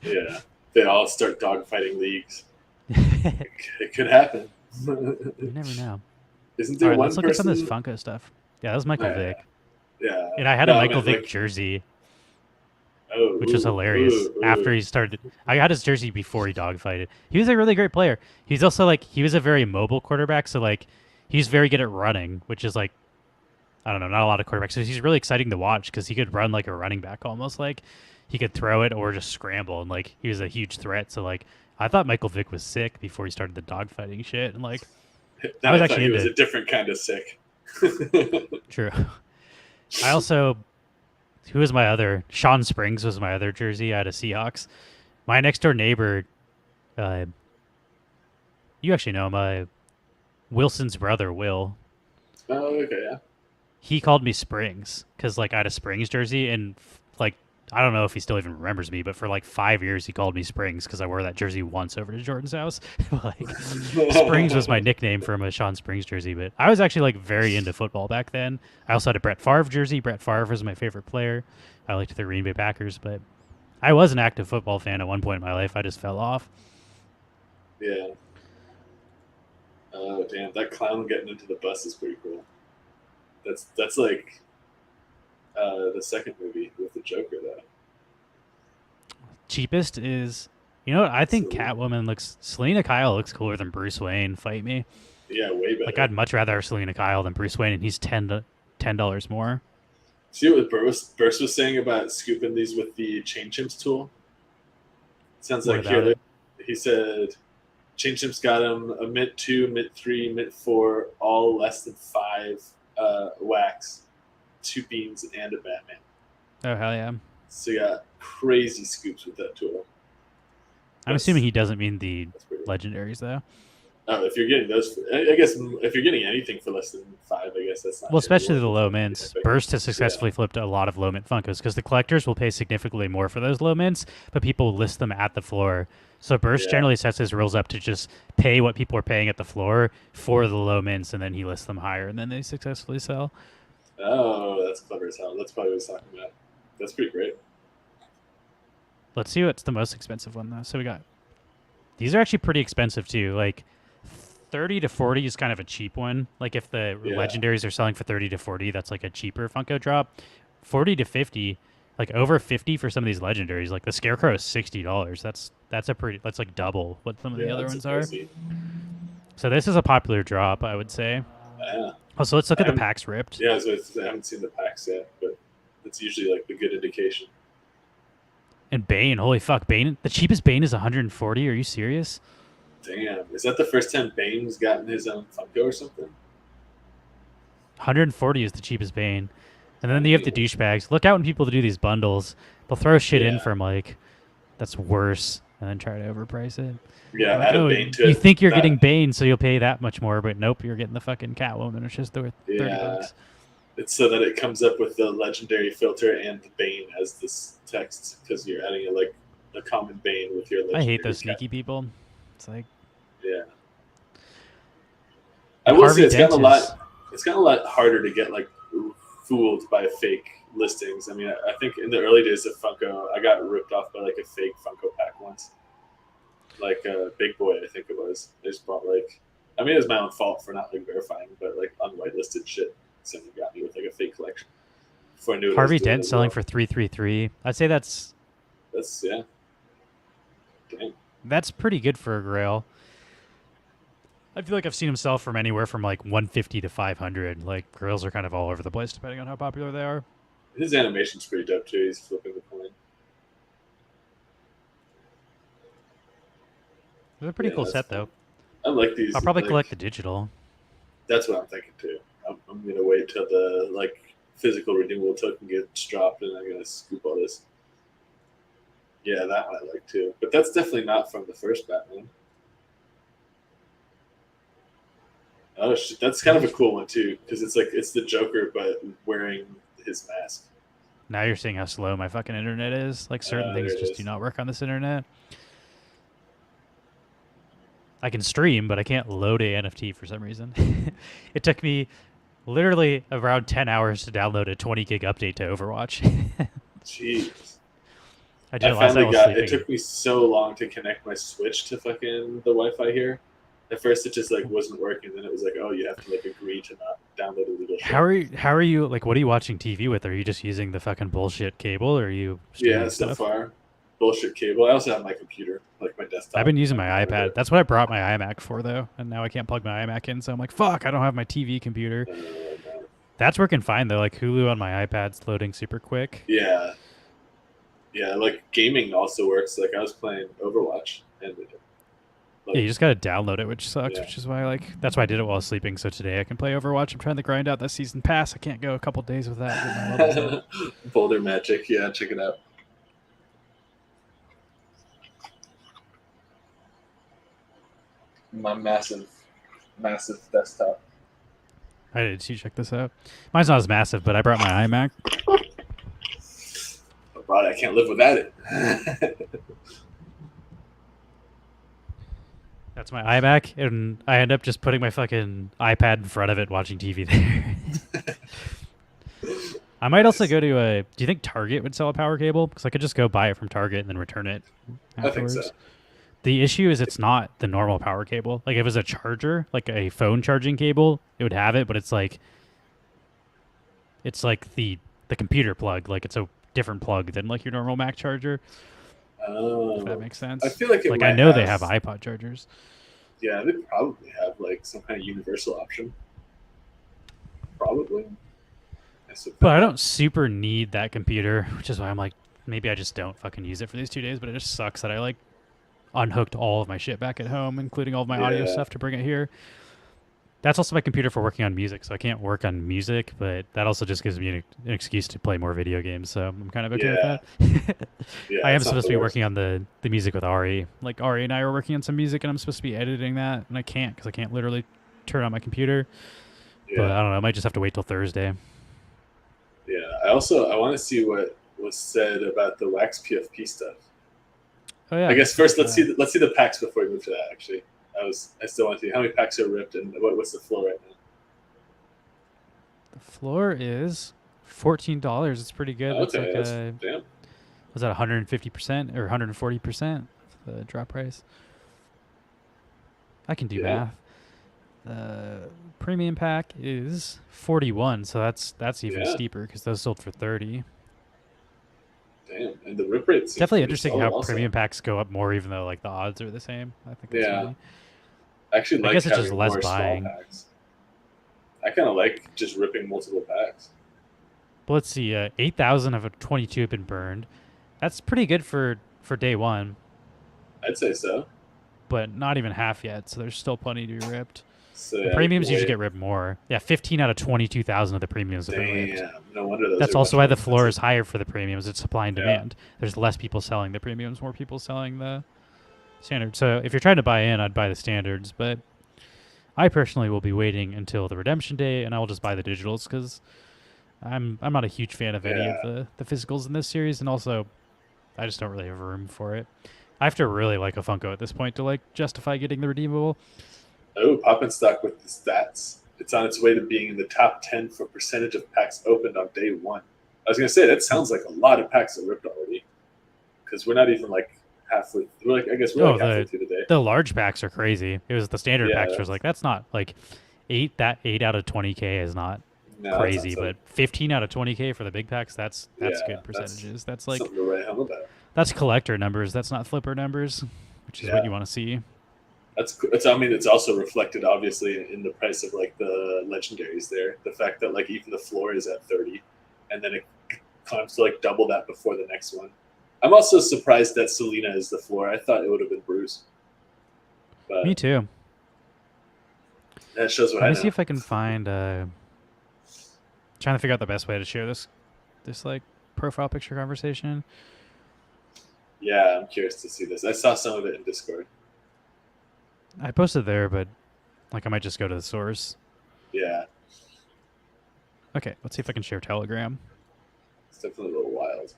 [SPEAKER 2] yeah, they all start dogfighting leagues.
[SPEAKER 1] you
[SPEAKER 2] It could happen.
[SPEAKER 1] never know.
[SPEAKER 2] Isn't
[SPEAKER 1] All
[SPEAKER 2] there
[SPEAKER 1] right,
[SPEAKER 2] one
[SPEAKER 1] let's look at some of this
[SPEAKER 2] person?
[SPEAKER 1] Funko stuff. Yeah, that was Michael
[SPEAKER 2] Uh,
[SPEAKER 1] Vick,
[SPEAKER 2] yeah,
[SPEAKER 1] and I had a
[SPEAKER 2] no, I
[SPEAKER 1] Michael
[SPEAKER 2] meant
[SPEAKER 1] Vick
[SPEAKER 2] like
[SPEAKER 1] jersey,
[SPEAKER 2] oh,
[SPEAKER 1] which was hilarious. After he started, I got his jersey before he dogfighted. He was a really great player. He's also like he was a very mobile quarterback, so like he's very good at running, which is like I don't know, not a lot of quarterbacks. So he's really exciting to watch because he could run like a running back almost. Like he could throw it or just scramble, and like he was a huge threat. So like I thought Michael Vick was sick before he started the dogfighting shit, and like I
[SPEAKER 2] Then
[SPEAKER 1] was
[SPEAKER 2] I thought
[SPEAKER 1] actually
[SPEAKER 2] he was
[SPEAKER 1] into
[SPEAKER 2] a
[SPEAKER 1] it.
[SPEAKER 2] different kind of sick.
[SPEAKER 1] True. I also who was my other Sean Springs was my other jersey. I had a Seahawks. My next door neighbor, uh, you actually know him, Wilson's brother Will.
[SPEAKER 2] Oh, okay, yeah.
[SPEAKER 1] He called me Springs because like I had a Springs jersey, and like I don't know if he still even remembers me, but for like 5 years he called me Springs because I wore that jersey once over to Jordan's house. Like Springs was my nickname for my Sean Springs jersey, but I was actually like very into football back then. I also had a Brett Favre jersey. Brett Favre was my favorite player. I liked the Green Bay Packers, but I was an active football fan at one point in my life. I just fell off.
[SPEAKER 2] Yeah. Oh damn, that clown getting into the bus is pretty cool. That's like the second movie with the Joker though.
[SPEAKER 1] Cheapest is, you know what? I think
[SPEAKER 2] So
[SPEAKER 1] Catwoman looks, Selena Kyle looks cooler than Bruce Wayne. Fight me.
[SPEAKER 2] yeah, way
[SPEAKER 1] Like
[SPEAKER 2] better.
[SPEAKER 1] I'd much rather have Selena Kyle than Bruce Wayne, and he's $10 more.
[SPEAKER 2] See what Burst was saying about scooping these with the chain chimps tool? Sounds
[SPEAKER 1] What
[SPEAKER 2] like
[SPEAKER 1] about
[SPEAKER 2] here
[SPEAKER 1] it?
[SPEAKER 2] he said chain chimps got him a mint two, mint three, mint four, all less than five wax, two beans, and a Batman.
[SPEAKER 1] Oh hell yeah!
[SPEAKER 2] So you got crazy scoops with that tool.
[SPEAKER 1] I'm assuming he doesn't mean the
[SPEAKER 2] That's pretty.
[SPEAKER 1] legendaries though.
[SPEAKER 2] Oh, if you're getting those, I guess if you're getting anything for less than 5, I guess that's not.
[SPEAKER 1] Well,
[SPEAKER 2] Gonna be
[SPEAKER 1] especially
[SPEAKER 2] worth
[SPEAKER 1] the
[SPEAKER 2] it
[SPEAKER 1] low
[SPEAKER 2] for me,
[SPEAKER 1] mints.
[SPEAKER 2] I think.
[SPEAKER 1] Burst has successfully flipped a lot of low mint Funkos because the collectors will pay significantly more for those low mints, but people will list them at the floor. So Burst
[SPEAKER 2] Yeah.
[SPEAKER 1] generally sets his rules up to just pay what people are paying at the floor for the low mints, and then he lists them higher, and then they successfully sell.
[SPEAKER 2] Oh, that's clever as hell. That's probably what he's talking about. That's pretty great.
[SPEAKER 1] Let's see what's the most expensive one though. So we got these are actually pretty expensive too. Like 30 to 40 is kind of a cheap one. Like if the
[SPEAKER 2] Yeah.
[SPEAKER 1] legendaries are selling for 30 to 40, that's like a cheaper Funko drop. 40 to 50, like over 50 for some of these legendaries. Like the Scarecrow is $60. That's like double what some of the other
[SPEAKER 2] that's
[SPEAKER 1] ones are.
[SPEAKER 2] crazy.
[SPEAKER 1] So this is a popular drop, I would say.
[SPEAKER 2] Yeah.
[SPEAKER 1] Also, let's look at the
[SPEAKER 2] I'm-
[SPEAKER 1] packs ripped.
[SPEAKER 2] Yeah, so I haven't seen the packs yet, but it's usually like the good indication.
[SPEAKER 1] And Bane, holy fuck, Bane, the cheapest Bane is 140. Are you serious?
[SPEAKER 2] Damn, is that the first time Bane's gotten his own Funko or something?
[SPEAKER 1] 140 is the cheapest Bane. And then you have the douchebags. Look out when people do these bundles. They'll throw shit in
[SPEAKER 2] Yeah.
[SPEAKER 1] from like that's worse and then try to overprice it.
[SPEAKER 2] Yeah,
[SPEAKER 1] Like,
[SPEAKER 2] add a
[SPEAKER 1] oh,
[SPEAKER 2] Bane to
[SPEAKER 1] you
[SPEAKER 2] it.
[SPEAKER 1] think you're
[SPEAKER 2] That-
[SPEAKER 1] getting Bane, so you'll pay that much more, but nope, you're getting the fucking Catwoman. It's just worth 30
[SPEAKER 2] Yeah.
[SPEAKER 1] bucks.
[SPEAKER 2] It's so that it comes up with the legendary filter and the Bane as this text because you're adding a common Bane with your
[SPEAKER 1] I
[SPEAKER 2] legendary.
[SPEAKER 1] hate those
[SPEAKER 2] cat.
[SPEAKER 1] sneaky people. It's like
[SPEAKER 2] Yeah. I will
[SPEAKER 1] Harvey
[SPEAKER 2] say it's gotten a
[SPEAKER 1] Dent is-
[SPEAKER 2] lot. It's gotten a lot harder to get like fooled by fake listings. I mean, I think in the early days of Funko, I got ripped off by like a fake Funko pack once. Like Big Boy, I think it was. They just bought like, I mean, it was my own fault for not like verifying, but like unwhitelisted shit. Someone got me with like a fake collection. Before I knew what I was
[SPEAKER 1] Harvey
[SPEAKER 2] doing
[SPEAKER 1] Dent
[SPEAKER 2] as
[SPEAKER 1] selling
[SPEAKER 2] well.
[SPEAKER 1] for 333. I'd say that's
[SPEAKER 2] Yeah. Dang.
[SPEAKER 1] pretty good for a Grail. I feel like I've seen him sell from anywhere from like 150 to 500. Like Grails are kind of all over the place depending on how popular they are.
[SPEAKER 2] His animation's pretty dope too. He's flipping the coin.
[SPEAKER 1] They're a pretty
[SPEAKER 2] Yeah,
[SPEAKER 1] cool
[SPEAKER 2] that's
[SPEAKER 1] set
[SPEAKER 2] fun.
[SPEAKER 1] though.
[SPEAKER 2] I like these.
[SPEAKER 1] I'll probably
[SPEAKER 2] like,
[SPEAKER 1] collect the digital.
[SPEAKER 2] That's what I'm thinking too. I'm gonna wait till the like physical renewal token gets dropped, and I'm gonna scoop all this. Yeah, that one I like too. But that's definitely not from the first Batman. Oh shit, that's kind of a cool one too, because it's the Joker but wearing his mask.
[SPEAKER 1] Now you're seeing how slow my fucking internet is. Like certain
[SPEAKER 2] there
[SPEAKER 1] things
[SPEAKER 2] it
[SPEAKER 1] just
[SPEAKER 2] is.
[SPEAKER 1] do not work on this internet. I can stream, but I can't load a NFT for some reason. It took me literally around 10 hours to download a 20 gig update to Overwatch.
[SPEAKER 2] Jeez.
[SPEAKER 1] I did
[SPEAKER 2] I
[SPEAKER 1] it last night
[SPEAKER 2] finally
[SPEAKER 1] while
[SPEAKER 2] got.
[SPEAKER 1] sleeping.
[SPEAKER 2] It took me so long to connect my Switch to fucking the Wi-Fi here. At first, it just like wasn't working. Then it was like, oh, you have to like agree to not download illegal shit.
[SPEAKER 1] How are you like what are you watching TV with? Are you just using the fucking bullshit cable or are you streaming
[SPEAKER 2] Yeah, so
[SPEAKER 1] stuff?
[SPEAKER 2] far, bullshit cable. I also have my computer, like my desktop.
[SPEAKER 1] I've been using my iPad. That's what I brought my iMac for though, and now I can't plug my iMac in, so I'm like, fuck, I don't have my TV computer. That's working fine though. Like Hulu on my iPad's loading super quick.
[SPEAKER 2] Yeah, yeah. Like gaming also works. Like I was playing Overwatch, and
[SPEAKER 1] Yeah, you just gotta download it, which sucks.
[SPEAKER 2] Yeah.
[SPEAKER 1] Which is why that's why I did it while I was sleeping. So today I can play Overwatch. I'm trying to grind out that season pass. I can't go a couple days without getting my levels up.
[SPEAKER 2] Boulder Magic. Yeah, check it out. My massive desktop.
[SPEAKER 1] I did too. Check this out. Mine's not as massive, but I brought my iMac.
[SPEAKER 2] I can't live without it.
[SPEAKER 1] That's my iMac, and I end up just putting my fucking iPad in front of it, watching TV there. I might also go to a. Do you think Target would sell a power cable? Because I could just go buy it from Target and then return it
[SPEAKER 2] I
[SPEAKER 1] afterwards.
[SPEAKER 2] think so.
[SPEAKER 1] The issue is it's not the normal power cable. Like if it was a charger, like a phone charging cable, it would have it, but it's like the computer plug. Like it's a different plug than like your normal Mac charger.
[SPEAKER 2] Oh,
[SPEAKER 1] If that makes sense.
[SPEAKER 2] I feel like it
[SPEAKER 1] like
[SPEAKER 2] might
[SPEAKER 1] I know they have iPod chargers.
[SPEAKER 2] Yeah, they probably have like some kind of universal option. Probably.
[SPEAKER 1] But I don't super need that computer, which is why I'm like, maybe I just don't fucking use it for these 2 days. But it just sucks that I like unhooked all of my shit back at home, including all of my audio
[SPEAKER 2] Yeah.
[SPEAKER 1] stuff to bring it here. That's also my computer for working on music, so I can't work on music, but that also just gives me an excuse to play more video games, so I'm kind of okay with
[SPEAKER 2] Yeah,
[SPEAKER 1] that.
[SPEAKER 2] yeah,
[SPEAKER 1] I am
[SPEAKER 2] it's not
[SPEAKER 1] supposed
[SPEAKER 2] the
[SPEAKER 1] to be
[SPEAKER 2] worst.
[SPEAKER 1] working on the music with Ari. Like, Ari and I are working on some music, and I'm supposed to be editing that, and I can't because I can't literally turn on my computer. But
[SPEAKER 2] Yeah,
[SPEAKER 1] I don't know, I might just have to wait till Thursday.
[SPEAKER 2] yeah. I want to see what was said about the wax PFP stuff.
[SPEAKER 1] Oh, yeah,
[SPEAKER 2] I guess
[SPEAKER 1] let's look
[SPEAKER 2] first
[SPEAKER 1] at that.
[SPEAKER 2] let's see the packs before we move to that. Actually, I still want to see how many packs are ripped and what's the floor right now.
[SPEAKER 1] The floor is $14. It's pretty good. That's
[SPEAKER 2] Okay,
[SPEAKER 1] like
[SPEAKER 2] that's
[SPEAKER 1] a
[SPEAKER 2] damn.
[SPEAKER 1] was that 150% or 140% the drop price? I can do
[SPEAKER 2] Yeah,
[SPEAKER 1] math. The premium pack is 41, so that's even
[SPEAKER 2] yeah,
[SPEAKER 1] steeper because those sold for 30.
[SPEAKER 2] damn. And the rip rate
[SPEAKER 1] It's
[SPEAKER 2] seems
[SPEAKER 1] definitely
[SPEAKER 2] pretty
[SPEAKER 1] interesting
[SPEAKER 2] solid
[SPEAKER 1] how
[SPEAKER 2] also.
[SPEAKER 1] premium packs go up more even though like the odds are the same. I think that's
[SPEAKER 2] Yeah,
[SPEAKER 1] funny.
[SPEAKER 2] I actually
[SPEAKER 1] I
[SPEAKER 2] like
[SPEAKER 1] guess it's just
[SPEAKER 2] having
[SPEAKER 1] less
[SPEAKER 2] more small
[SPEAKER 1] buying.
[SPEAKER 2] packs. I kind of like just ripping multiple packs.
[SPEAKER 1] But let's see, 8,000 of a 22 have been burned. That's pretty good for day one,
[SPEAKER 2] I'd say so.
[SPEAKER 1] but not even half yet. So there's still plenty to be ripped.
[SPEAKER 2] So
[SPEAKER 1] And
[SPEAKER 2] yeah, you can
[SPEAKER 1] premiums usually
[SPEAKER 2] wait.
[SPEAKER 1] get ripped more. Yeah, 15 out of 22,000 of the premiums have been ripped.
[SPEAKER 2] Damn, no wonder those
[SPEAKER 1] That's
[SPEAKER 2] are
[SPEAKER 1] also
[SPEAKER 2] much
[SPEAKER 1] why
[SPEAKER 2] more
[SPEAKER 1] the floor
[SPEAKER 2] expensive.
[SPEAKER 1] is higher for the premiums. It's supply and
[SPEAKER 2] Yeah.
[SPEAKER 1] demand. There's less people selling the premiums, more people selling the standard. So if you're trying to buy in, I'd buy the standards. But I personally will be waiting until the redemption day, and I will just buy the digitals because I'm not a huge fan of any of
[SPEAKER 2] Yeah.
[SPEAKER 1] the physicals in this series, and also I just don't really have room for it. I have to really like a Funko at this point to like justify getting the redeemable.
[SPEAKER 2] Oh, Pop and Stock with the stats. It's on its way to being in the top 10 for percentage of packs opened on day one. I was going to say, that sounds like a lot of packs are ripped already because we're not even like halfway. We're like, I guess we're
[SPEAKER 1] Oh,
[SPEAKER 2] like halfway through the day.
[SPEAKER 1] the large packs are crazy. It was the standard
[SPEAKER 2] Yeah,
[SPEAKER 1] packs. Was like that's not like eight out of 20K is not
[SPEAKER 2] no, that's not
[SPEAKER 1] crazy,
[SPEAKER 2] so.
[SPEAKER 1] but 15 out of 20K for the big packs, that's
[SPEAKER 2] Yeah,
[SPEAKER 1] good
[SPEAKER 2] that's
[SPEAKER 1] percentages. That's like
[SPEAKER 2] something to write home about.
[SPEAKER 1] that's collector numbers. That's not flipper numbers, which is what
[SPEAKER 2] Yeah,
[SPEAKER 1] you want to see.
[SPEAKER 2] it's. I mean, it's also reflected obviously in the price of like the legendaries there. The fact that like even the floor is at 30, and then it climbs to like double that before the next one. I'm also surprised that Selena is the floor. I thought it would have been Bruce,
[SPEAKER 1] Me
[SPEAKER 2] but
[SPEAKER 1] too.
[SPEAKER 2] that shows what
[SPEAKER 1] Let
[SPEAKER 2] I
[SPEAKER 1] me see
[SPEAKER 2] know.
[SPEAKER 1] if I can find. Trying to figure out the best way to share this like profile picture conversation.
[SPEAKER 2] Yeah, I'm curious to see this. I saw some of it in Discord.
[SPEAKER 1] I posted there, but like I might just go to the source.
[SPEAKER 2] Yeah,
[SPEAKER 1] Okay, let's see if I can share Telegram.
[SPEAKER 2] it's definitely a little wild.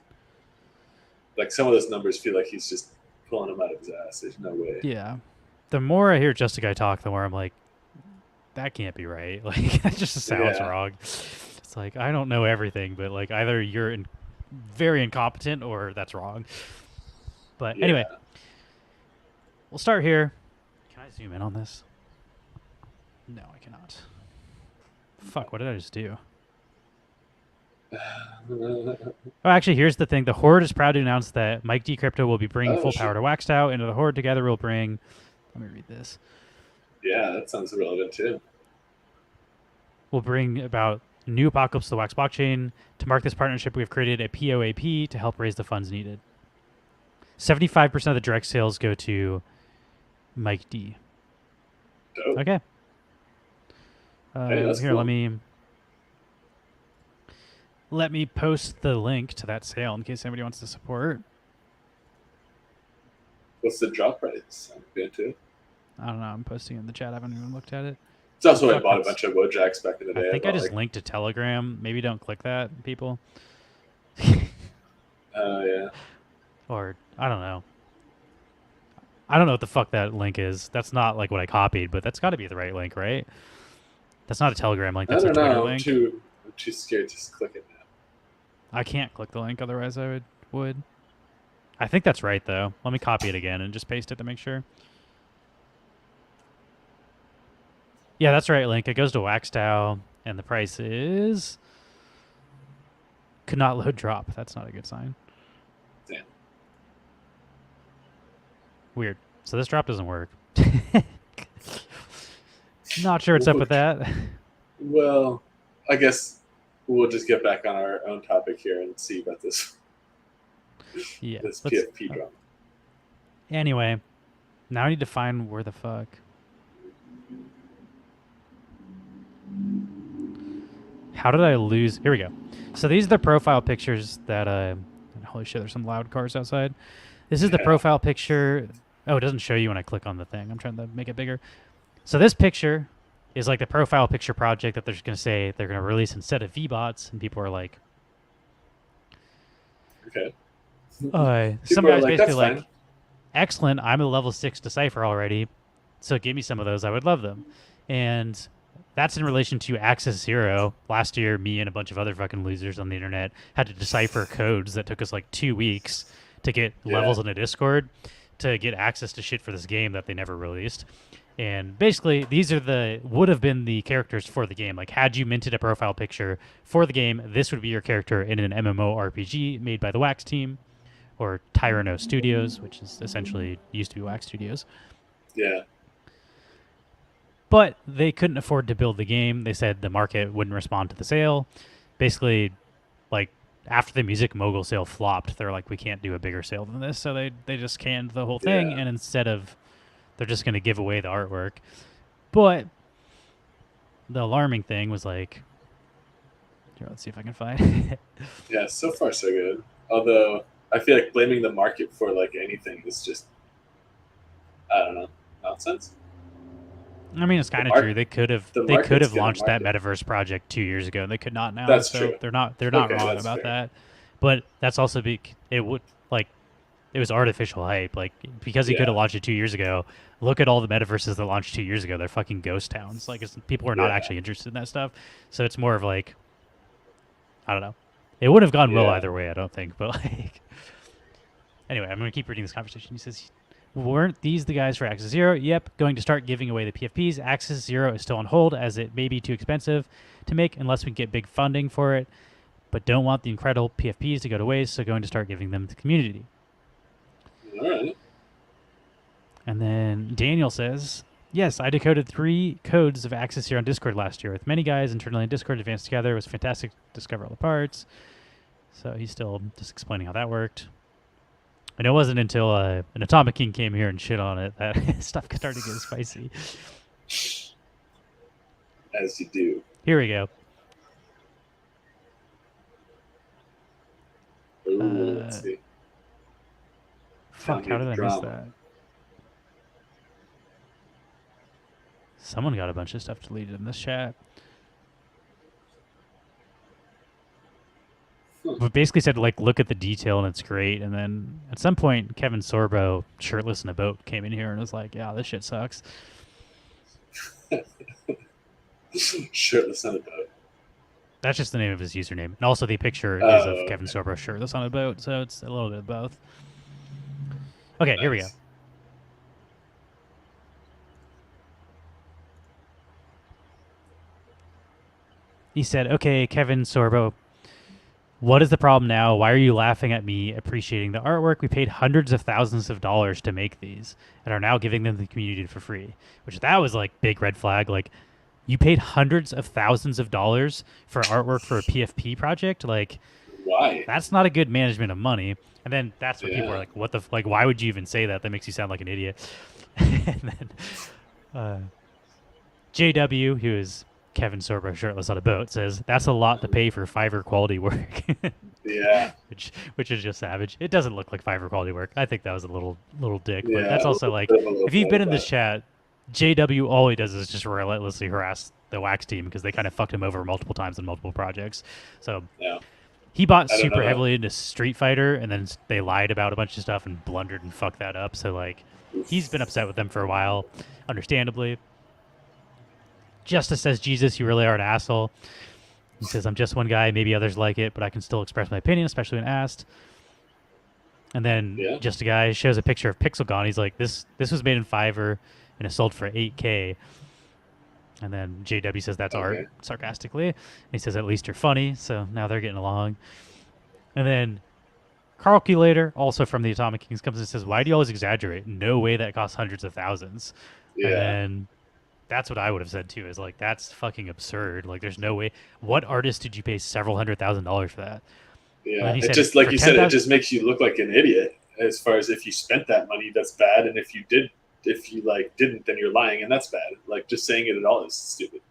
[SPEAKER 2] Like some of those numbers feel like he's just pulling them out of his ass. There's no way.
[SPEAKER 1] Yeah. The more I hear Just a Guy talk, the more I'm like, that can't be right. Like that just sounds
[SPEAKER 2] Yeah,
[SPEAKER 1] wrong. It's like I don't know everything, but like either you're very incompetent or that's wrong. But anyway,
[SPEAKER 2] yeah.
[SPEAKER 1] we'll start here. Can I zoom in on this? No, I cannot. Fuck, what did I just do? Oh, actually, here's the thing. The Horde is proud to announce that Mike D. Crypto will be bringing
[SPEAKER 2] Oh
[SPEAKER 1] full power
[SPEAKER 2] shit.
[SPEAKER 1] to Waxed Into the Horde together will bring. Let me read this.
[SPEAKER 2] Yeah, that sounds relevant too.
[SPEAKER 1] Will bring about new apocalypse to the Wax blockchain. To mark this partnership, we have created a POAP to help raise the funds needed. 75% of the direct sales go to Mike D.
[SPEAKER 2] Dope.
[SPEAKER 1] Okay.
[SPEAKER 2] Hey, that's
[SPEAKER 1] Here,
[SPEAKER 2] cool.
[SPEAKER 1] let me post the link to that sale in case anybody wants to support.
[SPEAKER 2] What's the drop price? I'm good too.
[SPEAKER 1] I don't know. I'm posting it in the chat. I haven't even looked at it.
[SPEAKER 2] It's also I
[SPEAKER 1] Fuck,
[SPEAKER 2] bought a
[SPEAKER 1] that's.
[SPEAKER 2] bunch of Wojaks back in the
[SPEAKER 1] I
[SPEAKER 2] day. I
[SPEAKER 1] think I
[SPEAKER 2] bought
[SPEAKER 1] just
[SPEAKER 2] like,
[SPEAKER 1] linked to Telegram. Maybe don't click that, people.
[SPEAKER 2] yeah,
[SPEAKER 1] Or I don't know. I don't know what the fuck that link is. That's not like what I copied, but that's got to be the right link, right? That's not a Telegram link.
[SPEAKER 2] I
[SPEAKER 1] That's a
[SPEAKER 2] don't
[SPEAKER 1] Twitter
[SPEAKER 2] know.
[SPEAKER 1] link.
[SPEAKER 2] I'm too scared to click it now.
[SPEAKER 1] I can't click the link, otherwise I would. I think that's right though. Let me copy it again and just paste it to make sure. Yeah, that's the right link. It goes to Waxdow, and the price is could not load drop. That's not a good sign.
[SPEAKER 2] Damn.
[SPEAKER 1] Weird. So this drop doesn't work. Not sure what's up with that.
[SPEAKER 2] Well, I guess we'll just get back on our own topic here and see about this
[SPEAKER 1] Yeah.
[SPEAKER 2] this
[SPEAKER 1] Let's.
[SPEAKER 2] PFP drama.
[SPEAKER 1] Anyway, now I need to find where the fuck. How did I lose? Here we go. So these are the profile pictures that. Holy shit! There's some loud cars outside. This is the
[SPEAKER 2] Yeah.
[SPEAKER 1] profile picture. Oh, it doesn't show you when I click on the thing. I'm trying to make it bigger. So this picture is like the profile picture project that they're just going to say they're going to release instead of VBots, and people are like,
[SPEAKER 2] Okay.
[SPEAKER 1] some
[SPEAKER 2] People are
[SPEAKER 1] guys
[SPEAKER 2] like,
[SPEAKER 1] basically
[SPEAKER 2] that's
[SPEAKER 1] like,
[SPEAKER 2] fine.
[SPEAKER 1] excellent, I'm a level 6 decipher already, so give me some of those, I would love them. And that's in relation to Access Zero. Last year, me and a bunch of other fucking losers on the internet had to decipher codes that took us like 2 weeks to get
[SPEAKER 2] Yeah.
[SPEAKER 1] levels in a Discord to get access to shit for this game that they never released. And basically, these are the would have been the characters for the game. Like, had you minted a profile picture for the game, this would be your character in an MMORPG made by the Wax team or Tyranno Studios, which is essentially used to be Wax Studios.
[SPEAKER 2] Yeah.
[SPEAKER 1] But they couldn't afford to build the game. They said the market wouldn't respond to the sale. Basically, like after the Music Mogul sale flopped, they're like, we can't do a bigger sale than this. So they just canned the whole thing.
[SPEAKER 2] Yeah.
[SPEAKER 1] And instead of, they're just going to give away the artwork. But the alarming thing was like, here, let's see if I can find it.
[SPEAKER 2] Yeah. So far, so good. Although I feel like blaming the market for like anything is just, I don't know, nonsense.
[SPEAKER 1] I mean, it's kind of
[SPEAKER 2] mar-
[SPEAKER 1] true. They could have
[SPEAKER 2] The
[SPEAKER 1] they could
[SPEAKER 2] market's
[SPEAKER 1] have
[SPEAKER 2] gonna
[SPEAKER 1] launched that
[SPEAKER 2] market.
[SPEAKER 1] metaverse project 2 years ago, and they could not now.
[SPEAKER 2] That's
[SPEAKER 1] So
[SPEAKER 2] true.
[SPEAKER 1] they're not
[SPEAKER 2] Okay,
[SPEAKER 1] wrong
[SPEAKER 2] that's
[SPEAKER 1] about
[SPEAKER 2] fair.
[SPEAKER 1] that. But that's also it would like it was artificial hype. Like because he could
[SPEAKER 2] Yeah.
[SPEAKER 1] have launched it 2 years ago. Look at all the metaverses that launched 2 years ago. They're fucking ghost towns. Like people are not
[SPEAKER 2] Yeah.
[SPEAKER 1] actually interested in that stuff. So it's more of like I don't know. It would have gone well
[SPEAKER 2] Yeah.
[SPEAKER 1] either way, I don't think. But like anyway, I'm gonna keep reading this conversation. He says, weren't these the guys for Axis Zero? Yep, going to start giving away the PFPs. Axis Zero is still on hold as it may be too expensive to make unless we get big funding for it, but don't want the incredible PFPs to go to waste, so going to start giving them to the community.
[SPEAKER 2] All right.
[SPEAKER 1] And then Daniel says, yes, I decoded 3 codes of Axis Zero on Discord last year with many guys internally in Discord advanced together. It was fantastic to discover all the parts. So he's still just explaining how that worked. And it wasn't until an Atomic King came here and shit on it that stuff started to get spicy.
[SPEAKER 2] As you do.
[SPEAKER 1] Here we go.
[SPEAKER 2] Ooh, let's see.
[SPEAKER 1] Fuck, how did I miss
[SPEAKER 2] Drama.
[SPEAKER 1] that? Someone got a bunch of stuff deleted in this chat. But basically said, like, look at the detail and it's great. And then at some point, Kevin Sorbo, shirtless in a boat, came in here and was like, yeah, this shit sucks.
[SPEAKER 2] Shirtless on a boat.
[SPEAKER 1] That's just the name of his username. And also the picture is of
[SPEAKER 2] Okay.
[SPEAKER 1] Kevin Sorbo shirtless on a boat. So it's a little bit of both. Okay,
[SPEAKER 2] Nice.
[SPEAKER 1] here we go. He said, okay, Kevin Sorbo, what is the problem now? Why are you laughing at me appreciating the artwork? We paid hundreds of thousands of dollars to make these and are now giving them to the community for free. Which that was like big red flag. Like you paid hundreds of thousands of dollars for artwork for a PFP project. Like
[SPEAKER 2] Why?
[SPEAKER 1] that's not a good management of money. And then that's what people are
[SPEAKER 2] Yeah.
[SPEAKER 1] like, what the like why would you even say that? That makes you sound like an idiot. And then JW, who is Kevin Sorbo shirtless on a boat, says that's a lot to pay for Fiverr quality work.
[SPEAKER 2] Yeah.
[SPEAKER 1] which is just savage. It doesn't look like Fiverr quality work. I think that was a little dick, but
[SPEAKER 2] Yeah.
[SPEAKER 1] that's also like
[SPEAKER 2] Bit of a low
[SPEAKER 1] if you've
[SPEAKER 2] blow,
[SPEAKER 1] been in this
[SPEAKER 2] but-
[SPEAKER 1] chat, JW all he does is just relentlessly harass the Wax team because they kind of fucked him over multiple times in multiple projects. So
[SPEAKER 2] Yeah.
[SPEAKER 1] he bought
[SPEAKER 2] I don't know
[SPEAKER 1] super
[SPEAKER 2] that.
[SPEAKER 1] heavily into Street Fighter, and then they lied about a bunch of stuff and blundered and fucked that up. So like he's been upset with them for a while, understandably. Justice says, Jesus, you really are an asshole. He says, I'm just one guy. Maybe others like it, but I can still express my opinion, especially when asked. And then
[SPEAKER 2] Yeah.
[SPEAKER 1] just a guy shows a picture of Pixelgon. He's like, this was made in Fiverr and it sold for $8K. And then JW says that's
[SPEAKER 2] Okay.
[SPEAKER 1] art, sarcastically. And he says, at least you're funny. So now they're getting along. And then Calculator, also from the Atomic Kings, comes and says, why do you always exaggerate? No way that costs hundreds of thousands.
[SPEAKER 2] Yeah.
[SPEAKER 1] And then that's what I would have said too, is like, that's fucking absurd. Like, there's no way. What artist did you pay several $100,000 for that?
[SPEAKER 2] Yeah.
[SPEAKER 1] And he
[SPEAKER 2] It
[SPEAKER 1] said
[SPEAKER 2] just like
[SPEAKER 1] for
[SPEAKER 2] you said, it
[SPEAKER 1] 10,000
[SPEAKER 2] just makes you look like an idiot. As far as if you spent that money, that's bad, and if you like didn't, then you're lying, and that's bad. Like just saying it at all is stupid.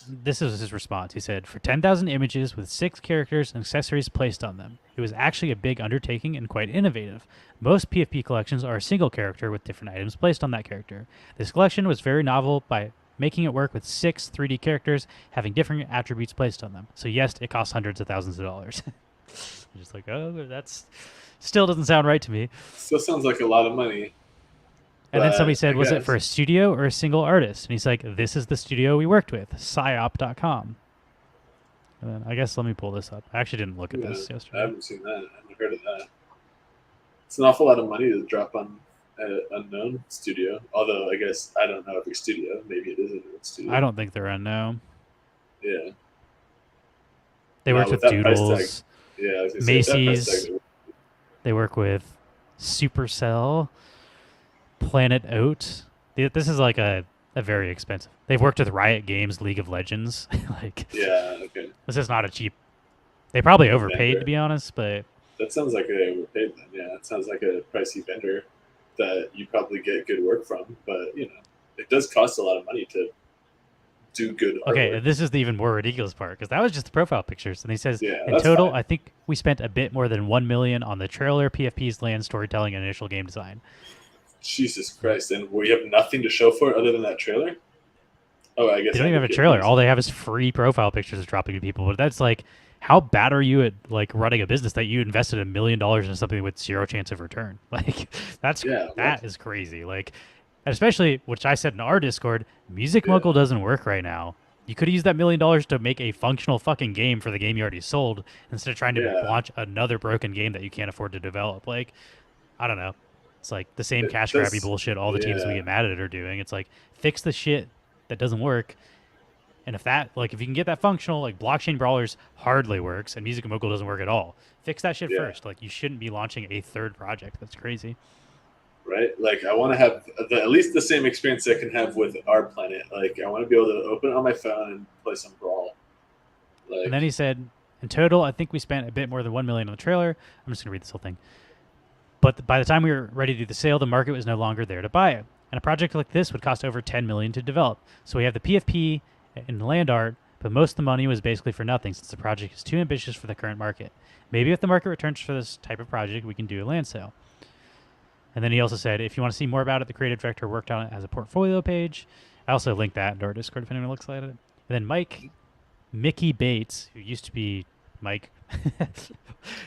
[SPEAKER 1] This is his response. He said, for 10,000 images with 6 characters and accessories placed on them. It was actually a big undertaking and quite innovative. Most PFP collections are a single character with different items placed on that character. This collection was very novel by making it work with 6 3D characters having different attributes placed on them. So yes, it costs hundreds of thousands of dollars. I'm just like, oh, that's still doesn't sound right to me.
[SPEAKER 2] Still sounds like a lot of money.
[SPEAKER 1] And then somebody said,
[SPEAKER 2] I
[SPEAKER 1] was it
[SPEAKER 2] guess.
[SPEAKER 1] for a studio or a single artist? And he's like, this is the studio we worked with, psyop.com. And then I guess let me pull this up. I actually didn't look at this
[SPEAKER 2] I
[SPEAKER 1] yesterday.
[SPEAKER 2] haven't seen that. I haven't heard of that. It's an awful lot of money to drop on an unknown studio. Although I guess I don't know every studio. Maybe it is a known studio.
[SPEAKER 1] I don't think they're unknown.
[SPEAKER 2] Yeah.
[SPEAKER 1] They worked with
[SPEAKER 2] that price
[SPEAKER 1] Doodles,
[SPEAKER 2] tag. Yeah, I was gonna say, that price
[SPEAKER 1] Macy's.
[SPEAKER 2] tag,
[SPEAKER 1] They work with Supercell, Planet Oat. This is like a very expensive. They've worked with Riot Games, League of Legends. Like,
[SPEAKER 2] yeah, okay.
[SPEAKER 1] this is not a cheap. They probably overpaid,
[SPEAKER 2] Vendor.
[SPEAKER 1] to be honest, but
[SPEAKER 2] That sounds like they overpaid then. Yeah, it sounds like a pricey vendor that you probably get good work from. But it does cost a lot of money to do good
[SPEAKER 1] okay,
[SPEAKER 2] artwork.
[SPEAKER 1] this is the even more ridiculous part because that was just the profile pictures, and he says
[SPEAKER 2] Yeah,
[SPEAKER 1] in
[SPEAKER 2] that's
[SPEAKER 1] total,
[SPEAKER 2] fine.
[SPEAKER 1] I think we spent a bit more than 1 million on the trailer, PFP's land storytelling, and initial game design.
[SPEAKER 2] Jesus Christ! And we have nothing to show for it other than that trailer. Oh, I guess
[SPEAKER 1] They don't even have a trailer. All they have is free profile pictures dropping to people. But that's like, how bad are you at like running a business that you invested $1 million into something with zero chance of return? Like, that is crazy. Like, especially which I said in our Discord, Music
[SPEAKER 2] Yeah.
[SPEAKER 1] Mogul doesn't work right now. You could have used that $1 million to make a functional fucking game for the game you already sold instead of trying to
[SPEAKER 2] Yeah.
[SPEAKER 1] launch another broken game that you can't afford to develop. Like, I don't know. It's like the same
[SPEAKER 2] It
[SPEAKER 1] cash
[SPEAKER 2] does-
[SPEAKER 1] grabby bullshit all the teams we
[SPEAKER 2] yeah.
[SPEAKER 1] get mad at are doing. It's like, fix the shit that doesn't work. And if you can get that functional, like Blockchain Brawlers hardly works and Music Mogul doesn't work at all. Fix that shit
[SPEAKER 2] Yeah.
[SPEAKER 1] first. Like, you shouldn't be launching a third project. That's crazy.
[SPEAKER 2] Right? Like, I want to have at least the same experience I can have with our planet. Like, I want to be able to open it on my phone and play some Brawl. Like,
[SPEAKER 1] And then he said, in total, I think we spent a bit more than 1 million on the trailer. I'm just gonna read this whole thing. But by the time we were ready to do the sale, the market was no longer there to buy it. And a project like this would cost over 10 million to develop. So we have the PFP and land art, but most of the money was basically for nothing since the project is too ambitious for the current market. Maybe if the market returns for this type of project, we can do a land sale. And then he also said, if you want to see more about it, the creative director worked on it as a portfolio page. I also linked that into our Discord if anyone looks at it. And then Mickey Bates, who used to be Mike. It's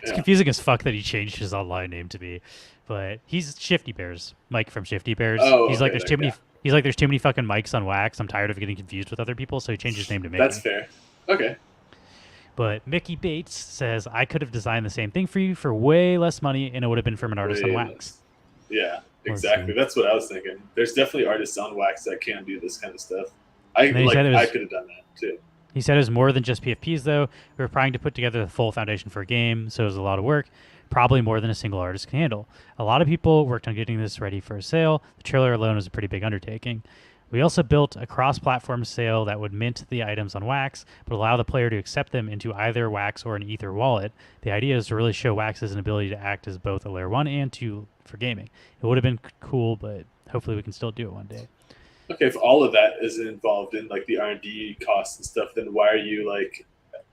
[SPEAKER 2] Yeah.
[SPEAKER 1] confusing as fuck that he changed his online name to be, but he's Shifty Bears, Mike from Shifty Bears.
[SPEAKER 2] Oh,
[SPEAKER 1] he's like,
[SPEAKER 2] okay,
[SPEAKER 1] there's too many.
[SPEAKER 2] yeah.
[SPEAKER 1] He's like, there's too many fucking Mikes on Wax. I'm tired of getting confused with other people, so he changed his name to Mickey.
[SPEAKER 2] That's fair. Okay.
[SPEAKER 1] But Mickey Bates says I could have designed the same thing for you for way less money, and it would have been from an artist on
[SPEAKER 2] Way
[SPEAKER 1] Wax.
[SPEAKER 2] less. Yeah,
[SPEAKER 1] Let's
[SPEAKER 2] exactly.
[SPEAKER 1] see.
[SPEAKER 2] That's what I was thinking. There's definitely artists on Wax that can do this kind of stuff.
[SPEAKER 1] then he said it was-
[SPEAKER 2] I could have done that too.
[SPEAKER 1] He said it was more than just PFPs, though. We were trying to put together the full foundation for a game, so it was a lot of work, probably more than a single artist can handle. A lot of people worked on getting this ready for a sale. The trailer alone was a pretty big undertaking. We also built a cross-platform sale that would mint the items on Wax, but allow the player to accept them into either Wax or an Ether wallet. The idea is to really show Wax as an ability to act as both a layer 1 and 2 for gaming. It would have been cool, but hopefully we can still do it one day.
[SPEAKER 2] Okay, if all of that is involved in like the R&D costs and stuff, then why are you like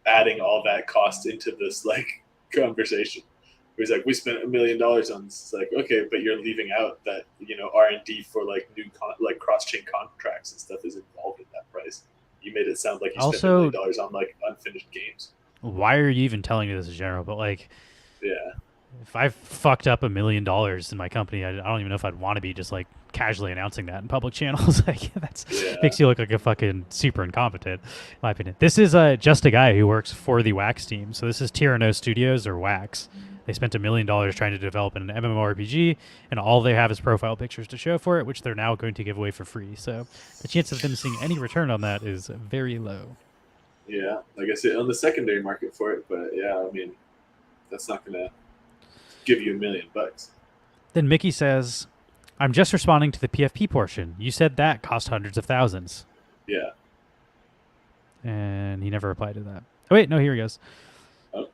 [SPEAKER 2] adding all that cost into this like conversation? Where he's like, we spent $1 million on this. It's like, okay, but you're leaving out that R&D for like new like cross-chain contracts and stuff is involved in that price. You made it sound like you spent
[SPEAKER 1] Also-
[SPEAKER 2] $1 million on like unfinished games.
[SPEAKER 1] Why are you even telling me this in general? But like,
[SPEAKER 2] Yeah,
[SPEAKER 1] if I fucked up $1 million in my company, I don't even know if I'd want to be just like casually announcing that in public channels. Like, that's
[SPEAKER 2] Yeah.
[SPEAKER 1] makes you look like a fucking super incompetent, in my opinion. This is just a guy who works for the Wax team. So this is Tyranno Studios or Wax. They spent $1 million trying to develop an MMORPG, and all they have is profile pictures to show for it, which they're now going to give away for free. So the chance of them seeing any return on that is very low.
[SPEAKER 2] yeah. Like I said, on the secondary market for it, but yeah, I mean, that's not gonna give you $1 million.
[SPEAKER 1] Then Mickey says, I'm just responding to the PFP portion. You said that cost hundreds of thousands.
[SPEAKER 2] Yeah.
[SPEAKER 1] And he never replied to that. Oh, wait, no, here he goes.
[SPEAKER 2] Oh.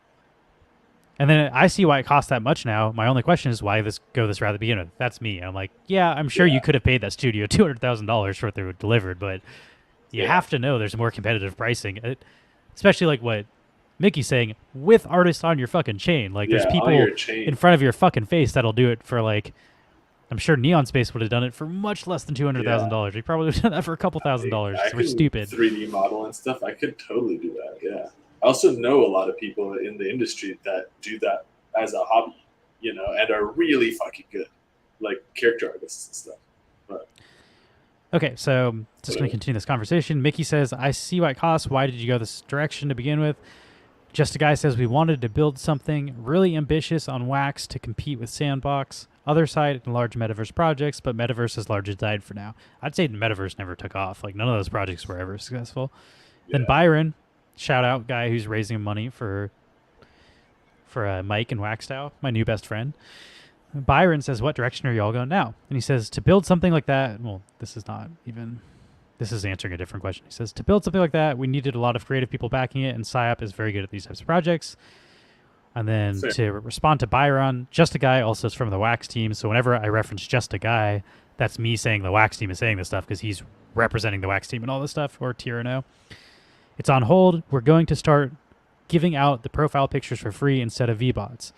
[SPEAKER 1] And then I see why it costs that much now. My only question is why go this route at the beginning. That's me. I'm like, yeah, I'm sure
[SPEAKER 2] Yeah.
[SPEAKER 1] you could have paid that studio $200,000 for what they were delivered, but you have to know there's more competitive pricing, especially like what Mickey's saying, with artists on your fucking chain. Like there's
[SPEAKER 2] on
[SPEAKER 1] people
[SPEAKER 2] your chain.
[SPEAKER 1] in front of your fucking face that'll do it for like, I'm sure Neon Space would have done it for much less than $200,000. He probably would have done that for a couple $1,000s.
[SPEAKER 2] I
[SPEAKER 1] We're stupid.
[SPEAKER 2] 3D model and stuff. I could totally do that. Yeah. I also know a lot of people in the industry that do that as a hobby, you know, and are really fucking good, like character artists and stuff. But
[SPEAKER 1] Okay, so just going to continue this conversation. Mickey says, I see why it costs. Why did you go this direction to begin with? Just a Guy says, we wanted to build something really ambitious on Wax to compete with Sandbox, other side, and large Metaverse projects, but Metaverse has largely died for now. I'd say Metaverse never took off. Like, none of those projects were ever successful.
[SPEAKER 2] yeah.
[SPEAKER 1] Then Byron, shout out guy who's raising money for Mike and Waxdow, my new best friend. Byron says, what direction are y'all going now? And he says, to build something like that, well, this is answering a different question. He says, to build something like that, we needed a lot of creative people backing it, and PsyOp is very good at these types of projects. And then to respond to Byron, Just a Guy also is from the Wax team. So whenever I reference Just a Guy, that's me saying the Wax team is saying this stuff because he's representing the Wax team and all this stuff, or Tyranno. It's on hold. We're going to start giving out the profile pictures for free instead of VBots.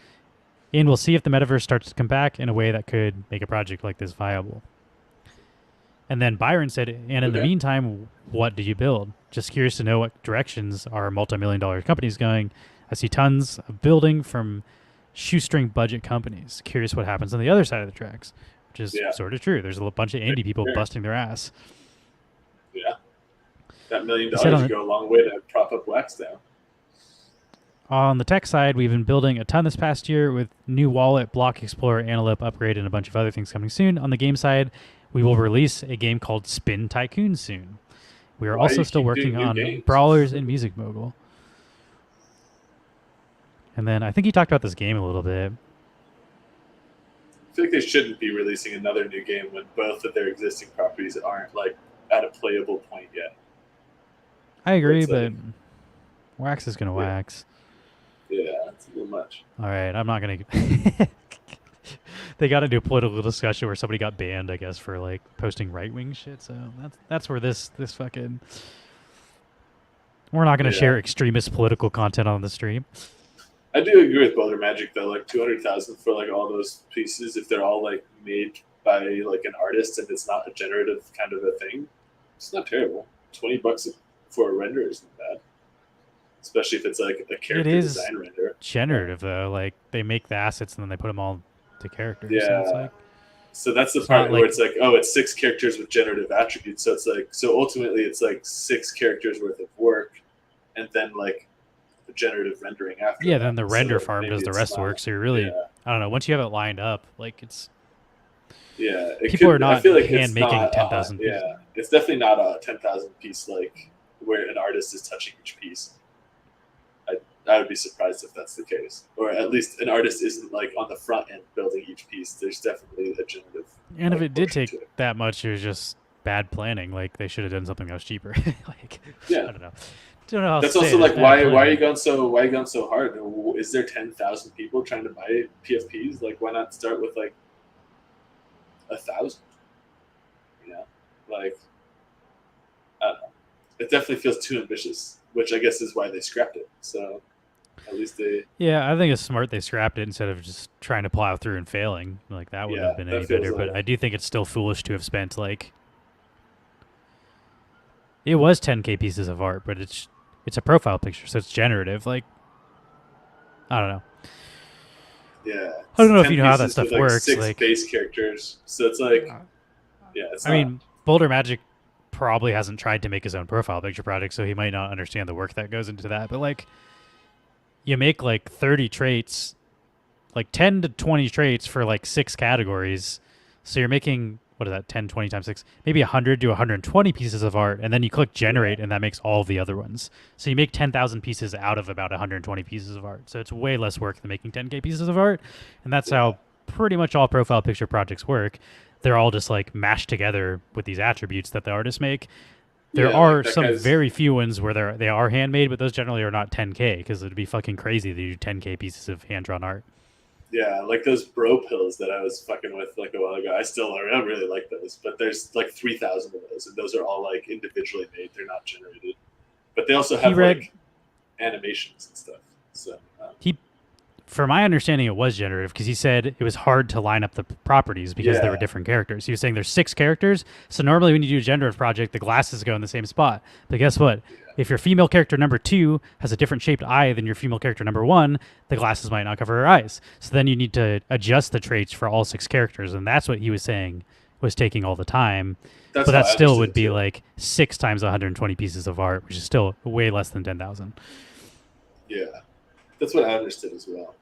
[SPEAKER 1] And we'll see if the metaverse starts to come back in a way that could make a project like this viable. And then Byron said, and in the meantime, what do you build? Just curious to know what directions are multi-million-dollar companies going. I see tons of building from shoestring budget companies. Curious what happens on the other side of the tracks, which is sort of true. There's a bunch of indie people busting their ass.
[SPEAKER 2] Yeah. That $1 million would go a long way to prop up Waxdow.
[SPEAKER 1] On the tech side, we've been building a ton this past year with new wallet, Block Explorer, Antelope upgrade, and a bunch of other things coming soon. On the game side, we will release a game called Spin Tycoon soon. We are also still working on Brawlers and Music Mogul. And then I think he talked about this game a little bit.
[SPEAKER 2] I feel like they shouldn't be releasing another new game when both of their existing properties aren't like at a playable point yet.
[SPEAKER 1] I agree, but Wax is going to wax.
[SPEAKER 2] Yeah, it's a little much.
[SPEAKER 1] All right, I'm not going to... They got into a political discussion where somebody got banned, I guess, for like posting right-wing shit. So that's where this fucking... We're not going to share extremist political content on the stream.
[SPEAKER 2] I do agree with Boulder Magic though. Like $200,000 for like all those pieces, if they're all like made by like an artist and it's not a generative kind of a thing, it's not terrible. $20 for a render isn't bad, especially if it's like a character design render.
[SPEAKER 1] Generative though, like they make the assets and then they put them all to characters.
[SPEAKER 2] Yeah. So that's the part where it's like, oh, it's 6 characters with generative attributes. So it's like, so ultimately it's like 6 characters worth of work, and then like the generative rendering after.
[SPEAKER 1] Yeah, then the render farm does the rest of the work. So you're really, I don't know. Once you have it lined up, like it's.
[SPEAKER 2] Yeah,
[SPEAKER 1] people are not
[SPEAKER 2] I feel like
[SPEAKER 1] hand making 10,000.
[SPEAKER 2] Yeah, it's definitely not a 10,000 piece like where an artist is touching each piece. I would be surprised if that's the case, or at least an artist isn't like on the front end building each piece. There's definitely a generative.
[SPEAKER 1] And if it did take that much, it was just bad planning. Like they should have done something that was cheaper. Like I don't know. Don't know how
[SPEAKER 2] that's also like why are you going so hard? Is there 10,000 people trying to buy PFPs? Like why not start with like 1,000? You know, like I don't know. It definitely feels too ambitious, which I guess is why they scrapped it. So at least they.
[SPEAKER 1] Yeah, I think it's smart they scrapped it instead of just trying to plow through and failing. Like that would have been any better. But I do think it's still foolish to have spent like. It was 10K pieces of art, but it's a profile picture, so it's generative. Like, I don't know.
[SPEAKER 2] Yeah.
[SPEAKER 1] I don't know if you know how that stuff works.
[SPEAKER 2] 6
[SPEAKER 1] like
[SPEAKER 2] base characters, so it's like,
[SPEAKER 1] I mean, Boulder Magic probably hasn't tried to make his own profile picture project, so he might not understand the work that goes into that. But like, you make like 30 traits, like 10 to 20 traits for like 6 categories. So you're making, what is that, 10, 20 times 6? Maybe 100 to 120 pieces of art, and then you click generate, and that makes all the other ones. So you make 10,000 pieces out of about 120 pieces of art. So it's way less work than making 10K pieces of art. And that's how pretty much all profile picture projects work. They're all just like mashed together with these attributes that the artists make. There are some very few ones where they are handmade, but those generally are not 10K because it'd be fucking crazy to do 10K pieces of hand-drawn art.
[SPEAKER 2] Yeah, like those bro pills that I was fucking with like a while ago. I don't really like those, but there's like 3,000 of those, and those are all like individually made. They're not generated, but they also
[SPEAKER 1] He
[SPEAKER 2] have
[SPEAKER 1] read
[SPEAKER 2] like animations and stuff. So
[SPEAKER 1] he for my understanding, it was generative because he said it was hard to line up the properties because there were
[SPEAKER 2] yeah,
[SPEAKER 1] different characters. He was saying there's 6 characters, so normally when you do a generative project, the glasses go in the same spot. But guess what?
[SPEAKER 2] yeah,
[SPEAKER 1] If your female character number 2 has a different shaped eye than your female character number 1, the glasses might not cover her eyes. So then you need to adjust the traits for all 6 characters, and that's what he was saying was taking all the time.
[SPEAKER 2] that's
[SPEAKER 1] But
[SPEAKER 2] how
[SPEAKER 1] that
[SPEAKER 2] I
[SPEAKER 1] still
[SPEAKER 2] understood
[SPEAKER 1] would
[SPEAKER 2] it
[SPEAKER 1] be
[SPEAKER 2] too.
[SPEAKER 1] like 6 times 120 pieces of art, which is still way less than 10,000.
[SPEAKER 2] Yeah, that's what I understood as well.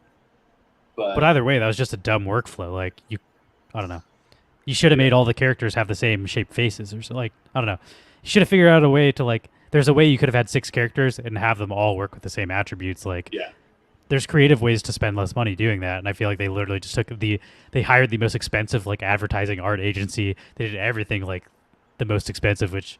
[SPEAKER 1] But
[SPEAKER 2] But
[SPEAKER 1] either way, that was just a dumb workflow. Like I don't know. You should have
[SPEAKER 2] yeah,
[SPEAKER 1] made all the characters have the same shaped faces, or so. Like I don't know. You should have figured out a way to like. There's a way you could have had 6 characters and have them all work with the same attributes. Like
[SPEAKER 2] yeah,
[SPEAKER 1] there's creative ways to spend less money doing that, and I feel like they literally just took they hired the most expensive like advertising art agency. They did everything like the most expensive, which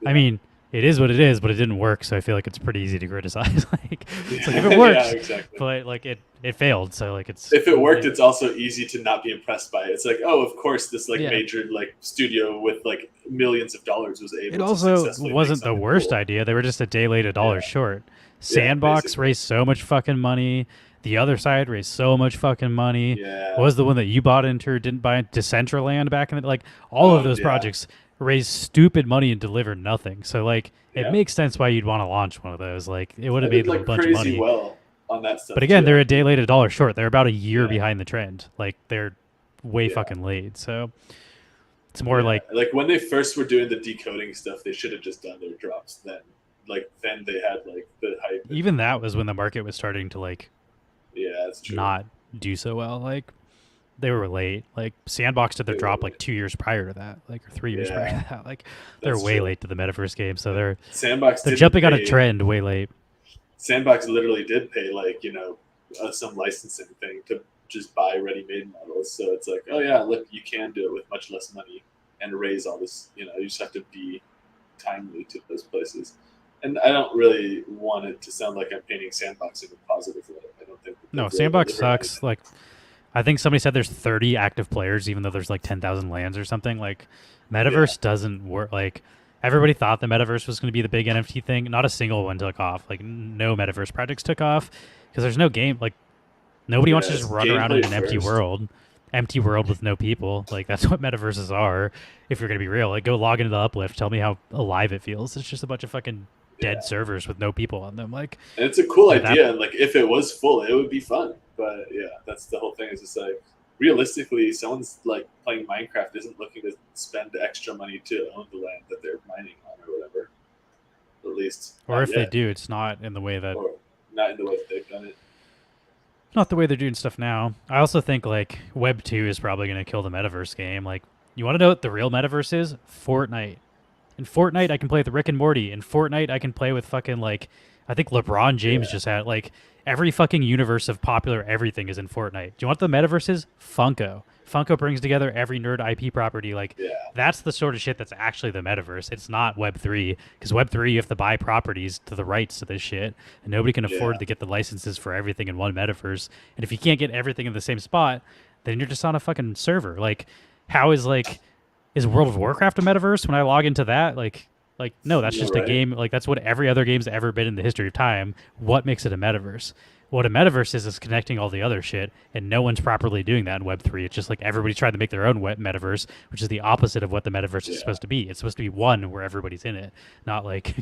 [SPEAKER 1] I
[SPEAKER 2] yeah,
[SPEAKER 1] mean. It is what it is, but it didn't work, so I feel like it's pretty easy to criticize. Like, it's like if
[SPEAKER 2] yeah,
[SPEAKER 1] it
[SPEAKER 2] yeah,
[SPEAKER 1] works,
[SPEAKER 2] exactly.
[SPEAKER 1] but like it failed, so like
[SPEAKER 2] If it worked, it's also easy to not be impressed by it. It's like, oh, of course, this like
[SPEAKER 1] yeah.
[SPEAKER 2] major like studio with like millions of dollars was
[SPEAKER 1] It
[SPEAKER 2] able to
[SPEAKER 1] also
[SPEAKER 2] successfully make
[SPEAKER 1] wasn't the
[SPEAKER 2] something
[SPEAKER 1] worst
[SPEAKER 2] cool.
[SPEAKER 1] idea. They were just a day late, $1
[SPEAKER 2] Yeah,
[SPEAKER 1] short.
[SPEAKER 2] yeah,
[SPEAKER 1] Sandbox
[SPEAKER 2] basically.
[SPEAKER 1] raised so much fucking money. The other side raised so much fucking money. What
[SPEAKER 2] Yeah.
[SPEAKER 1] was the one that you bought into or didn't buy? Decentraland back in the like all of
[SPEAKER 2] Oh,
[SPEAKER 1] those
[SPEAKER 2] yeah.
[SPEAKER 1] projects raised stupid money and delivered nothing. So like it
[SPEAKER 2] Yeah.
[SPEAKER 1] makes sense why you'd want to launch one of those. Like it would
[SPEAKER 2] I
[SPEAKER 1] have
[SPEAKER 2] did
[SPEAKER 1] made them a
[SPEAKER 2] like
[SPEAKER 1] bunch of
[SPEAKER 2] crazy
[SPEAKER 1] money.
[SPEAKER 2] well on that
[SPEAKER 1] But
[SPEAKER 2] stuff
[SPEAKER 1] again,
[SPEAKER 2] too.
[SPEAKER 1] they're a day late, $1 short. They're about a year
[SPEAKER 2] Yeah.
[SPEAKER 1] behind the trend. Like they're way
[SPEAKER 2] Yeah.
[SPEAKER 1] fucking late. So it's more
[SPEAKER 2] Yeah.
[SPEAKER 1] like
[SPEAKER 2] Like when they first were doing the decoding stuff, they should have just done their drops then. Like then they had like the hype. And,
[SPEAKER 1] even that was when the market was starting to like
[SPEAKER 2] yeah, that's true.
[SPEAKER 1] not do so well. Like they were late. Like Sandbox did their
[SPEAKER 2] They were
[SPEAKER 1] drop like
[SPEAKER 2] late.
[SPEAKER 1] 2 years prior to that, like or 3 years prior
[SPEAKER 2] Yeah,
[SPEAKER 1] to that. Like they're
[SPEAKER 2] that's
[SPEAKER 1] way
[SPEAKER 2] true.
[SPEAKER 1] late to the metaverse game, so
[SPEAKER 2] Yeah.
[SPEAKER 1] they're
[SPEAKER 2] Sandbox
[SPEAKER 1] they're
[SPEAKER 2] didn't
[SPEAKER 1] jumping on a
[SPEAKER 2] pay.
[SPEAKER 1] trend way late.
[SPEAKER 2] Sandbox literally did pay like some licensing thing to just buy ready-made models. So it's like, oh yeah, look, you can do it with much less money and raise all this. You just have to be timely to those places. And I don't really want it to sound like I'm painting Sandbox in a positive light. I don't think that
[SPEAKER 1] No,
[SPEAKER 2] they've really
[SPEAKER 1] Sandbox
[SPEAKER 2] delivered
[SPEAKER 1] sucks.
[SPEAKER 2] anything.
[SPEAKER 1] Like I think somebody said there's 30 active players, even though there's like 10,000 lands or something. Like
[SPEAKER 2] Yeah,
[SPEAKER 1] metaverse doesn't work. Like everybody thought the metaverse was going to be the big NFT thing. Not a single one took off. Like no metaverse projects took off because there's no game. Like nobody wants
[SPEAKER 2] yeah,
[SPEAKER 1] to just
[SPEAKER 2] it's
[SPEAKER 1] run around in
[SPEAKER 2] gameplay
[SPEAKER 1] an empty
[SPEAKER 2] first.
[SPEAKER 1] world. Empty world with no people. Like that's what metaverses are. If you're gonna be real, like go log into the Uplift. Tell me how alive it feels. It's just a bunch of fucking dead
[SPEAKER 2] Yeah,
[SPEAKER 1] servers with no people on them.
[SPEAKER 2] and it's a cool
[SPEAKER 1] Like that.
[SPEAKER 2] idea. And like if it was full, it would be fun. But yeah, that's the whole thing. Is just like realistically, someone's like playing Minecraft isn't looking to spend extra money to own the land that they're mining on or whatever. At least
[SPEAKER 1] Or
[SPEAKER 2] not
[SPEAKER 1] if they
[SPEAKER 2] yet,
[SPEAKER 1] do, it's not in the way that
[SPEAKER 2] or not in the way that they've done it.
[SPEAKER 1] not the way they're doing stuff now. I also think like Web 2 is probably going to kill the metaverse game. Like you want to know what the real metaverse is? Fortnite. In Fortnite I can play with Rick and Morty. In Fortnite I can play with fucking like I think LeBron James
[SPEAKER 2] Yeah,
[SPEAKER 1] just had like every fucking universe of popular everything is in Fortnite. Do you want the metaverse is? Funko. Funko brings together every nerd IP property. Like
[SPEAKER 2] yeah,
[SPEAKER 1] that's the sort of shit that's actually the metaverse. It's not Web3 because Web3 you have to buy properties to the rights to this shit, and nobody can afford
[SPEAKER 2] yeah,
[SPEAKER 1] to get the licenses for everything in one metaverse. And if you can't get everything in the same spot, then you're just on a fucking server. Like, how is World of Warcraft a metaverse? When I log into that, like no, that's
[SPEAKER 2] you're
[SPEAKER 1] just a
[SPEAKER 2] right.
[SPEAKER 1] game. Like that's what every other game's ever been in the history of time. What makes it a metaverse? What a metaverse is connecting all the other shit, and no one's properly doing that in Web3. It's just like everybody's trying to make their own metaverse, which is the opposite of what the metaverse is
[SPEAKER 2] Yeah,
[SPEAKER 1] supposed to be. It's supposed to be one where everybody's in it, not like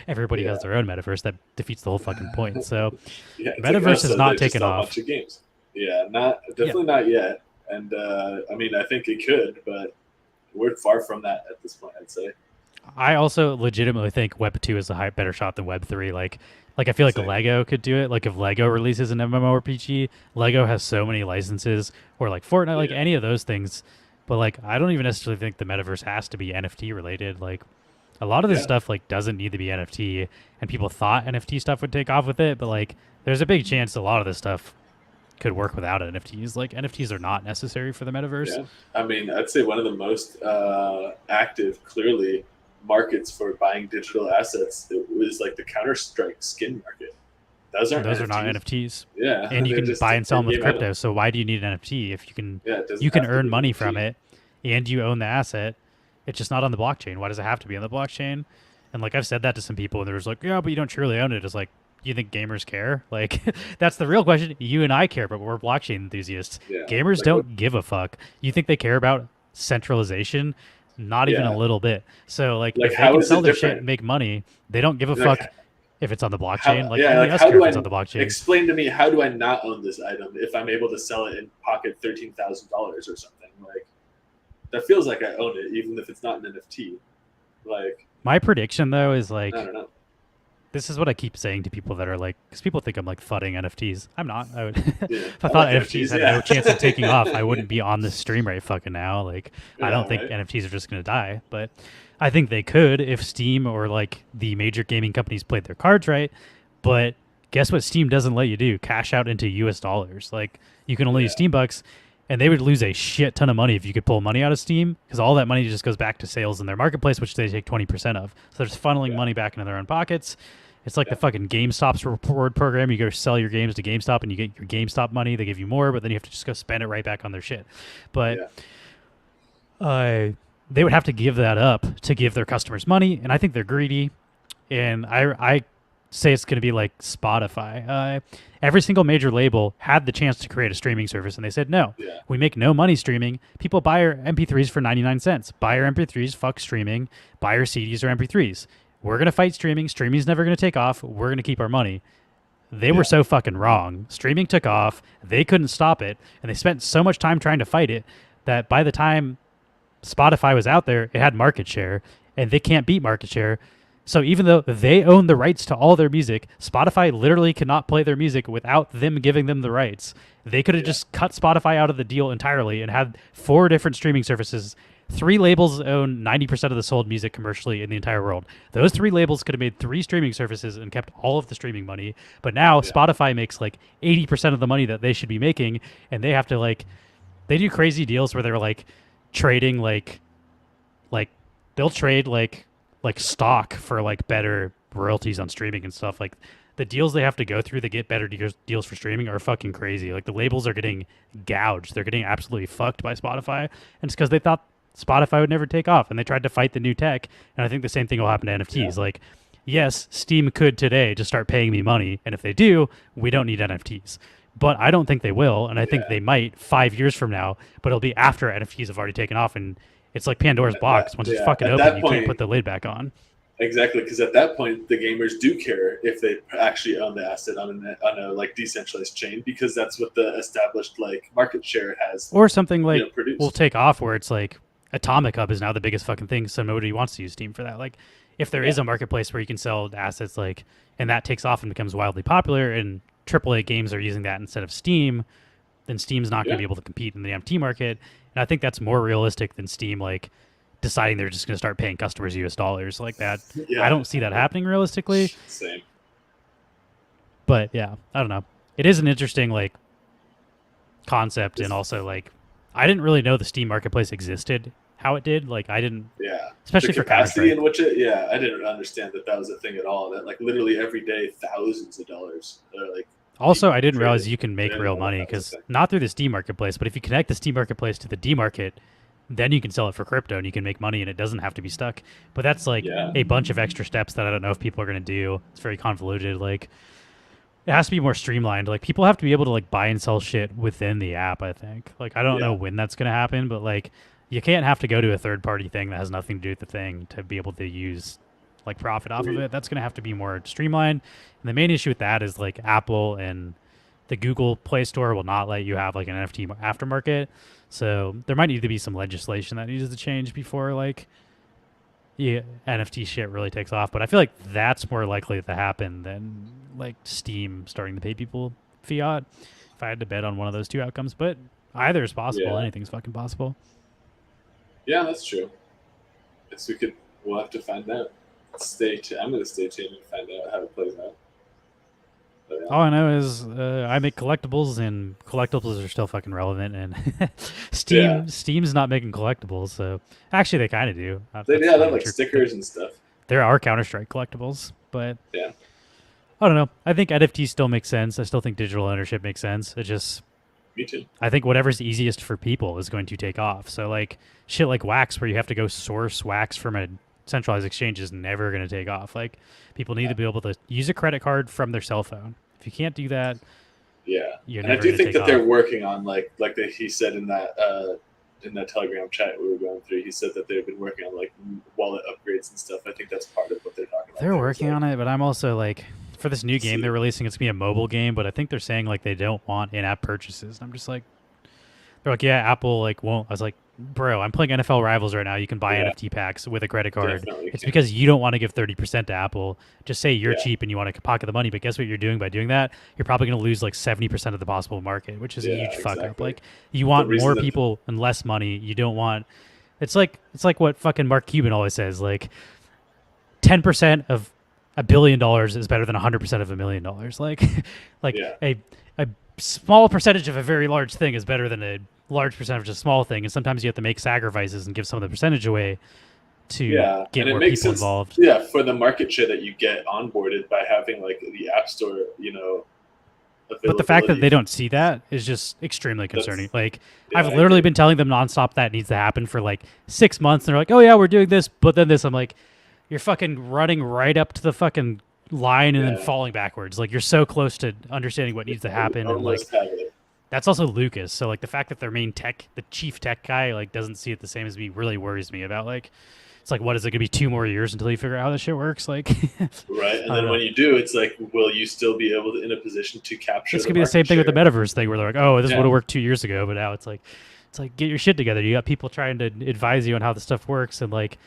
[SPEAKER 1] everybody has
[SPEAKER 2] yeah,
[SPEAKER 1] their own metaverse. That defeats the whole fucking point. So
[SPEAKER 2] yeah. It's like
[SPEAKER 1] metaverse
[SPEAKER 2] us.
[SPEAKER 1] has
[SPEAKER 2] So
[SPEAKER 1] not
[SPEAKER 2] they're just
[SPEAKER 1] taken
[SPEAKER 2] a bunch
[SPEAKER 1] off.
[SPEAKER 2] of games. Yeah, not
[SPEAKER 1] Yeah,
[SPEAKER 2] definitely not yet. And I mean, I think it could, but we're far from that at this point. I'd say.
[SPEAKER 1] I also legitimately think Web 2 is a better shot than Web 3. Like I feel like
[SPEAKER 2] Same.
[SPEAKER 1] Lego could do it. Like if Lego releases an MMORPG, Lego has so many licenses, or like Fortnite, like
[SPEAKER 2] Yeah,
[SPEAKER 1] any of those things. But like I don't even necessarily think the metaverse has to be NFT related. Like a lot of this
[SPEAKER 2] yeah,
[SPEAKER 1] stuff like doesn't need to be NFT, and people thought NFT stuff would take off with it, but like there's a big chance a lot of this stuff could work without NFTs. Like NFTs are not necessary for the metaverse.
[SPEAKER 2] yeah. I mean, I'd say one of the most active, clearly, markets for buying digital assets is like the Counter Strike skin market. Those aren't
[SPEAKER 1] Those are not
[SPEAKER 2] NFTs.
[SPEAKER 1] NFTs.
[SPEAKER 2] Yeah,
[SPEAKER 1] And you
[SPEAKER 2] they're
[SPEAKER 1] can
[SPEAKER 2] just
[SPEAKER 1] buy and sell them with
[SPEAKER 2] in-game
[SPEAKER 1] crypto.
[SPEAKER 2] items.
[SPEAKER 1] So why do you need an NFT if
[SPEAKER 2] Yeah, it doesn't
[SPEAKER 1] you can
[SPEAKER 2] have to
[SPEAKER 1] earn
[SPEAKER 2] be an
[SPEAKER 1] money from
[SPEAKER 2] NFT.
[SPEAKER 1] it and you own the asset? It's just not on the blockchain. Why does it have to be on the blockchain? And like I've said that to some people, and they're just like, yeah, but you don't truly own it. It's like, you think gamers care? Like, that's the real question. You and I care, but we're blockchain enthusiasts.
[SPEAKER 2] Yeah,
[SPEAKER 1] Gamers
[SPEAKER 2] like what?
[SPEAKER 1] don't give a fuck. You think they care about centralization? Not even a
[SPEAKER 2] Yeah,
[SPEAKER 1] little bit. So like,
[SPEAKER 2] like
[SPEAKER 1] if they
[SPEAKER 2] how
[SPEAKER 1] can
[SPEAKER 2] is
[SPEAKER 1] sell
[SPEAKER 2] it
[SPEAKER 1] their shit
[SPEAKER 2] different?
[SPEAKER 1] and make money, they don't give a
[SPEAKER 2] Like
[SPEAKER 1] fuck if it's on the blockchain.
[SPEAKER 2] how?
[SPEAKER 1] Like
[SPEAKER 2] Yeah,
[SPEAKER 1] only
[SPEAKER 2] like
[SPEAKER 1] us
[SPEAKER 2] how
[SPEAKER 1] care
[SPEAKER 2] do
[SPEAKER 1] if it's
[SPEAKER 2] I
[SPEAKER 1] on the blockchain.
[SPEAKER 2] explain to me how do I not own this item if I'm able to sell it and pocket $13,000 or something? Like that feels like I own it, even if it's not an NFT. Like
[SPEAKER 1] My prediction though is
[SPEAKER 2] I
[SPEAKER 1] like,
[SPEAKER 2] don't know.
[SPEAKER 1] this is what I keep saying to people that are like, because people think I'm like fudding NFTs. I'm not. I would,
[SPEAKER 2] Yeah,
[SPEAKER 1] if I
[SPEAKER 2] I
[SPEAKER 1] thought
[SPEAKER 2] like
[SPEAKER 1] NFTs
[SPEAKER 2] NFTs.
[SPEAKER 1] had no
[SPEAKER 2] Yeah,
[SPEAKER 1] chance of taking off, I wouldn't be on this stream right fucking now. Like, I
[SPEAKER 2] yeah,
[SPEAKER 1] don't think
[SPEAKER 2] right.
[SPEAKER 1] NFTs are just gonna die, but I think they could if Steam or like the major gaming companies played their cards right. But guess what? Steam doesn't let you do cash out into U.S. dollars. Like, you can only use
[SPEAKER 2] Yeah,
[SPEAKER 1] Steam bucks, and they would lose a shit ton of money if you could pull money out of Steam because all that money just goes back to sales in their marketplace, which they take 20% of. So they're just funneling
[SPEAKER 2] yeah,
[SPEAKER 1] money back into their own pockets. It's like
[SPEAKER 2] yeah,
[SPEAKER 1] the fucking GameStop's reward program. You go sell your games to GameStop and you get your GameStop money. They give you more, but then you have to just go spend it right back on their shit. But
[SPEAKER 2] yeah,
[SPEAKER 1] uh, they would have to give that up to give their customers money, and I think they're greedy. And I say it's going to be like Spotify. Every single major label had the chance to create a streaming service, and they said no.
[SPEAKER 2] yeah,
[SPEAKER 1] We make no money streaming. People buy our MP3s for 99 cents. Buy our MP3s, fuck streaming. Buy our CDs or MP3s. We're going to fight streaming. Streaming's never going to take off. We're going to keep our money. They were
[SPEAKER 2] yeah,
[SPEAKER 1] so fucking wrong. Streaming took off. They couldn't stop it. And they spent so much time trying to fight it that by the time Spotify was out there, it had market share, and they can't beat market share. So even though they own the rights to all their music, Spotify literally cannot play their music without them giving them the rights. They could have
[SPEAKER 2] yeah,
[SPEAKER 1] just cut Spotify out of the deal entirely and had 4 different streaming services. 3 labels own 90% of the sold music commercially in the entire world. Those 3 labels could have made 3 streaming services and kept all of the streaming money. But now
[SPEAKER 2] yeah,
[SPEAKER 1] Spotify makes like 80% of the money that they should be making, and they have to like, they do crazy deals where they're like trading like they'll trade like stock for like better royalties on streaming and stuff. Like the deals they have to go through to get better deals for streaming are fucking crazy. Like the labels are getting gouged. They're getting absolutely fucked by Spotify, and it's because they thought Spotify would never take off, and they tried to fight the new tech. And I think the same thing will happen to
[SPEAKER 2] yeah,
[SPEAKER 1] NFTs. Like, yes, Steam could today just start paying me money, and if they do, we don't need NFTs. But I don't think they will, and I think
[SPEAKER 2] yeah.
[SPEAKER 1] they might 5 years from now. But it'll be after NFTs have already taken off, and it's like Pandora's box. Once it's
[SPEAKER 2] Yeah.
[SPEAKER 1] fucking
[SPEAKER 2] At
[SPEAKER 1] open,
[SPEAKER 2] that
[SPEAKER 1] you can't
[SPEAKER 2] point,
[SPEAKER 1] put the lid back on.
[SPEAKER 2] exactly, because at that point, the gamers do care if they actually own the asset on a like decentralized chain, because that's what the established like market share has
[SPEAKER 1] Or something like will
[SPEAKER 2] produced.
[SPEAKER 1] take off where it's like Atomic Hub is now the biggest fucking thing, so nobody wants to use Steam for that. Like, if there
[SPEAKER 2] Yeah,
[SPEAKER 1] is a marketplace where you can sell assets, like, and that takes off and becomes wildly popular, and AAA games are using that instead of Steam, then Steam's not going to
[SPEAKER 2] yeah,
[SPEAKER 1] be able to compete in the NFT market. And I think that's more realistic than Steam like deciding they're just going to start paying customers US dollars like that. I
[SPEAKER 2] yeah.
[SPEAKER 1] don't see that happening realistically,
[SPEAKER 2] Same.
[SPEAKER 1] but yeah, I don't know. It is an interesting like concept, and also like I didn't really know the Steam marketplace existed how it did. Like I didn't,
[SPEAKER 2] Yeah, the
[SPEAKER 1] especially for Counter
[SPEAKER 2] capacity
[SPEAKER 1] Strike.
[SPEAKER 2] in which it. Yeah, I didn't understand that that was a thing at all. That like literally every day, thousands of dollars are like
[SPEAKER 1] Also,
[SPEAKER 2] being
[SPEAKER 1] I didn't realize
[SPEAKER 2] traded.
[SPEAKER 1] you can
[SPEAKER 2] I
[SPEAKER 1] make
[SPEAKER 2] didn't
[SPEAKER 1] real
[SPEAKER 2] know that
[SPEAKER 1] money
[SPEAKER 2] that was a
[SPEAKER 1] because
[SPEAKER 2] thing.
[SPEAKER 1] not through the Steam marketplace, but if you connect the Steam marketplace to the D market, then you can sell it for crypto and you can make money and it doesn't have to be stuck. But that's like
[SPEAKER 2] Yeah,
[SPEAKER 1] a bunch of extra steps that I don't know if people are going to do. It's very convoluted. Like it has to be more streamlined. Like people have to be able to like buy and sell shit within the app, I think. Like I don't know
[SPEAKER 2] yeah,
[SPEAKER 1] when that's going to happen, but like you can't have to go to a third party thing that has nothing to do with the thing to be able to use like profit off of
[SPEAKER 2] agreed.
[SPEAKER 1] it. That's going to have to be more streamlined. And the main issue with that is like Apple and the Google Play Store will not let you have like an NFT aftermarket. So there might need to be some legislation that needs to change before like yeah, NFT shit really takes off. But I feel like that's more likely to happen than like Steam starting to pay people fiat. If I had to bet on one of those two outcomes, but either is possible.
[SPEAKER 2] Yeah,
[SPEAKER 1] Anything's fucking possible.
[SPEAKER 2] yeah, that's true. Guess we could. We'll have to find out. I'm gonna stay tuned and find out how it plays out. But
[SPEAKER 1] All I know is I make collectibles, and collectibles are still fucking relevant. And
[SPEAKER 2] yeah,
[SPEAKER 1] Steam's not making collectibles, so actually they kind of do.
[SPEAKER 2] they
[SPEAKER 1] That's
[SPEAKER 2] have
[SPEAKER 1] not even
[SPEAKER 2] like
[SPEAKER 1] true.
[SPEAKER 2] stickers and stuff.
[SPEAKER 1] There are Counter Strike collectibles, but
[SPEAKER 2] Yeah,
[SPEAKER 1] I don't know. I think NFT still makes sense. I still think digital ownership makes sense. It just,
[SPEAKER 2] Me too.
[SPEAKER 1] I think whatever's easiest for people is going to take off. So like shit like wax, where you have to go source wax from a centralized exchange, is never going to take off. Like people need
[SPEAKER 2] Yeah.
[SPEAKER 1] to be able to use a credit card from their cell phone. If you can't do that,
[SPEAKER 2] Yeah,
[SPEAKER 1] you're
[SPEAKER 2] and I
[SPEAKER 1] never
[SPEAKER 2] do
[SPEAKER 1] going to
[SPEAKER 2] think
[SPEAKER 1] take
[SPEAKER 2] that they're
[SPEAKER 1] off.
[SPEAKER 2] working on he said in that Telegram chat we were going through. He said that they've been working on like wallet upgrades and stuff. I think that's part of what they're talking about
[SPEAKER 1] They're
[SPEAKER 2] there. Is
[SPEAKER 1] working
[SPEAKER 2] like
[SPEAKER 1] on it, but I'm also like, for this new
[SPEAKER 2] to
[SPEAKER 1] game they're
[SPEAKER 2] see.
[SPEAKER 1] releasing, it's gonna be a mobile game, but I think they're saying like they don't want in-app purchases. And I'm just like, they're like, yeah, Apple like won't. I was like, bro, I'm playing NFL Rivals right now. You can buy
[SPEAKER 2] Yeah,
[SPEAKER 1] NFT packs with a credit card.
[SPEAKER 2] definitely
[SPEAKER 1] It's
[SPEAKER 2] can.
[SPEAKER 1] because you don't want to give 30% to Apple. Just say you're
[SPEAKER 2] Yeah,
[SPEAKER 1] cheap and you want to pocket the money. But guess what you're doing by doing that? You're probably going to lose like 70% of the possible market, which is a
[SPEAKER 2] yeah,
[SPEAKER 1] huge fuck up.
[SPEAKER 2] exactly.
[SPEAKER 1] Like you
[SPEAKER 2] The
[SPEAKER 1] want
[SPEAKER 2] reason
[SPEAKER 1] more
[SPEAKER 2] that
[SPEAKER 1] people and less money. You don't want. It's like what fucking Mark Cuban always says. Like 10% of $1 billion is better than 100% of $1 million. Like, like
[SPEAKER 2] yeah,
[SPEAKER 1] a small percentage of a very large thing is better than a large percentage of a small thing. And sometimes you have to make sacrifices and give some of the percentage away to
[SPEAKER 2] yeah,
[SPEAKER 1] get
[SPEAKER 2] and it
[SPEAKER 1] more
[SPEAKER 2] makes
[SPEAKER 1] people
[SPEAKER 2] sense.
[SPEAKER 1] involved.
[SPEAKER 2] Yeah, for the market share that you get onboarded by having like the App Store,
[SPEAKER 1] But the fact that
[SPEAKER 2] availability.
[SPEAKER 1] they don't see that is just extremely concerning.
[SPEAKER 2] That's
[SPEAKER 1] Like
[SPEAKER 2] yeah,
[SPEAKER 1] I've
[SPEAKER 2] I
[SPEAKER 1] literally
[SPEAKER 2] agree.
[SPEAKER 1] been telling them nonstop that needs to happen for like 6 months. And they're like, "Oh yeah, we're doing this," but then this. I'm like, "You're fucking running right up to the fucking line and then
[SPEAKER 2] Yeah,
[SPEAKER 1] falling backwards. Like you're so close to understanding what needs to happen." And like
[SPEAKER 2] almost have it.
[SPEAKER 1] that's also Lucas. So like the fact that their main tech, the chief tech guy, like doesn't see it the same as me really worries me about like it's like what is it gonna be 2 more years until you figure out how this shit works? Like
[SPEAKER 2] Right, and
[SPEAKER 1] I don't
[SPEAKER 2] then
[SPEAKER 1] know.
[SPEAKER 2] when you do, it's like, will you still be able to in a position to capture
[SPEAKER 1] This
[SPEAKER 2] the
[SPEAKER 1] could be the same
[SPEAKER 2] market
[SPEAKER 1] thing with the
[SPEAKER 2] share?
[SPEAKER 1] metaverse thing where they're like, oh, this would
[SPEAKER 2] Yeah,
[SPEAKER 1] have worked 2 years ago, but now it's like get your shit together. You got people trying to advise you on how the stuff works, and like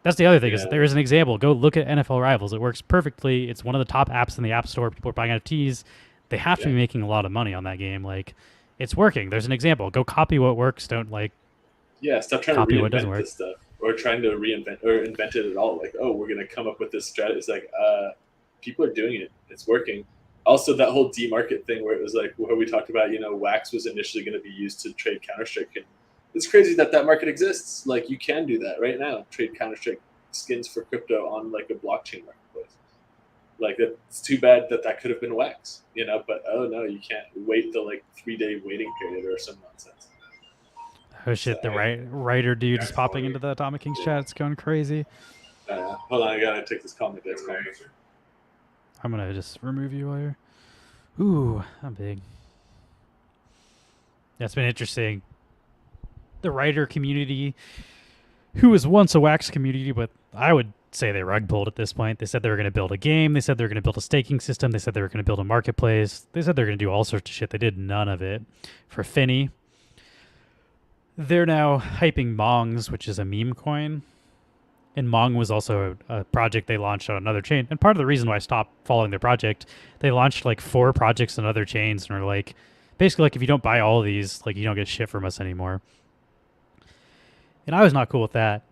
[SPEAKER 1] that's the other thing is that
[SPEAKER 2] yeah,
[SPEAKER 1] there is an example. Go look at NFL Rivals. It works perfectly. It's one of the top apps in the App Store. People are buying NFTs. They have to
[SPEAKER 2] yeah,
[SPEAKER 1] be making a lot of money on that game. Like it's working. There's an example. Go copy what works. Don't like
[SPEAKER 2] yeah. Stop trying to
[SPEAKER 1] copy what doesn't
[SPEAKER 2] reinvent
[SPEAKER 1] work.
[SPEAKER 2] this stuff, or trying to reinvent or invent it at all. Like, oh, we're gonna come up with this strategy. It's like, people are doing it. It's working. Also, that whole demarket thing where it was like where we talked about, Wax was initially going to be used to trade Counter Strike, and it's crazy that that market exists. Like, you can do that right now. Trade Counter Strike skins for crypto on like a blockchain marketplace. Like, it's too bad that that could have been Wax, But oh no, you can't wait the like 3 day waiting period or some nonsense.
[SPEAKER 1] Oh
[SPEAKER 2] So
[SPEAKER 1] shit, the writer dude is
[SPEAKER 3] That's
[SPEAKER 1] popping
[SPEAKER 3] funny.
[SPEAKER 1] into the Atomic Kings
[SPEAKER 2] yeah.
[SPEAKER 1] chat. It's going crazy.
[SPEAKER 2] Hold on, I gotta take this call. My dad's calling me.
[SPEAKER 1] I'm gonna just remove you while you're. Ooh, I'm big. That's been interesting. The writer community, who was once a Wax community, but I would say they rug pulled at this point. They said they were going to build a game. They said they were going to build a staking system. They said they were going to build a marketplace. They said they're going to do all sorts of shit. They did none of it. For Finny, they're now hyping Mongs, which is a meme coin. And Mong was also a project they launched on another chain. And part of the reason why I stopped following their project, they launched like 4 projects on other chains and were like, basically like if you don't buy all of these, like you don't get shit from us anymore. And I was not cool with that.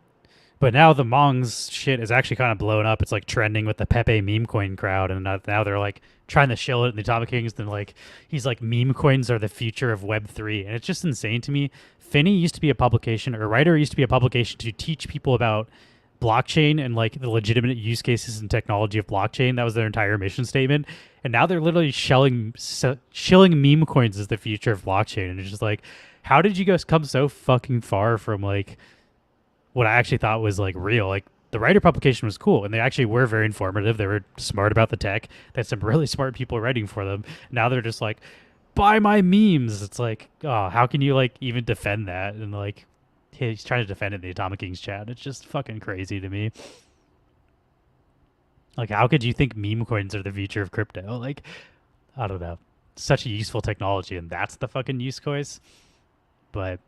[SPEAKER 1] But now the Mongs shit is actually kind of blown up. It's like trending with the Pepe meme coin crowd, and now they're like trying to shill it in the Atomic Kings. Then like he's like meme coins are the future of Web3, and it's just insane to me. Finny used to be a publication, or Writer used to be a publication to teach people about blockchain and like the legitimate use cases and technology of blockchain. That was their entire mission statement, and now they're literally shilling meme coins as the future of blockchain. And it's just like, how did you guys come so fucking far from like what I actually thought was like real? Like the writer publication was cool and they actually were very informative. They were smart about the tech. They had some really smart people writing for them. Now they're just like, buy my memes. It's like, oh, how can you like even defend that? And like he's trying to defend it in the Atomic Kings chat. It's just fucking crazy to me. Like how could you think meme coins are the future of crypto? Like, I don't know. Such a useful technology and that's the fucking use case. But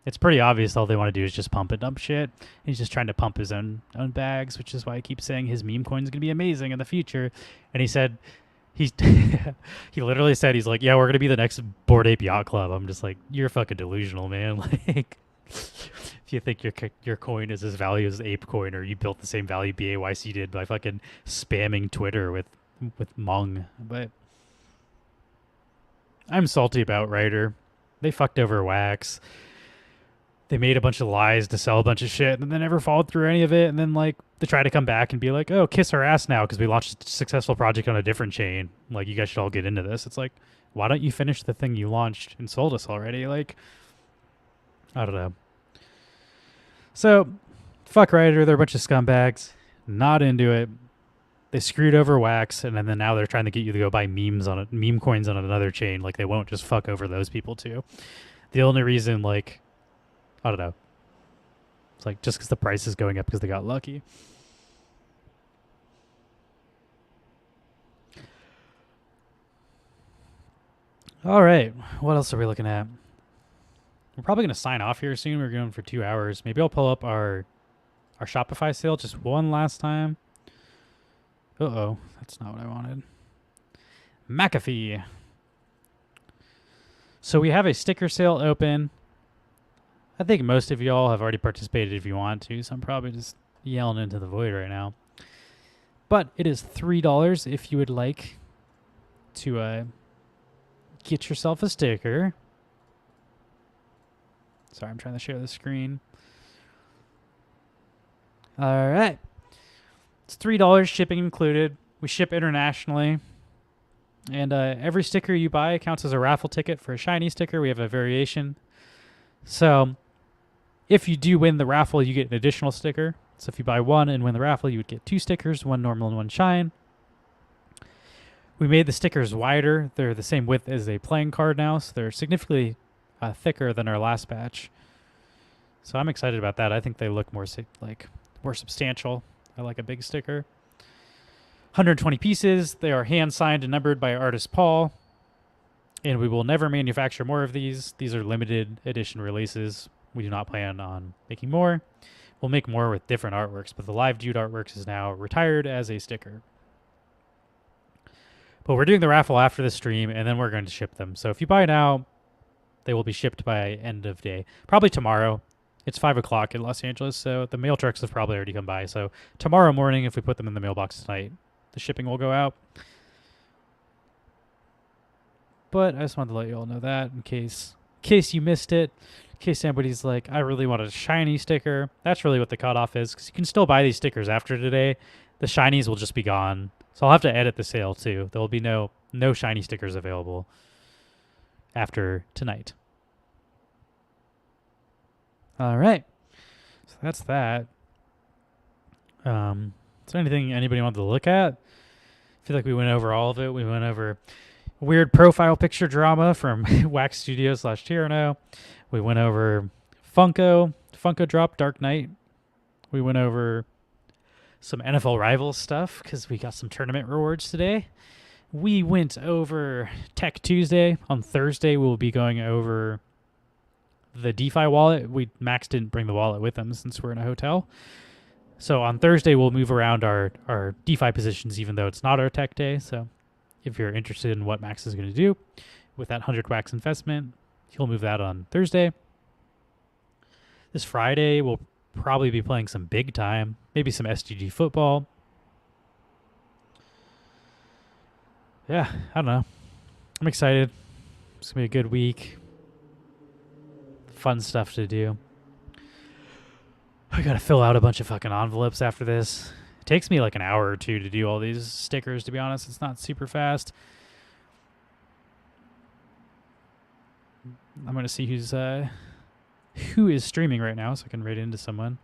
[SPEAKER 1] it's pretty obvious all they want to do is just pump and dump shit. He's just trying to pump his own bags, which is why I keep saying his meme coin is going to be amazing in the future. And he said he's he literally said he's like, yeah, we're going to be the next Bored Ape Yacht Club. I'm just like, you're fucking delusional, man. Like if you think your coin is as value as Ape coin, or you built the same value BAYC did by fucking spamming Twitter with Mong. But I'm salty about Writer. They fucked over Wax. they made a bunch of lies to sell a bunch of shit, and then they never followed through any of it. And then like they try to come back and be like, "Oh, kiss our ass now because we launched a successful project on a different chain. Like you guys should all get into this." It's like, why don't you finish the thing you launched and sold us already? Like, I don't know. So, fuck Ryder. They're a bunch of scumbags. Not into it. They screwed over Wax, and then now they're trying to get you to go buy memes on it, meme coins on another chain. Like they won't just fuck over those people too. The only reason, like, I don't know. It's like just because the price is going up because they got lucky. All right, what else are we looking at? We're probably gonna sign off here soon. We're going for 2 hours. Maybe I'll pull up our Shopify sale just one last time. Uh-oh, that's not what I wanted. McAfee. So we have a sticker sale open. I think most of y'all have already participated if you want to, so I'm probably just yelling into the void right now. But it is $3 if you would like to get yourself a sticker. Sorry, I'm trying to share the screen. All right. It's $3 shipping included. We ship internationally. And every sticker you buy counts as a raffle ticket for a shiny sticker. We have a variation. So if you do win the raffle, you get an additional sticker. So if you buy one and win the raffle, you would get 2 stickers, one normal and one shine. We made the stickers wider. They're the same width as a playing card now, so they're significantly thicker than our last batch. So I'm excited about that. I think they look more more substantial. I like a big sticker. 120 pieces. They are hand signed and numbered by artist Paul. And we will never manufacture more of these. These are limited edition releases. We do not plan on making more. We'll make more with different artworks, but the Live Dude artworks is now retired as a sticker. But we're doing the raffle after the stream, and then we're going to ship them. So if you buy now, they will be shipped by end of day. Probably tomorrow. It's 5 o'clock in Los Angeles, so the mail trucks have probably already come by. So tomorrow morning, if we put them in the mailbox tonight, the shipping will go out. But I just wanted to let you all know that in case you missed it. In case anybody's like, I really want a shiny sticker. That's really what the cutoff is, because you can still buy these stickers after today. The shinies will just be gone. So I'll have to edit the sale too. There will be no shiny stickers available after tonight. All right. So that's that. Is there anything anybody wanted to look at? I feel like we went over all of it. We went over weird profile picture drama from Wax Studios /Tyranno. We went over Funko drop Dark Knight. We went over some NFL Rivals stuff because we got some tournament rewards today. We went over Tech Tuesday. On Thursday, we'll be going over the DeFi wallet. Max didn't bring the wallet with him since we're in a hotel. So on Thursday, we'll move around our DeFi positions, even though it's not our tech day. So if you're interested in what Max is going to do with that 100 Wax investment, he'll move that on Thursday. This Friday, we'll probably be playing some big time, maybe some SGG football. Yeah, I don't know. I'm excited. It's going to be a good week. Fun stuff to do. I got to fill out a bunch of fucking envelopes after this. It takes me like an hour or two to do all these stickers, to be honest. It's not super fast. I'm going to see who is streaming right now so I can raid into someone.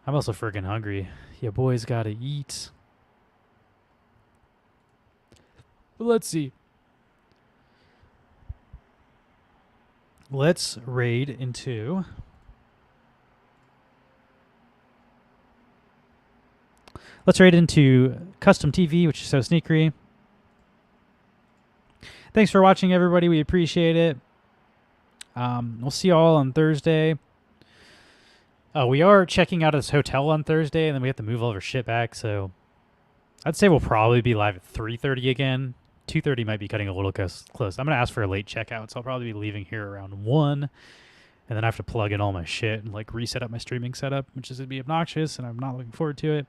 [SPEAKER 1] I'm also friggin' hungry. Yeah, boys got to eat. But let's see. Let's raid into... Let's raid into Custom TV, which is so sneakery. Thanks for watching, everybody. We appreciate it. We'll see you all on Thursday. We are checking out of this hotel on Thursday, and then we have to move all of our shit back. So I'd say we'll probably be live at 3:30 again. 2:30 might be cutting a little close. I'm going to ask for a late checkout, so I'll probably be leaving here around 1. And then I have to plug in all my shit and like reset up my streaming setup, which is going to be obnoxious, and I'm not looking forward to it.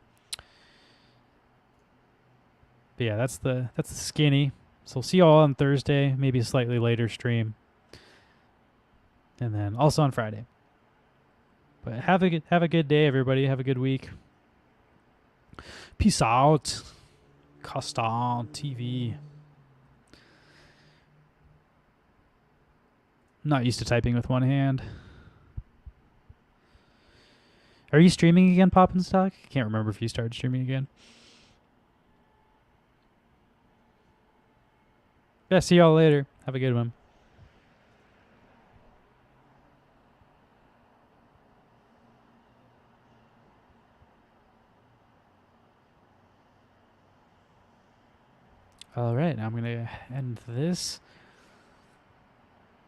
[SPEAKER 1] But yeah, that's the skinny. So we'll see you all on Thursday, maybe a slightly later stream. and then also on Friday. But have a good day, everybody. Have a good week. Peace out. Costal TV. I'm not used to typing with one hand. Are you streaming again, Pop and Stock? I can't remember if you started streaming again. Yeah, see y'all later. Have a good one. All right, now I'm going to end this.